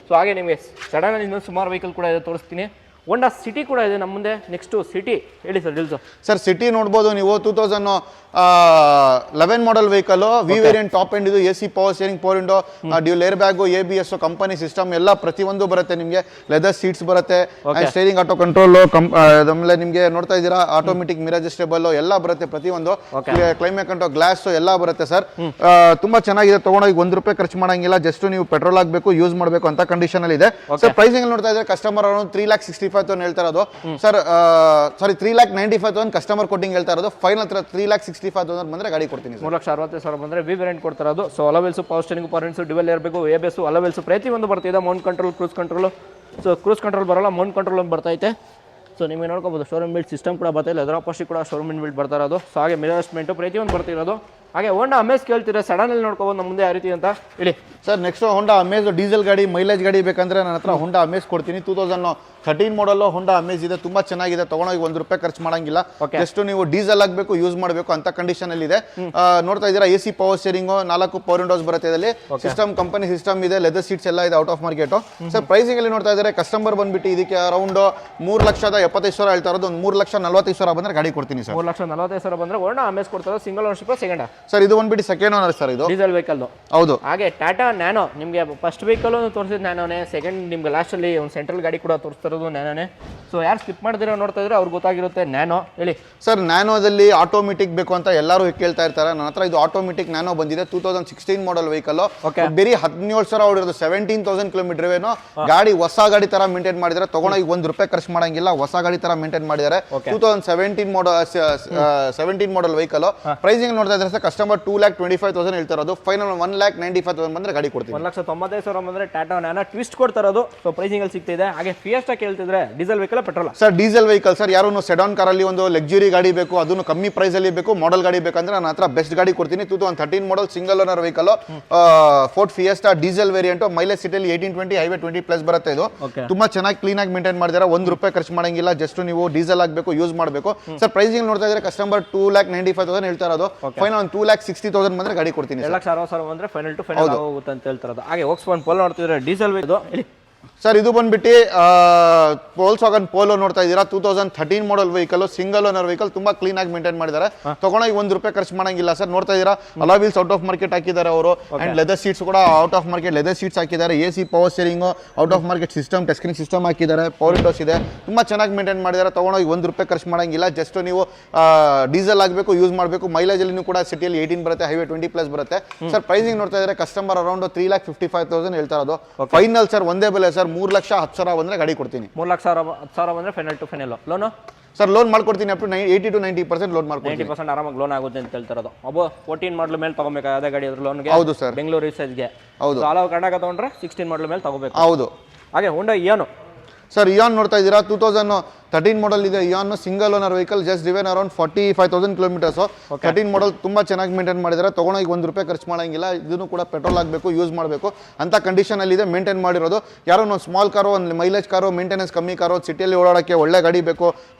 So ಹಾಗೆ ನಿಮಗೆ ಸಡನ್ ಅಲ್ಲಿ ಇನ್ನೊಂದು ಸುಮಾರು ವೆಹಿಕಲ್ ಕೂಡ ಇದೆ, ತೋರಿಸ್ತೀನಿ. ಹೋಂಡಾ ಸಿಟಿ ಕೂಡ ಇದೆ ನಮ್ಮ ಮುಂದೆ. ನೆಕ್ಸ್ಟ್ ಸಿಟಿ ಹೇಳಿ ಸರ್ ಡೀಲ್ಸ್. ಸರ್ ಸಿಟಿ ನೋಡ್ಬೋದು ನೀವು. 2011 model vehicle, V variant, top end ಇದು. AC power steering, power window, dual air bag, ABS, company system ಎಲ್ಲ ಪ್ರತಿಯೊಂದು ಬರುತ್ತೆ ನಿಮಗೆ. ಲೆದರ್ ಸೀಟ್ಸ್ ಬರುತ್ತೆ, ಸ್ಟೇರಿಂಗ್ ಆಟೋ ಕಂಟ್ರೋಲ್, ಆಮೇಲೆ ನಿಮಗೆ ನೋಡ್ತಾ ಇದ್ದೀರಾ ಆಟೋಮೆಟಿಕ್ ಮಿರರ್ ಅಡ್ಜಸ್ಟಬಲ್ ಎಲ್ಲ ಬರುತ್ತೆ. ಪ್ರತಿಯೊಂದು ಕ್ಲೈಮೇಟ್ ಕಂಟ್ರೋಲ್ ಗ್ಲಾಸ್ ಎಲ್ಲ ಬರುತ್ತೆ ಸರ್. ತುಂಬಾ ಚೆನ್ನಾಗಿದೆ. ತಗೊಂಡೋಗಿ ₹1 ಖರ್ಚು ಮಾಡಂಗಿಲ್ಲ. ಜಸ್ಟ್ ನೀವು ಪೆಟ್ರೋಲ್ ಹಾಕಬೇಕು, ಯೂಸ್ ಮಾಡಬೇಕು ಅಂತ ಕಂಡೀಷನ್ ಅಲ್ಲಿ ಇದೆ ಸರ್. ಪ್ರೈಸಿಂಗ್ ನೋಡ್ತಾ ಇದ್ರೆ ಕಸ್ಟಮರ್ 3,65,000 ಹೇಳ್ತಾ ಇರೋದು ಸರ್. ಸಾರಿ 3,95,000 ಕಸ್ಟಮರ್ ಕೊಟ್ಟಿಂಗ್ ಹೇಳ್ತಾ ಇರೋದು. ಫೈನಲ್ 3,65,000 ಬಂದ್ರೆ ಗಾಡಿ ಕೊಡ್ತೀನಿ. 3,60,000 ಬಂದ್ರೆ ವಿ ವೇರಿಯಂಟ್ ಕೊಡ್ತಾ ಇರೋದು. So alloy wheels, power steering, power window, dual ಇರಬೇಕು, ABS, ಅಲೋವೆಲ್ಸ್ ಪ್ರತಿಯೊಂದು ಬರ್ತಿದೆ. Mount control, cruise control. So cruise control ಬರಲ್ಲ, ಮೌಂಟ್ ಕಂಟ್ರೋಲ್ ಒಂದು ಬರ್ತೈತೆ. ಸೊ ನಿಮಗೆ ನೋಡ್ಕೋಬಹುದು ಶೋರೂಮ್ ಬಿಲ್ಡ್ ಸಿಸ್ಟಮ್ ಕೂಡ ಬರ್ತಾ ಇಲ್ಲ. ಲೆದರ್ ಅಪೋಸ್ಟ್ರಿ ಕೂಡ ಶೋರೂಮ್ ಬಿಲ್ಡ್ ಬರ್ತಾ ಇರೋದು. ಸೊ ಹಾಗೆ ಮಿರರ್ ಅಡ್ಜಸ್ಟ್ಮೆಂಟ್ ಪ್ರತಿಯೊಂದು ಬರ್ತಿರೋದು. ಹಾಗೆ ಹೋಂಡಾ ಅಮೇಜ್ ಕೇಳ್ತೀರಾ ಸಡನ್ ಅಲ್ಲಿ ನೋಡ್ಕೋಬೋದು ನಮ್ಮ ಮುಂದೆ ಯಾವ ರೀತಿ ಅಂತ ಹೇಳಿ ಸರ್ ನೆಕ್ಸ್ಟ್ ಹೋಂಡಾ ಅಮೇಜ್ ಡೀಸೆಲ್ ಗಾಡಿ ಮೈಲೇಜ್ ಗಾಡಿ ಬೇಕಂದ್ರೆ ನನ್ನ ಹತ್ರ ಹೋಂಡಾ ಅಮೇಜ್ ಕೊಡ್ತೀನಿ 2013 ಮಾಡಲ್ ಹೋಂಡಾ ಅಮೇಜ್ ಇದೆ ತುಂಬಾ ಚೆನ್ನಾಗಿದೆ ತಗೊಂಡೋಗಿ ₹1 ಖರ್ಚು ಮಾಡಂಗಿಲ್ಲ ಜಸ್ಟ್ ನೀವು ಡೀಸೆಲ್ ಆಗಬೇಕು ಯೂಸ್ ಮಾಡಬೇಕು ಅಂತ ಕಂಡೀಷನ್ ಅಲ್ಲಿ ಇದೆ ನೋಡ್ತಾ ಇದ್ದೀರಾ AC power steering 4 power Windows ಬರುತ್ತೆ ಇದರಲ್ಲಿ ಸಿಸ್ಟಮ್ ಕಂಪನಿ ಸಿಸ್ಟಮ್ ಇದೆ ಲೆದರ್ ಸೀಟ್ಸ್ ಎಲ್ಲ ಇದೆ out of market sir pricing ಅಲ್ಲಿ ನೋಡ್ತಾ ಇದ್ದಾರೆ ಕಸ್ಟಮರ್ ಬಂದ್ಬಿಟ್ಟು ಇದಕ್ಕೆ ಅರೌಂಡ್ 3,75,000 ಹೇಳ್ತಾ ಇರೋದು ಒಂದು 3,45,000 ಬಂದ್ರೆ ಗಾಡಿ ಕೊಡ್ತೀನಿ ಸರ್ 3,45,000 ಬಂದ್ರೆ ಹೋಂಡಾ ಅಮೇಜ್ ಕೊಡ್ತಾರೆ ಸಿಂಗಲ್ ಓನರ್ಶಿಪ್ ಸೆಕೆಂಡ್ ಸರ್ ಇದು ಬಂದ್ಬಿಟ್ಟು ಸೆಕೆಂಡ್ ಓನರ್ ಸರ್ ಇದು ಡೀಸೆಲ್ ವೆಹಿಕಲ್ ಹೌದು ಹಾಗೆ ಟಾಟಾ ನ್ಯಾನೋ ನಿಮಗೆ ಫಸ್ಟ್ ವೆಹಿಕಲ್ ತೋರಿಸಿದ ನ್ಯಾನೋನೇ ಸೆಕೆಂಡ್ ನಿಮ್ಗೆ ಲಾಸ್ಟಲ್ಲಿ ಒಂದು ಸೆಂಟ್ರಲ್ ಗಾಡಿ ಕೂಡ ತೋರಿಸ್ತಿರೋದು ನ್ಯಾನೋನೇ ಸೊ ಯಾರು ಸ್ಕಿಪ್ ಮಾಡಿದಿರೋ ನೋಡ್ತಾ ಇದ್ರೆ ಅವ್ರಿಗೆ ಗೊತ್ತಾಗಿರುತ್ತೆ ನ್ಯಾನೋ ಹೇಳಿ ಸರ್ ನ್ಯಾನೋದಲ್ಲಿ ಆಟೋಮೆಟಿಕ್ ಬೇಕು ಅಂತ ಎಲ್ಲರೂ ಕೇಳ್ತಾ ಇರ್ತಾರೆ ನನ್ನ ಹತ್ರ ಇದು ಆಟೋಮೆಟಿಕ್ ನ್ಯಾನೋ ಬಂದಿದೆ 2016 ಮಾಡಲ್ ವೆಹಿಕಲ್ ಬರೀ 17,000 ಹೊಡಿರೋದು 17,000 ಕಿಲೋಮೀಟರ್ ಇವೇನೋ ಗಾಡಿ ಹೊಸ ಗಾಡಿ ತರ ಮೇಂಟೈನ್ ಮಾಡಿದ್ದಾರೆ ತಗೊಂಡೋಗಿ ₹1 ಖರ್ಚು ಮಾಡಂಗಿಲ್ಲ ಹೊಸ ಗಾಡಿ ತರ ಮೇಂಟೈನ್ ಮಾಡಿದ್ದಾರೆ 2017 ಮಾಡಲ್ ವೆಹಿಕಲ್ ಪ್ರೈಸಿಂಗ್ ನೋಡ್ತಾ ಇದ್ರೆ ಸರ್ ಕಸ್ಟಮರ್ 2,25,000 ಹೇಳ್ತಾ ಇರೋದು ಫೈನಲ್ 1,95,000 ಬಂದ್ರೆ ಗಾಡಿ ಕೊಡ್ತೀನಿ 1,95,000 ಬಂದ್ರೆ ಟಾಟಾ ನ್ಯಾನೋ ಟ್ವಿಸ್ಟ್ ಕೊಡ್ತಾ ಇರೋದು ಸೊ ಪ್ರೈಸಿಂಗ್ ಅಲ್ಲಿ ಸಿಗ್ತಿದೆ ಹಾಗೆ ಫಿಯೆಸ್ಟಾ ಕೇಳ್ತಿದ್ರೆ diesel vehicle petrol sir diesel vehicle sir ಯಾರು ಸೆಡಾನ್ ಕಾರಲ್ಲಿ ಒಂದು ಲಕ್ಸುರಿ ಗಾಡಿ ಬೇಕು ಅದನ್ನು ಕಮ್ಮಿ ಪ್ರೈಸ್ ಅಲ್ಲಿ ಬೇಕು ಮಾಡೆಲ್ ಗಾಡಿ ಬೇಕಂದ್ರೆ ನನ್ನ ಹತ್ರ ಬೆಸ್ಟ್ ಗಾಡಿ ಕೊಡ್ತೀನಿ 2013 ಮಾಡಲ್ single owner vehicle Ford fiesta diesel variant mileage ಸಿಟಿಯಲ್ಲಿ 18-20 ಹೈವೇ 20+ ಬರುತ್ತೆ ಇದು ತುಂಬಾ ಚೆನ್ನಾಗಿ ಕ್ಲೀನ್ ಆಗಿ ಮೇಂಟೈನ್ ಮಾಡಿದ್ದಾರೆ ₹1 ಖರ್ಚು ಮಾಡಂಗಿಲ್ಲ ಜಸ್ಟ್ ನೀವು ಡೀಸೆಲ್ ಆಗಬೇಕು ಯೂಸ್ ಮಾಡಬೇಕು ಸರ್ ಪ್ರೈಸಿಂಗ್ ನೋಡ್ತಾ ಇದ್ರೆ ಕಸ್ಟಮರ್ 2,95,000 ಹೇಳ್ತಾ ಇರೋದು ಫೈನಲ್ ಒಂದು 2,60,000 ಬಂದ್ರೆ ಗಾಡಿ ಕೊಡ್ತೀನಿ 2,60,000 ಬಂದ್ರೆ ಫೈನಲ್ ಟು ಫೈನಲ್ ಆಗುತ್ತೆ ಅಂತ ಹೇಳ್ತಾ ಇರೋದು ಹಾಗೆ Volkswagen ಪೋಲೋ ನೋಡ್ತಿದ್ರೆ ಡೀಸೆಲ್ ವೆಹಿಕಲ್ ಸರ್ ಇದು ಬಂದ್ಬಿಟ್ಟು Volkswagen ಪೋಲೋ ನೋಡ್ತಾ ಇದ್ದೀರಾ 2013 ಮಾಡಲ್ ವೆಹಿಕಲ್ ಸಿಂಗಲ್ ಓನರ್ ವೆಹಿಕಲ್ ತುಂಬಾ ಕ್ಲೀನ್ ಆಗಿ ಮೇಂಟೈನ್ ಮಾಡಿದ್ದಾರೆ ತಗೊಂಡೋಗಿ ₹1 ಖರ್ಚು ಮಾಡಂಗಿಲ್ಲ ಸರ್ ನೋಡ್ತಾ ಇದ್ದೀರಾ alloy wheels out of market ಹಾಕಿದ್ದಾರೆ ಅವರು ಅಂಡ್ ಲೆದರ್ ಸೀಟ್ಸ್ ಕೂಡ out of market leather seats ಹಾಕಿದ್ದಾರೆ AC power steering out of market system touch screen system ಹಾಕಿದ್ದಾರೆ ಪವರ್ ವಿಂಡೋಸ್ ಇದೆ ತುಂಬಾ ಚೆನ್ನಾಗಿ ಮೇಂಟೈನ್ ಮಾಡಿದ್ದಾರೆ ತಗೊಂಡೋಗಿ ₹1 ಖರ್ಚು ಮಾಡಂಗಿಲ್ಲ ಜಸ್ಟ್ ನೀವು ಡೀಸೆಲ್ ಆಗಬೇಕು ಯೂಸ್ ಮಾಡಬೇಕು ಮೈಲೇಜ್ ಅಲ್ಲಿ ಕೂಡ ಸಿಟಿಯಲ್ಲಿ 18 ಬರುತ್ತೆ ಹೈವೇ 20+ ಬರುತ್ತೆ ಸರ್ ಪ್ರೈಸಿಂಗ್ ನೋಡ್ತಾ ಇದ್ದಾರೆ ಕಸ್ಟಮರ್ ಅರೌಂಡ್ 3,55,000 ಹೇಳ್ತಾ ಇರೋದು ಫೈನಲ್ ಸರ್ ಒಂದೇ ಬೆಲೆ ಸರ್ 3,10,000 ಬಂದ್ರೆ ಗಾಡಿ ಕೊಡ್ತೀನಿ 3,10,000 ಬಂದ್ರೆ final to final loan sir loan ಮಾಡ್ಕೊಡ್ತೀನಿ ಅಪ್ ಟು 80-90% ಲೋನ್ ಮಾಡ್ಕೊಡ್ತೀನಿ 90% ಆರಾಮಾಗಿ ಲೋನ್ ಆಗುತ್ತೆ ಅಂತ ಹೇಳ್ತಿರೋದು ಒಬ್ಬ 14 ಮಾಡಲ್ ಮೇಲೆ ತಗೋಬೇಕು ಯಾವುದೇ ಗಾಡಿ ಅದ್ರ ಲೋನ್ಗೆ ಹೌದು ಸರ್ ಬೆಂಗಳೂರು ರಿಸರ್ಚ್ಗೆ ಹೌದು ಆಲ್ ಓವರ್ ಕರ್ನಾಟಕ ತಗೊಂಡ್ರೆ 16 ಮಾಡಲ್ ಮೇಲೆ ತಗೋಬೇಕು ಹೌದು ಹಾಗೆ ಹೋಂಡಾ ಇಯಾನು ಸರ್ ಇಯಾನ್ ನೋಡ್ತಾ ಇದ್ದೀರಾ 2013 ಮಾಡಲ್ ಇದೆ Eon single owner vehicle just driven around 45,000 kilometres 13 model ತುಂಬಾ ಚೆನ್ನಾಗಿ ಮೇಂಟೈನ್ ಮಾಡಿದ್ದಾರೆ ತಗೊಂಡೋಗಿ ₹1 ಖರ್ಚು ಮಾಡಂಗಿಲ್ಲ ಇದನ್ನು ಕೂಡ ಪೆಟ್ರೋಲ್ ಆಗಬೇಕು ಯೂಸ್ ಮಾಡಬೇಕು ಅಂತ ಕಂಡೀಷನ್ ಅಲ್ಲಿ ಇದೆ ಮೇಂಟೈನ್ ಮಾಡಿರೋದು ಯಾರೋ ಒಂದು ಸ್ಮಾಲ್ ಕಾರು ಒಂದು ಮೈಲೇಜ್ ಕಾರು ಮೇಂಟೆನೆನ್ಸ್ ಕಮ್ಮಿ ಕಾರು ಸಿಟಿಯಲ್ಲಿ ಓಡಾಡಕ್ಕೆ ಒಳ್ಳೆ ಗಾಡಿ ಬೇಕು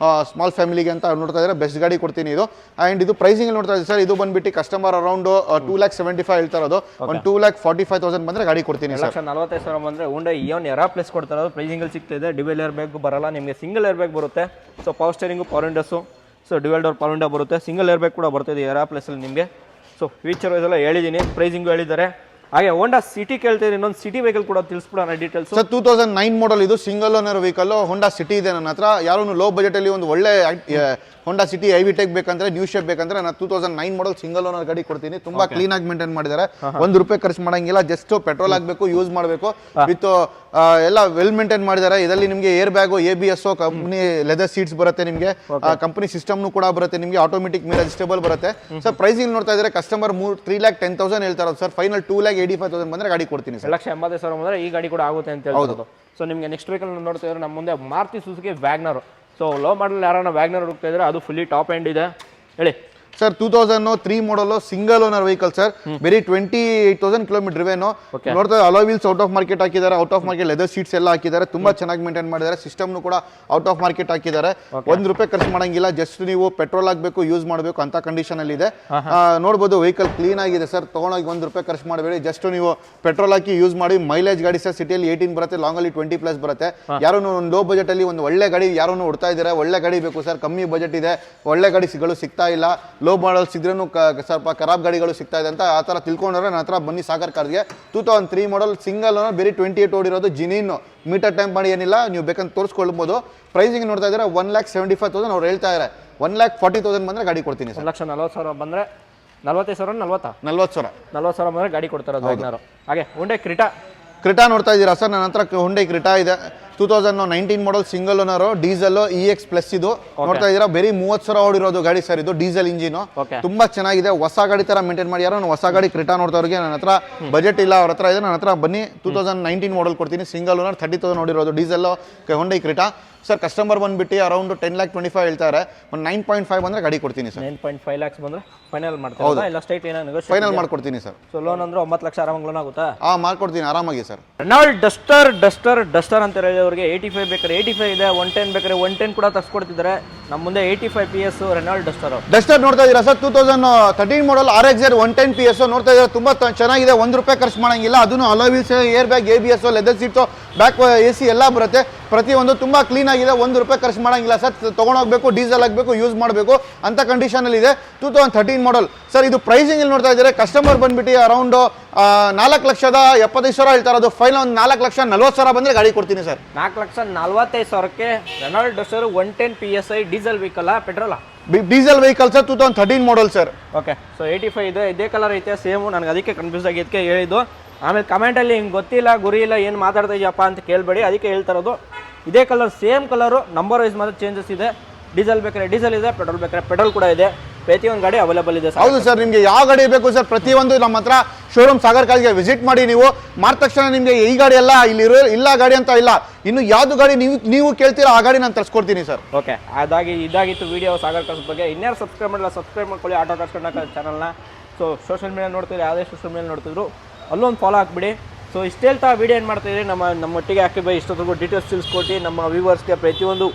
ಸ್ಮಾಲ್ ಫ್ಯಾಮಿಲಿಗೆ ಅಂತ ನೋಡ್ತಾ ಇದ್ದಾರೆ ಬೆಸ್ಟ್ ಗಾಡಿ ಕೊಡ್ತೀನಿ ಇದು ಅಂಡ್ ಇದು ಪ್ರೈಸಿಂಗ್ ನೋಡ್ತಾ ಇದ್ದೀವಿ ಸರ್ ಇದು ಬಂದ್ಬಿಟ್ಟು ಕಸ್ಟಮರ್ ಅರೌಂಡ್ 2,75,000 ಹೇಳ್ತಾ ಇರೋದು ಒಂದು 2,45,000 ಬಂದ್ರೆ ಗಾಡಿ ಕೊಡ್ತೀನಿ 1,45,000 ಬಂದ್ರೆ ಹೋಂಡಾ ಇಯಾನ್ ಎರಾ ಪ್ಲೇಸ್ ಕೊಡ್ತಾ ಇರೋದು ಪ್ರೈಸಿಂಗ್ ಅಲ್ಲಿ ಸಿಗ್ತಿದೆ ಡ್ಯುಯಲ್ ಏರ್ ಬ್ಯಾಗ್ ಬರಲ್ಲ ನಿಮಗೆ ಸಿಂಗಲ್ ಏರ್ ಬ್ಯಾಗ್ ಬರುತ್ತೆ so power steering power windows so dual door power window ಬರುತ್ತೆ ಸಿಂಗಲ್ ಏರ್ ಬ್ಯಾಗ್ ಕೂಡ ಬರ್ತದೆ ಎರಾ ಪ್ಲೇಸಲ್ಲಿ ನಿಮಗೆ ಸೊ ಫೀಚರ್ ವೈಸ್ ಎಲ್ಲ ಹೇಳಿದ್ದೀನಿ ಪ್ರೈಸಿಂಗು ಹೇಳಿದ್ದಾರೆ ಹಾಗೆ ಹೋಂಡಾ ಸಿಟಿ ಕೇಳ್ತಿದ್ರೆ ಇನ್ನೊಂದು ಸಿಟಿ ವೆಹಿಕಲ್ ಕೂಡ ತಿಳಿಸ್ಬಿಡೋಣ ಡೀಟೇಲ್ಸ್ ಸರ್ 2009 ಮಾಡಲ್ ಇದು single owner vehicle Honda City ಇದೆ ನನ್ನ ಹತ್ರ ಯಾರು ಲೋ ಬಜೆಟ್ ಅಲ್ಲಿ ಒಂದು ಒಳ್ಳೆ ಹೋಂಡಾ ಸಿಟಿ ಐವಿ ಟೆಕ್ ಬೇಕಂದ್ರೆ ನ್ಯೂ ಶೇಪ್ ಬೇಕಂದ್ರೆ ನಾನು 2009 ಮಾಡಲ್ ಸಿಂಗಲ್ ಓನರ್ ಗಾಡಿ ಕೊಡ್ತೀನಿ ತುಂಬಾ ಕ್ಲೀನ್ ಆಗಿ ಮೇಂಟೈನ್ ಮಾಡಿದ್ದಾರೆ ₹1 ಖರ್ಚು ಮಾಡಂಗಿಲ್ಲ ಜಸ್ಟ್ ಪೆಟ್ರೋಲ್ ಆಗಬೇಕು ಯೂಸ್ ಮಾಡಬೇಕು ವಿತ್ ಎಲ್ಲ ವೆಲ್ ಮೇಂಟೈನ್ ಮಾಡಿದ್ದಾರೆ ಇದರಲ್ಲಿ ನಿಮಗೆ air bag ABS company leather seats ಬರುತ್ತೆ ನಿಮಗೆ ಕಂಪನಿ ಸಿಸ್ಟಮ್ನು ಕೂಡ ಬರುತ್ತೆ ನಿಮಗೆ ಆಟೋಮೆಟಿಕ್ ಮೇಲೆ ಅಡ್ಜಸ್ಟೇಬಲ್ ಬರುತ್ತೆ ಸರ್ ಪ್ರೈಸಿಂಗ್ ನೋಡ್ತಾ ಇದ್ದಾರೆ ಕಸ್ಟಮರ್ 3,10,000 ಹೇಳ್ತಾ ಇರೋದು ಸರ್ ಫೈನಲ್ 2,85,000 ಬಂದ್ರೆ ಗಾಡಿ ಕೊಡ್ತೀನಿ ಸರ್ 1,80,000 ಬಂದ್ರೆ ಈ ಗಾಡಿ ಕೂಡ ಆಗುತ್ತೆ ಅಂತ ಹೇಳ್ಬೋದು ಸೊ ನಿಮಗೆ ನೆಕ್ಸ್ಟ್ ವೆಹಿಕಲ್ ನೋಡ್ತಾ ಇದ್ರೆ ನಮ್ಮ ಮುಂದೆ Maruti Suzuki WagonR so low ಮಾಡಲ್ ಯಾರನ್ನ ವ್ಯಾಗ್ನರ್ ಹುಡುಕ್ತಾ ಇದ್ರೆ ಅದು ಫುಲ್ಲಿ ಟಾಪ್ ಎಂಡ್ ಇದೆ ಹೇಳಿ sir 2003 model single owner vehicle sir ಬರೀ 28,000 ಕಿಲೋಮೀಟರ್ ಇವೇನು ನೋಡ್ತಾ alloy wheels out of market ಹಾಕಿದ್ದಾರೆ out of market leather seats ಎಲ್ಲ ಹಾಕಿದ್ದಾರೆ ತುಂಬಾ ಚೆನ್ನಾಗಿ ಮೇಂಟೈನ್ ಮಾಡಿದ್ದಾರೆ ಸಿಸ್ಟಮ್ನು ಕೂಡ ಔಟ್ ಆಫ್ ಮಾರ್ಕೆಟ್ ಹಾಕಿದ್ದಾರೆ ₹1 ಖರ್ಚು ಮಾಡಂಗಿಲ್ಲ ಜಸ್ಟ್ ನೀವು ಪೆಟ್ರೋಲ್ ಆಗಬೇಕು ಯೂಸ್ ಮಾಡಬೇಕು ಅಂತ ಕಂಡೀಷನ್ ಅಲ್ಲಿ ಇದೆ ನೋಡ್ಬೋದು ವೆಹಿಕಲ್ ಕ್ಲೀನ್ ಆಗಿದೆ ಸರ್ ತಗೊಂಡೋಗಿ ₹1 ಖರ್ಚು ಮಾಡಬೇಡಿ ಜಸ್ಟ್ ನೀವು ಪೆಟ್ರೋಲ್ ಹಾಕಿ ಯೂಸ್ ಮಾಡಿ ಮೈಲೇಜ್ ಗಾಡಿ ಸರ್ ಸಿಟಿಯಲ್ಲಿ 18 ಬರುತ್ತೆ ಲಾಂಗ್ ಅಲ್ಲಿ 20+ ಬರುತ್ತೆ ಯಾರು ಒಂದು ಲೋ ಬಜೆಟ್ ಅಲ್ಲಿ ಒಂದು ಒಳ್ಳೆ ಗಾಡಿ ಯಾರು ಹುಡ್ತಾ ಇದ್ದಾರೆ ಒಳ್ಳೆ ಗಾಡಿ ಬೇಕು ಸರ್ ಕಮ್ಮಿ ಬಜೆಟ್ ಇದೆ ಒಳ್ಳೆ ಗಾಡಿಗಳು ಸಿಗ್ತಾ ಇಲ್ಲ ಲೋ ಮಾಡಲ್ ಸಿದ್ರೂ ಸ್ವಲ್ಪ ಖರಾಬ್ ಗಾಡಿಗಳು ಸಿಗ್ತಾ ಇದೆ ಅಂತ ಆ ಥರ ತಿಳ್ಕೊಂಡ್ರೆ ನನ್ನ ಹತ್ರ ಬನ್ನಿ ಸಾಗರ್ ಕಾರ್ಗೆ 2003 ಮಾಡಲ್ ಸಿಂಗಲ್ ಓನರ್ ಬರೀ 28 ಓಡಿರೋದು ಜಿನಿನ್ ಮೀಟರ್ ಟೈಮ್ ಮಾಡಿ ಏನಿಲ್ಲ ನೀವು ಬೇಕಂತ ತೋರಿಸ್ಕೊಳ್ಬೋದು ಪ್ರೈಸಿಂಗ್ ನೋಡ್ತಾ ಇದ್ದಾರೆ 1,75,000 ಅವ್ರು ಹೇಳ್ತಾ ಇದ್ದಾರೆ 1,40,000 ಬಂದ್ರೆ ಗಾಡಿ ಕೊಡ್ತೀನಿ ಸರ್ 1,40,000 ಬಂದ್ರೆ 45,000 40,000 ಬಂದ್ರೆ ಗಾಡಿ ಕೊಡ್ತಾರೆ ಹಾಗೆ ಹುಂಡೈ ಕ್ರಿಟಾ ನೋಡ್ತಾ ಇದ್ದೀರಾ ಸರ್ ನನ್ನ ಹತ್ರ ಹುಂಡೈ ಕ್ರಿಟಾ ಇದೆ 2019 ಮಾಡಲ್ single owner diesel EX plus ಇದು ನೋಡ್ತಾ ಇದೀರಾ ಬರೀ 30,000 ಓಡಿರೋದು ಗಾಡಿ ಸರ್ ಇದು ಡೀಸೆಲ್ ಇಂಜಿನ್ ಓಕೆ ತುಂಬಾ ಚೆನ್ನಾಗಿದೆ ಹೊಸ ಗಾಡಿ ತರ ಮೇಂಟೈನ್ ಮಾಡಿ ಯಾರೋ ಹೊಸ ಗಾಡಿ ಕ್ರಿಟಾ ನೋಡ್ತವ್ರಿಗೆ ನನ್ನ ಹತ್ರ ಬಜೆಟ್ ಇಲ್ಲ ಅವ್ರ ಹತ್ರ ಇದೆ ನನ್ನ ಹತ್ರ ಬನ್ನಿ 2019 ಮಾಡಲ್ ಕೊಡ್ತೀನಿ ಸಿಂಗಲ್ ಓನರ್ 30,000 ನೋಡಿರೋದು diesel Hyundai Creta sir customer ಬಂದ್ಬಿಟ್ಟು ಅರೌಂಡ್ 10,25,000 ಹೇಳ್ತಾರೆ ಒಂದು 9.5 ಬಂದ್ರೆ ಗಾಡಿ ಕೊಡ್ತೀನಿ ಸರ್ 9.5 lakhs ಬಂದ್ರೆ ಫೈನಲ್ ಮಾಡ್ತೀರಾ ಇಲ್ಲ ಸ್ಟ್ರೈಟ್ ಏನೋ ನೆಗೋಷಿಯೇಟ್ ಫೈನಲ್ ಮಾಡ್ಕೊಡ್ತೀನಿ ಸರ್ ಸೊ ಲೋನ್ ಅಂದ್ರೆ 9 ಲಕ್ಷ ಆರಾಮಾಗಿ ಲೋನ್ ಆಗುತ್ತಾ ಮಾಡ್ಕೊಡ್ತೀನಿ ಆರಾಮಾಗಿ ಸರ್ ರೆನಾಲ್ಡ್ ಡಸ್ಟರ್ ಅಂತ ಹೇಳಿದವ್ರಿಗೆ 85 ಬೇಕಾದ್ರೆ 85 ಇದೆ 110 ಬೇಕಾದ್ರೆ 110 ಕೂಡ ತರಿಸ್ಕೊಡ್ತಿದ್ದಾರೆ ನಮ್ಮ ಮುಂದೆ 85 PS ರೆನಾಲ್ಡ್ ಡಸ್ಟರ್ ನೋಡ್ತಾ ಇದೀರಾ ಸರ್ 2013 ಮಾಡಲ್ RXZ 110 PS ನೋಡ್ತಾ ಇದೀರಾ ತುಂಬಾ ಚೆನ್ನಾಗಿದೆ ₹1 ಖರ್ಚು ಮಾಡಂಗಿಲ್ಲ ಅದನ್ನು alloy wheels air bag ABS leather seats back AC ಎಲ್ಲ ಬರುತ್ತೆ ಪ್ರತಿಯೊಂದು ತುಂಬಾ ಕ್ಲೀನ್ ಆಗಿದೆ ₹1 ಖರ್ಚು ಮಾಡಂಗಿಲ್ಲ ಸರ್ ತಗೊಂಡೋಗ್ಬೇಕು ಡೀಸೆಲ್ ಆಗಬೇಕು ಯೂಸ್ ಮಾಡಬೇಕು ಅಂತ ಕಂಡೀಷನ್ ಅಲ್ಲಿ ಇದೆ 2013 ಮಾಡಲ್ ಸರ್ ಇದು ಪ್ರೈಸಿಂಗ್ ಇಲ್ಲಿ ನೋಡ್ತಾ ಇದ್ದಾರೆ ಕಸ್ಟಮರ್ ಬಂದ್ಬಿಟ್ಟು ಅರೌಂಡ್ 4,75,000 ಹೇಳ್ತಾರೆ ಅದು ಫೈನಲ್ ಒಂದು 4,40,000 ಬಂದ್ರೆ ಗಾಡಿ ಕೊಡ್ತೀನಿ ಸರ್ 4,45,000ಕ್ಕೆ Renault Duster 110 PSI diesel vehicle petrol diesel vehicle sir 2013 model sir okay so 85 ಇದೆ ಇದೇ ಕಲರ್ ಐತೆ ಸೇಮ್ ನನಗೆ ಅದಕ್ಕೆ ಕನ್ಫ್ಯೂಸ್ ಆಗಿದ್ದಕ್ಕೆ ಹೇಳಿದ್ದು ಆಮೇಲೆ ಕಮೆಂಟಲ್ಲಿ ಹಿಂಗೆ ಗೊತ್ತಿಲ್ಲ ಗುರಿ ಇಲ್ಲ ಏನು ಮಾತಾಡ್ತಾ ಇದೆಯಪ್ಪ ಅಂತ ಕೇಳಬೇಡಿ ಅದಕ್ಕೆ ಹೇಳ್ತಾ ಇರೋದು ಇದೇ colour same colour number wise ಮಾತ್ರ ಚೇಂಜಸ್ ಇದೆ ಡೀಸೆಲ್ ಬೇಕಾದ್ರೆ ಡೀಸೆಲ್ ಇದೆ ಪೆಟ್ರೋಲ್ ಬೇಕಾದ್ರೆ ಪೆಟ್ರೋಲ್ ಕೂಡ ಇದೆ ಪ್ರತಿಯೊಂದು ಗಾಡಿ ಅವೈಲೇಬಲ್ ಇದೆ ಹೌದು ಸರ್ ನಿಮಗೆ ಯಾವ ಗಾಡಿ ಬೇಕು ಸರ್ ಪ್ರತಿಯೊಂದು ನಮ್ಮ ಹತ್ರ ಶೋರೂಮ್ ಸಾಗರ್ ಕಾರ್ಗೆ ವಿಸಿಟ್ ಮಾಡಿ ನೀವು ಮಾಡಿದ ತಕ್ಷಣ ನಿಮಗೆ ಈ ಗಾಡಿ ಎಲ್ಲ ಇಲ್ಲಿ ಇಲ್ಲ ಗಾಡಿ ಅಂತ ಇಲ್ಲ ಇನ್ನು ಯಾವ್ದು ಗಾಡಿ ನೀವು ಕೇಳ್ತೀರಾ ಆ ಗಾಡಿ ನಾನು ತರಿಸ್ಕೊಡ್ತೀನಿ ಸರ್ ಓಕೆ ಇದಾಗಿತ್ತು ವಿಡಿಯೋ ಸಾಗರ್ ಕಾರ್ಸ್ ಬಗ್ಗೆ ಇನ್ಯಾರು ಸಬ್ಸ್ಕ್ರೈಬ್ ಮಾಡಲ್ಲ ಸಬ್ಸ್ಕ್ರೈಬ್ ಮಾಡ್ಕೊಳ್ಳಿ ಆಟೋ ಕಾರ್ಸ್ ಕರ್ನಾಟಕ ಚಾನಲ್ನ ಸೊ ಸೋಷಿಯಲ್ ಮೀಡಿಯಾ ನೋಡ್ತಿದ್ರೆ ಯಾವುದೇ ಸೋಷಿಯಲ್ ಮೀಡಿಯಾ ನೋಡ್ತಿದ್ರು ಅಲ್ಲೊಂದು ಫಾಲೋ ಹಾಕ್ಬಿಡಿ ಸೊ ಇಷ್ಟು ಹೇಳ್ತಾ ವಿಡಿಯೋ ಏನು ಮಾಡ್ತಾಯಿದ್ರಿ ನಮ್ಮೊಟ್ಟಿಗೆ ಹಾಕಿ ಬೈ ಇಷ್ಟೊತ್ತಿಗೂ ಡೀಟೇಲ್ಸ್ ತಿಳಿಸ್ಕೊಟ್ಟು ನಮ್ಮ ವ್ಯೂವರ್ಸ್ಗೆ ಪ್ರತಿಯೊಂದು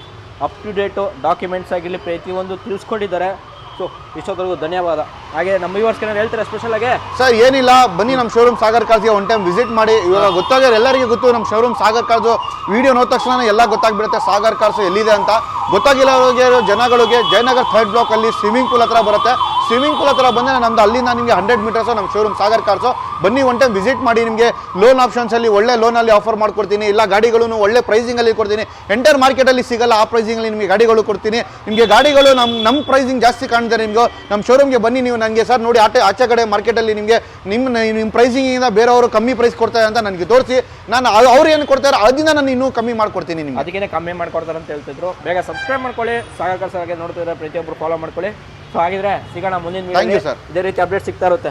ಅಪ್ ಟು ಡೇಟು ಡಾಕ್ಯುಮೆಂಟ್ಸ್ ಆಗಿರಲಿ ಪ್ರತಿಯೊಂದು ತಿಳಿಸ್ಕೊಟ್ಟಿದ್ದಾರೆ ಸೊ ಇಷ್ಟೊತ್ತರೆಗೂ ಧನ್ಯವಾದ ಹಾಗೆ ನಮ್ಮ ವ್ಯೂವರ್ಸ್ಗೆ ಏನಾದ್ರು ಹೇಳ್ತೀರಾ ಸ್ಪೆಷಲ್ ಆಗಿ ಸರ್ ಏನಿಲ್ಲ ಬನ್ನಿ ನಮ್ಮ ಶೋರೂಮ್ ಸಾಗರ್ ಕಾರ್ಸ್ಗೆ ಒನ್ ಟೈಮ್ ವಿಸಿಟ್ ಮಾಡಿ ಇವಾಗ ಗೊತ್ತಾಗೋರು ಎಲ್ಲರಿಗೂ ಗೊತ್ತು ನಮ್ಮ ಶೋರೂಮ್ ಸಾಗರ್ ಕಾರ್ಸ್ ವಿಡಿಯೋ ನೋಡಿದ ತಕ್ಷಣ ಎಲ್ಲ ಗೊತ್ತಾಗ್ಬಿಡುತ್ತೆ ಸಾಗರ್ ಕಾರ್ಸ್ ಎಲ್ಲಿದೆ ಅಂತ ಗೊತ್ತಾಗಿಲ್ಲವರಿಗೆ ಜನಗಳಿಗೆ ಜಯನಗರ್ 3rd ಬ್ಲಾಕ್ ಅಲ್ಲಿ ಸ್ವಿಮ್ಮಿಂಗ್ ಪೂಲ್ ಹತ್ರ ಬರುತ್ತೆ ಸ್ವಿಮ್ಮಿಂಗ್ ಪೂಲ್ ಹತ್ರ ಬಂದರೆ ನಮ್ದು ಅಲ್ಲಿಂದ ನಿಮಗೆ 100 ಮೀಟರ್ಸ್ ನಮ್ಮ ಶೋರೂಮ್ ಸಾಗರ್ ಕಾರ್ಸು ಬನ್ನಿ ಒನ್ ಟೈಮ್ ವಿಸಿಟ್ ಮಾಡಿ ನಿಮಗೆ ಲೋನ್ ಆಪ್ಷನ್ಸಲ್ಲಿ ಒಳ್ಳೆ ಲೋನಲ್ಲಿ ಆಫರ್ ಮಾಡ್ಕೊಡ್ತೀನಿ ಇಲ್ಲ ಗಾಡಿಗಳನ್ನು ಒಳ್ಳೆ ಪ್ರೈಸಿಂಗಲ್ಲಿ ಕೊಡ್ತೀನಿ ಎಂಟರ್ ಮಾರ್ಕೆಟಲ್ಲಿ ಸಿಗಲ್ಲ ಆ ಪ್ರೈಸಿಂಗಲ್ಲಿ ನಿಮಗೆ ಗಾಡಿಗಳು ಕೊಡ್ತೀನಿ ನಿಮಗೆ ಗಾಡಿಗಳು ನಮ್ಮ ಪ್ರೈಸಿಂಗ್ ಜಾಸ್ತಿ ಕಾಣ್ತಾರೆ ನಿಮಗೆ ನಮ್ಮ ಶೋರೂಮ್ಗೆ ಬನ್ನಿ ನೀವು ನನಗೆ ಸರ್ ನೋಡಿ ಆಚೆ ಕಡೆ ಮಾರ್ಕೆಟಲ್ಲಿ ನಿಮಗೆ ನಿಮ್ಮ ಪ್ರೈಸಿಂಗಿಂದ ಬೇರೆಯವರು ಕಮ್ಮಿ ಪ್ರೈಸ್ ಕೊಡ್ತಾರೆ ಅಂತ ನನಗೆ ತೋರಿಸಿ ನಾನು ಅವ್ರು ಏನು ಕೊಡ್ತಾರೆ ಅದರಿಂದ ನಾನು ಇನ್ನೂ ಕಮ್ಮಿ ಮಾಡ್ಕೊಡ್ತೀನಿ ನಿಮಗೆ ಅದಕ್ಕೆ ಕಮ್ಮಿ ಮಾಡ್ಕೊಡ್ತಾರೆ ಅಂತ ಹೇಳ್ತಿದ್ರು ಬೇಗ ಸಬ್ಸ್ಕ್ರೈಬ್ ಮಾಡ್ಕೊಳ್ಳಿ ಸಾಗರ್ ಕಾರ್ಸ್ ಹಾಗೆ ನೋಡ್ತಿದ್ರೆ ಪ್ರತಿಯೊಬ್ಬರು ಫಾಲೋ ಮಾಡ್ಕೊಳ್ಳಿ ಸೊ ಹಾಗಿದ್ರೆ ಸಿಗೋಣ ಮುಂದಿನ ಥ್ಯಾಂಕ್ ಯು ಸರ್ ಇದೇ ರೀತಿ ಅಪ್ಡೇಟ್ ಸಿಗ್ತಾ ಇರುತ್ತೆ